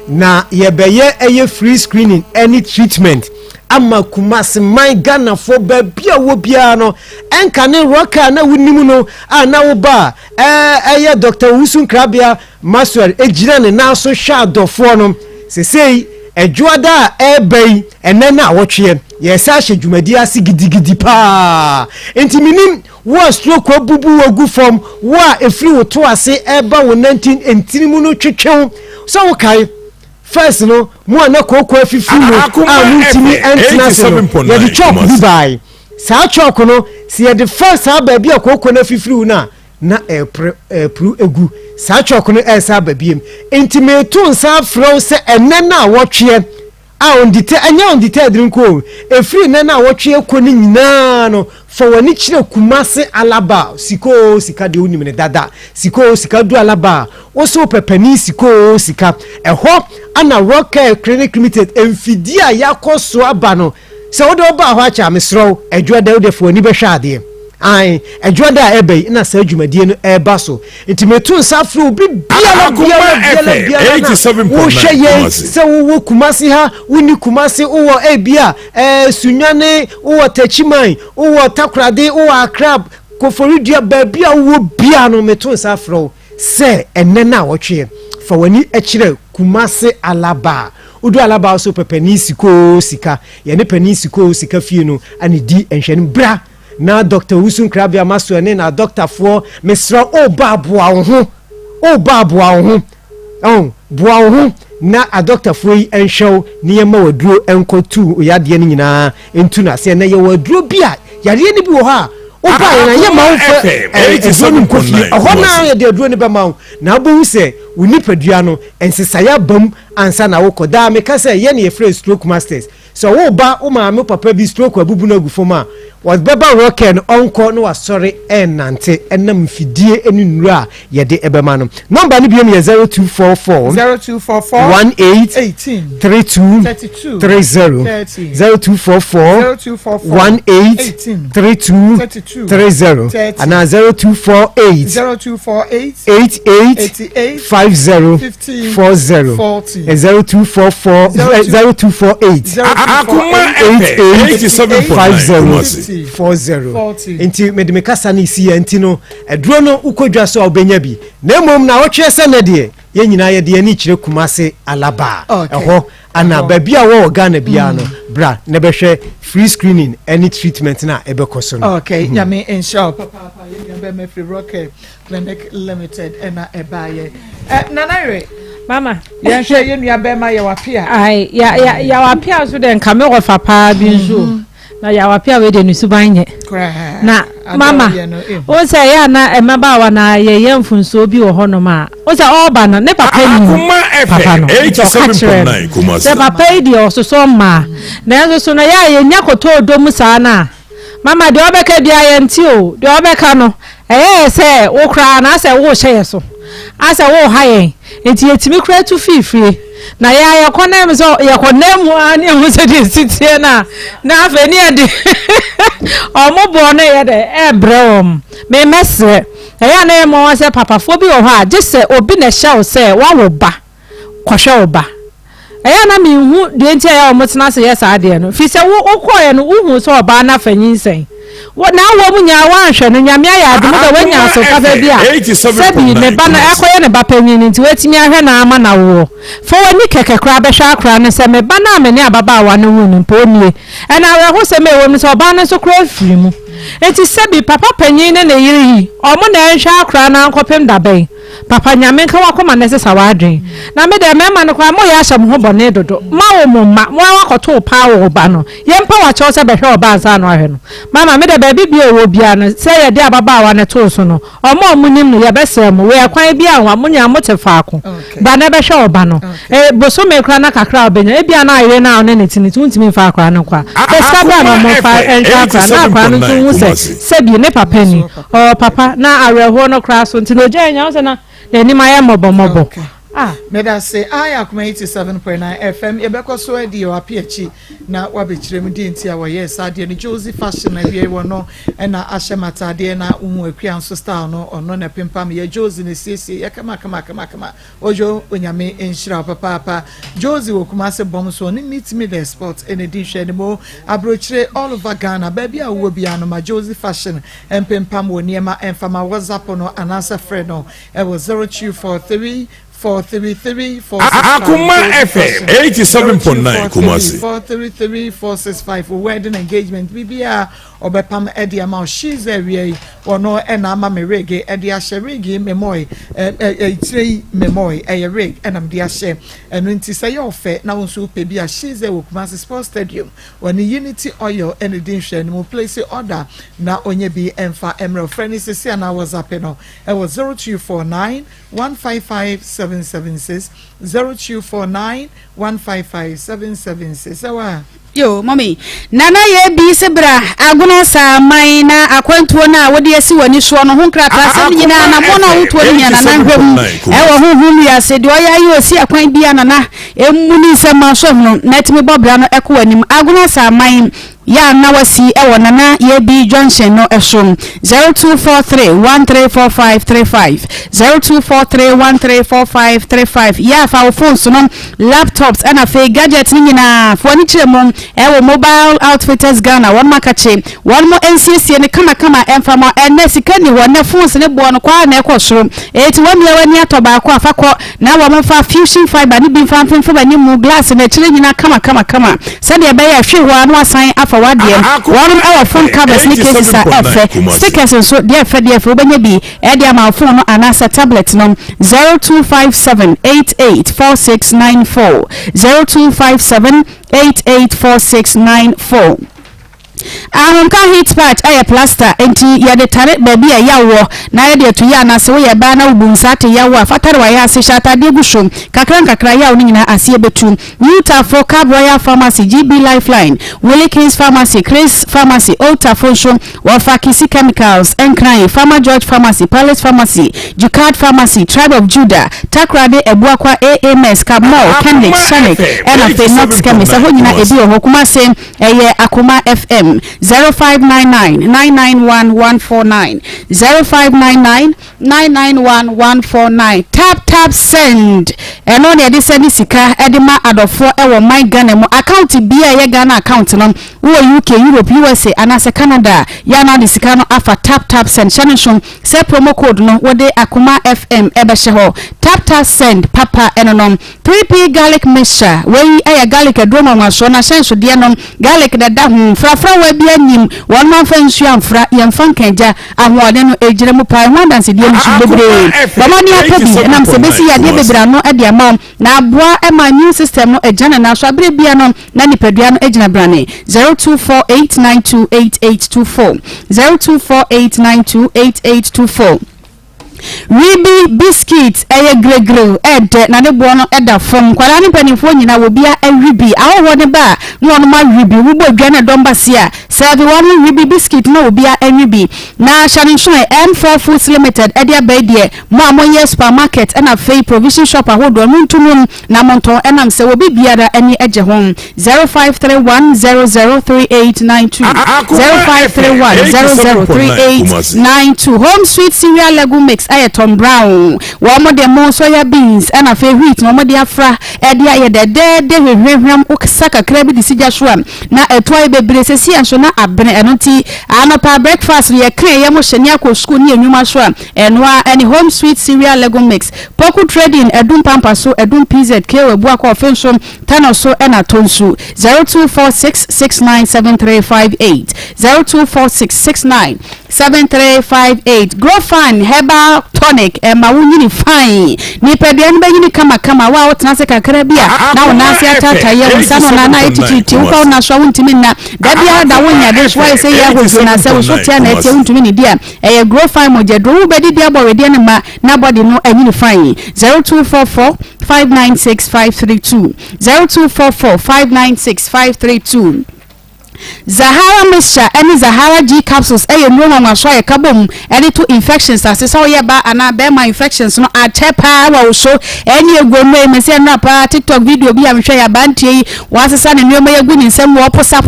na ye beye eye free screening any treatment ama kumase my Ghana for bia wo bia no enka ne roka na wunimu no na wo ba eye Dr. Wusun Krabia Maswell ejira ne na so hwa adofo no sesei ejuada ebei enena wotwe yesa hye dwumadi ase gidigidi pa entiminim wo stroke obubu wogu form wo efri wo to ase eba wo 19 entinimu no twetwe so wo kai first no mo na kokko afifi no amutimi international ye di chop Dubai sa chop no si ye the first aba bia kokko na afifiri na epru egu sa chop no esa aba biem intimetu nsa fro se enena wotwe ondite anya ondite drinko efiri nena wotwe ko ni nyina no for wani kire kumase alaba siko sika de unimene dada siko sika du alaba oso pepani siko sika eho ana rocker clinic limited emfidia yakoso aba no se wo de oba ho acha mesro edwada wo de fo ni behwa ade ai edwada ebe na sa adwumadie no eba so intimetu nsafro bi biala wo hweye se wo kumase ha woni kumase wo ebia sunyane wo tachiman wo takrade wo akrab koforidua babia wo bia no metu nsafro se enena wotwe fa wani akire kumase alaba udu alaba so pepani siko sika ye ne pani siko sika fie no ani di enhwene bra na Dr. Wusun Krabia Maswell na doctor for Mr. Obaboa ho boa ho na a doctor for enshow niema waduro enkotu oyade ni nyina entu na se na ye waduro bia yade ni bi wo ha oba ye na ye ma wo fe ezonu kofi ho na ye de aduro ni be ma wo na abowu se unipadua no ensesaya bam ansa na wo koda me ka se ye na ye free stroke masters so wo ba o ma me papa bi stroke abubu na gufoma was beba rocken onko no wasori nante enam fidie enu nura yede ebemano number ni biom ye 0244 18 32 30 0244 18 32 30 and 0248 88 50 40 0244 0248 Akoma 87.9 40 enti medimekasa ni si enti no eduro no ukodwa so obenya bi na mom na wotwe se ne de ye nyina ye de ani kire kumase alaba eho ana baby a wo Ghana bia no bra ne behwe free screening any treatment na ebekoso no okay yami in shop papa ye be me free rocket clinic limited ena ebaye nanare mama ye hwe ye nua be ma ye wapia ai ya wapia so de nka me ofa pa bi nso na ya wapia we de nusu banye na mama o se ya na emaba wa na ye yemfunso bi wo hono ma o se oba no ne papa ni papa no 87.9 kuma se papa idi ososo ma na enso so na ya ye nyakoto odom sa na mama de obeka bia ye nti o de obeka no se wo kra na se wo hye so asa wo ha ye enti etimi kra tu fifie na ya konem so ya konem ani ho se di sitie na afa ni ade omobo na ye de ebrewom me mesre ya na mo se papa fo bi wo ha je se obi na hye se wa wo ba kwhwe wo ba ya na mi hu de enti ya omotena se yes ade no fi se wo koye no hu so oba na fanyinsen na wo munya wa hwe no nyame ya ade mo da wanya so kafa bia sebi ne ba na akoye ne ba panyin nti wetimi ahwe na ama na wo fo wani keke kra be hwa akra ne se me ba na me ne ababa wa ne hu ni mponie na we ho se me wo mi so ba ne so kra firi mu enti sebi papa panyin ne yiri omo na hwa akra na nkopem da ben papa nyame ka wakoma ne se sawadwen na me de mema ne kwa mo ya hye mo ho bone dodo ma wo mo ma mo akoto pa wo ba no yempa wa cho se be hwe oba ansa no ahwe no mama me de baby bi owo bia no se ye de ababa wa ne to so no omo munim no ye besem we kwan bia wa munya motefaako ba ne be hwe oba no boso me kra na kakra obenya bia na ayre na one ne tiniti untimi fa akra no kwa se sabra no mo fa enka akra na akra no so hu se bi ne papa ni o papa na areho no kra so ntino jenya wo se na ni maya mobo meda say Akoma 87.9 FM ebeko so edi o apiachi na wabechirem di ntia wo yes ade ni Josie fashion na wie wo no na ahemata ade na uhu akua so style no ono na pimpam ye Josie ne siesie ye kama ojo onyame enhira papa Josie wo kuma se bom so ni meet me the sport in edition ni mo abrochire all over Ghana baby a wo bia no ma Josie fashion pimpam wo niema enfama WhatsApp no anasa friend no e was 0243 433 Akoma FM 87.9 Kumasi 433 465 wedding engagement bibia obepam edi ama she's area ono ena ama me reggae edi ahye reggae memoy three memoy rig enam di ahye enu nti say ofe na wonso pe bia she's wo Kumasi Sports Stadium woni Unity Oil and din hwe no place order na onye bi emfa emre friend sisi na WhatsApp no e was 0249 155 776 0249 155 776 yo mommy nana ye bi sebra agono sa mai na akwantuo na wode asi wani so no ho krata se nyina na mo na wotuo ni na hwem e wo hum ya se de oya yi osi akwan bia nana emu ni nsema so no natimi bobra no eko wanim agono sa mai ya na wasi e wonana ye bi junction no esom 0243134535 0243134535 ya fa phones no laptops and afi gadgets ni nyina fo ni chiremo e wo mobile outfitters Ghana one makache one mo NCC ne kama enfama ene sikani wona phones ne bo no kwa na ekosoro eti wani ya wani atoba kwa afako na wo mfa fusion fiber ni bi mfa ba ni mu glass na chire nyina kama sade e be ya hwe no asan afa wadiem one our phone covers ni cases are stickers so dia fe obanya bi e dia ma phone no anasa tablet no 0257884694 0257884694 ahonka hit patch aye plaster enti ye de tare baby a yawo na ye de to ya na se we ba na ubunsa te yawo afatare wa ya se shata de gushom kakra yawo ni nyina ase betu Utah for Cab Royal Pharmacy GB Lifeline Willie Kings Pharmacy Chris Pharmacy Ultra Function Wafakisi Chemicals Enkran Pharma George Pharmacy Palace Pharmacy Jukad Pharmacy Tribe of Judah Takrade Ebuakwa AMS Kabmo Kendrick Shanik and Phoenix Chemist ahonyina ebi ohokuma se eye Akoma FM 0599991149 0599991149 tap send eno ne de send sika edema adofo ewo my Ghana mo account bia ye Ghana account no wo UK Europe USA anase Canada ya na de sika no afa tap send shanishon se promo code no wode Akoma FM ebe sheho tap send papa eno no 3p garlic mixture we aya garlic adroma maso na shenso de no garlic da hu frafra we bia nyim won man fa nsu amfra yemfa kenja ahoɔden no ejire mu pa ho danse de nsu bebre baba ni akabi nam se besi ya de bebra no e de ama na aboa e ma new system no ejana na so abre bia no na nipadua no ejina brane 0248928824 0248928824 Ribi biscuits eye gregre ede na de bo no eda fom kwara ni panifo nyina wo bia ribi awo ne ba no no ma ribi wo bodwa na domba sia serve one ribi biscuit no wo bia ribi na sharinshon M4 Foods Limited ede abedie mo amoye supermarket na fei provision shop ahodo no ntumum na monton enam se wo bibiara ani eje ho 0531003892 0531003892 Home Sweet Cereal Lego Mix Tom Brown wo mo de mo soya beans and afa wheat no mo de afra e de aye de hwehwehwam okisaka krabi de sija so na etoi bebre sesi anso na abene enoti anopa breakfast ye kran ye mo hyene akọ school ni enwuma so enwa any Home Sweet Cereal Lego Mix Poku Trading edum pampa so edum PZK webu akọ ofenso tano so na tonsu 0246697358 0246697358 Grow Fun Herbal Tonic ma wunyini fine ni pedua ni banyini kama wa otnase kakra bia na wonase atata ye wonsano na na etititi uka na so wuntimi na da bia da wonya de so say ye hosi na se wo so tia na etie wuntimi ni dia eye Grow Fine moje do bedi dia bo wedi na ma na body no anyini fine 0244596532 0244596532 Zahara Mixture any Zahara G capsules no one so ye kabom any to infections as so ye ba ana be my infections no atepa wa so any ego no me se na pa TikTok video bi am hwe ya bantie wasesa ne nneoma ye gu ni nsem wo posa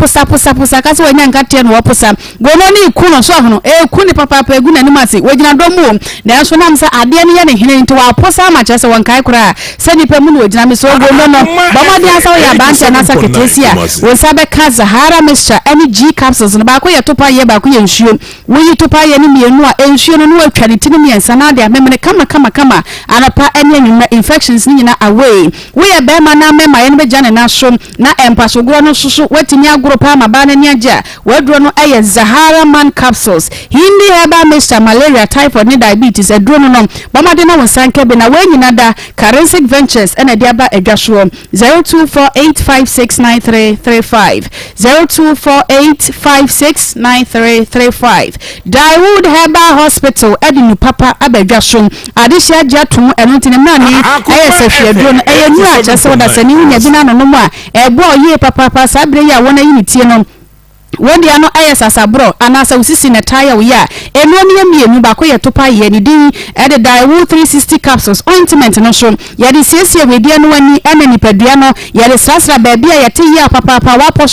ka se wanya nkatie no wo posa gono ni ku no so hono ku ni papa egu na nimase wogina domu na so nam sa ade ne ye ne hene nti wa posa ma chese won kai kura se ni pe mu no wogina me so gono no ba mo dia sa ya bantie na sa ketesia wo sabe ka Zahara any G capsules no ba ko ye topa ye ba ko ye nsuo wo yi topa ye ni mienu a nsuo no no atwa ne tini miensa na de amemene kama anapa any anwuma infections ni nyina away wo ye be ma na mema ye no be jane na so na empasogoro no susu watini agoro pa ma ba na ni agya waduro no eye Zahara Man capsules hindi heba Mr malaria typhoid ni diabetes eduro no ba ma de na wonsanke be na we nyina da Carensic Ventures ena de aba adwaso 0248569335 0248569335 Dawood Herbal Hospital edinu papa abadwaso adehia jatum enotine mani ayesefie dro no eyenu achase wodasani hunya bi na no no a ebo oye papa sabre ya wona yinitie no wodi ano ayesasa bro anasa usisi na tire wo ya enu ne mienu ba ko yetopa ye ni din ede Dawood 360 capsules ointment no so ye de siesie wedi ano ani ene nipadua no ye de sasra ba bia ye te ya papa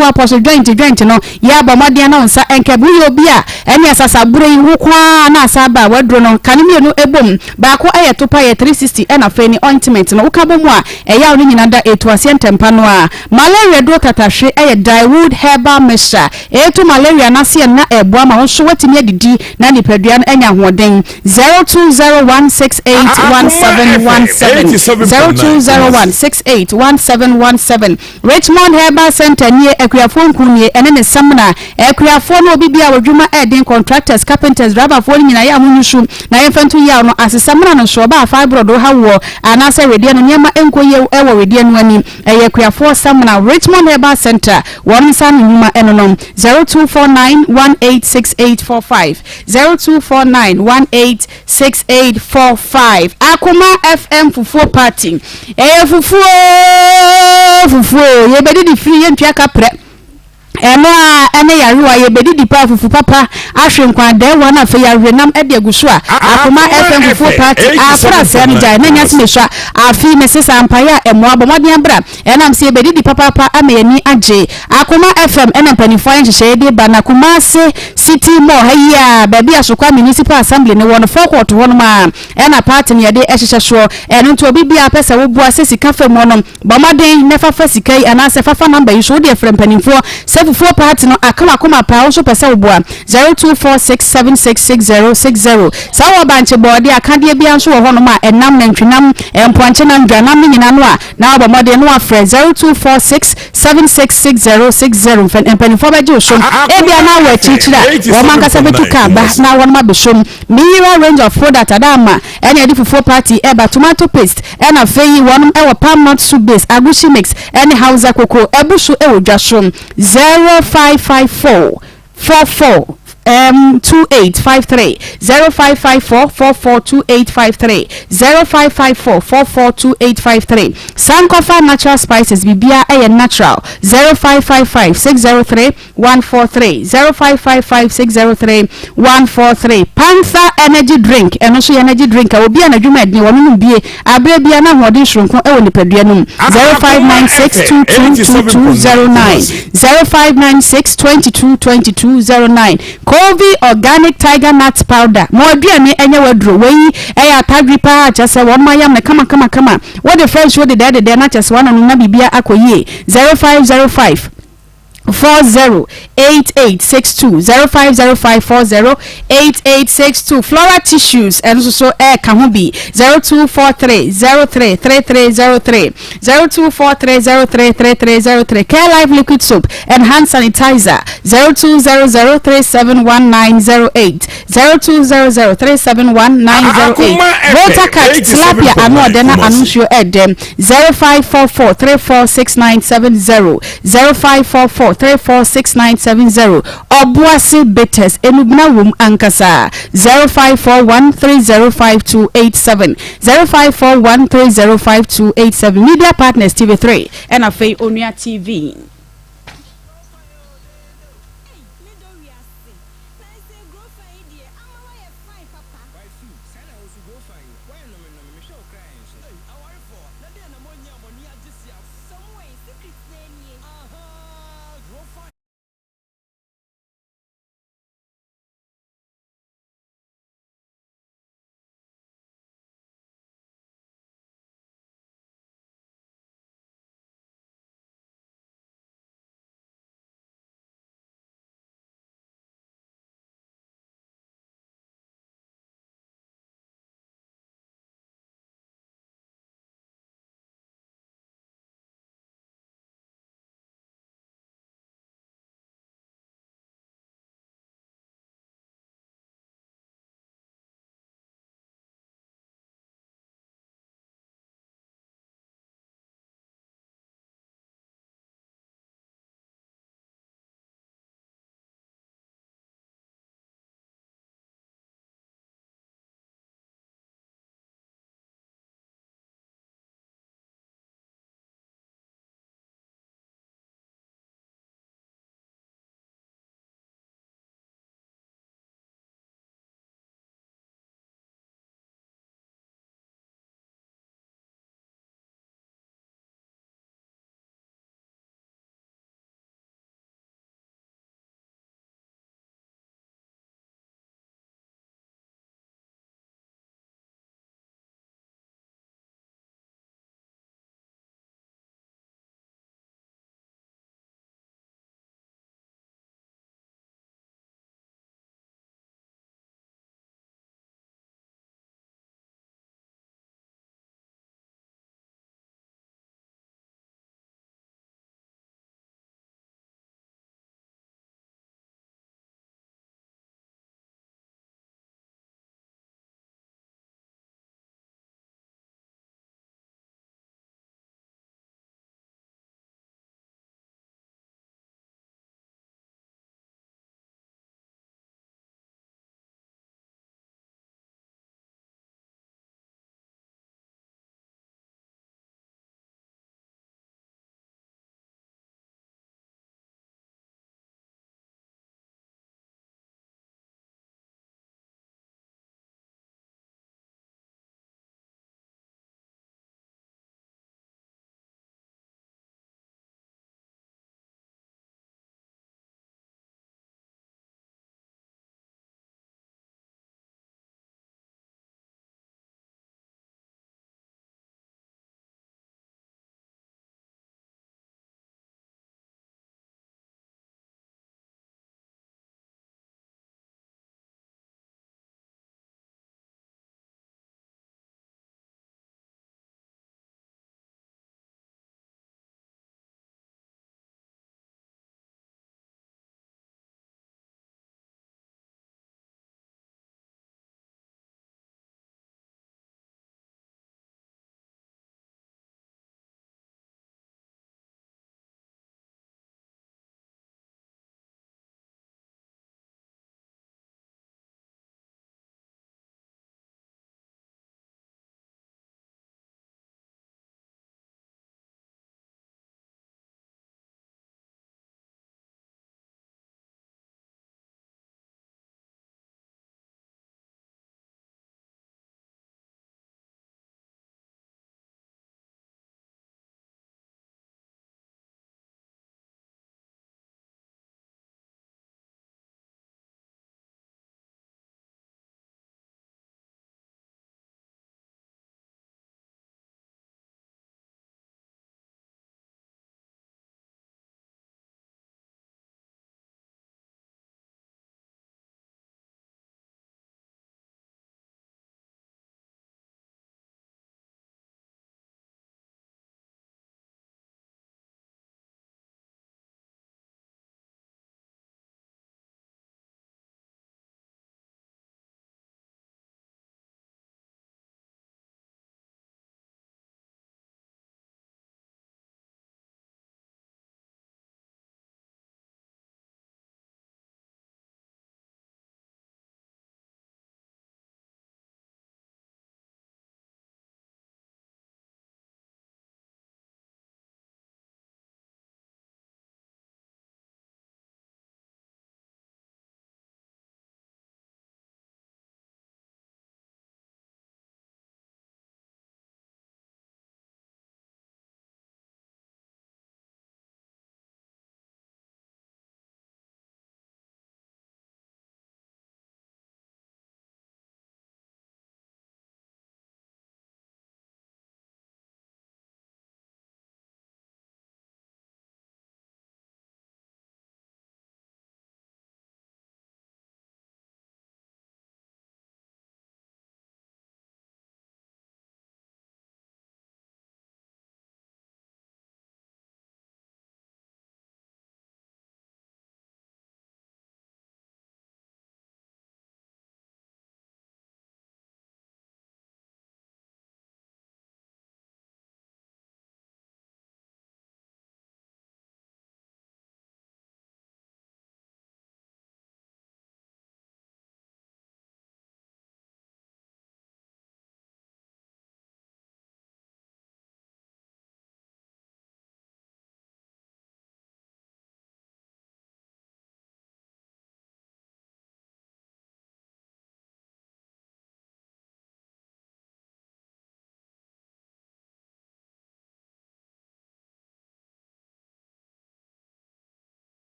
waposo joint no ya ba mode na onsa enkebu ye obi a ene asasa bro yi hu kwa na asaba wadro no kane mienu ebom ba ko ayetopa ye 360 ena fe ni ointment no ukabomu a eya oni nyina da etuase ntempa no a malaria do tatahwe eye Dawood Herbal Mixture etu malaria na se na eboa ma wonso watimi adidi na nipadua no anya hoden 0201681717 0201681717 Richmond Herbal Center nie akuafo nkunye ene ne samna akuafo no bibia wodwuma eden contractors carpenters rubber fo nyina ya munushu na yemfantu ya no asesamna no so ba fibroid do hawo anase wedie no nyema enkoye ewo wedie no ani akuafo samna Richmond Herbal Center won san nyuma eno no 0249186845 0249186845 Akoma FM fufuo party fufuo ye bedi di free yempia kapre eno a ene yarewa ye bedi di pa fufu papa ahwe nkwa de wa na fe yare nam ede aguso a Akoma FM fufuo party afra se ne jai na nya se mesha afi me sesa ampaya emo abomodin bra enam se bedi di papa ameni age Akoma FM ena panifo nhye de bana Kumase city mo haya baby asokwa municipal assembly ne won fourth won ma ena party ne de ehye so eno nto obi bia pesa wo bua se sika fa mo no bomodin ne fa sika yi ana se fa number yi so de frem panifo fufuo party no akama pa wo so pesa wo bua 0246766060 sawo banche body akade bia nso wo hono ma enam na ntwenam empoanche na ndwanam nyina no a na bomodin no afre 0246766060 empanifo baje so ebia na wa chichira wo mankasa betuka ba na won ma besom mira range of product adama ene di fufuo party eba tomato paste ena feyi won ewo palm nut soup base agushi mix ene hausa koko ebusu ewo dwasom 0554 44 2853 0554 442853 0554 442853 Sankofa natural spices bibia natural 0555 603 143 0555 603 143 Panther energy drink enoso energy drink obi anadwuma adni wonu bie abre bia na hodi shronko ewo nipadua num 0596222209 0596222209 Kovi organic tiger nut powder mo aduane enye wadro weyi eya tagripa achese won mayam ne kama what the french what the dead na achese wana na bibia akoyie 0505 408862 0505408862 Flora tissues and also can be 0243033303 0243033303 Care Life liquid soap and hand sanitizer 0200371908 0200371908 Water cat tilapia anodena anuncio edem 0544346970 0544346970 Obuasi Bitters Enubna Wum Ankasa 0541305287 0541305287 Media Partners TV3 and Afei Onia TV.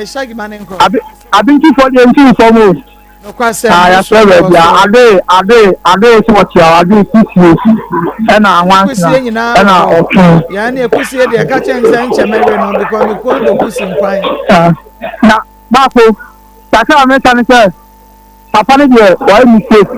Shaggy man and I've been for the NT for most. I swear, I do what you are doing. And I want to see you now. And I okay. Yeah, pussy, they're catching Sancha Mary because we call the pussy in crime. Now, Bapo, that's how I met an answer. Papa, why mistake?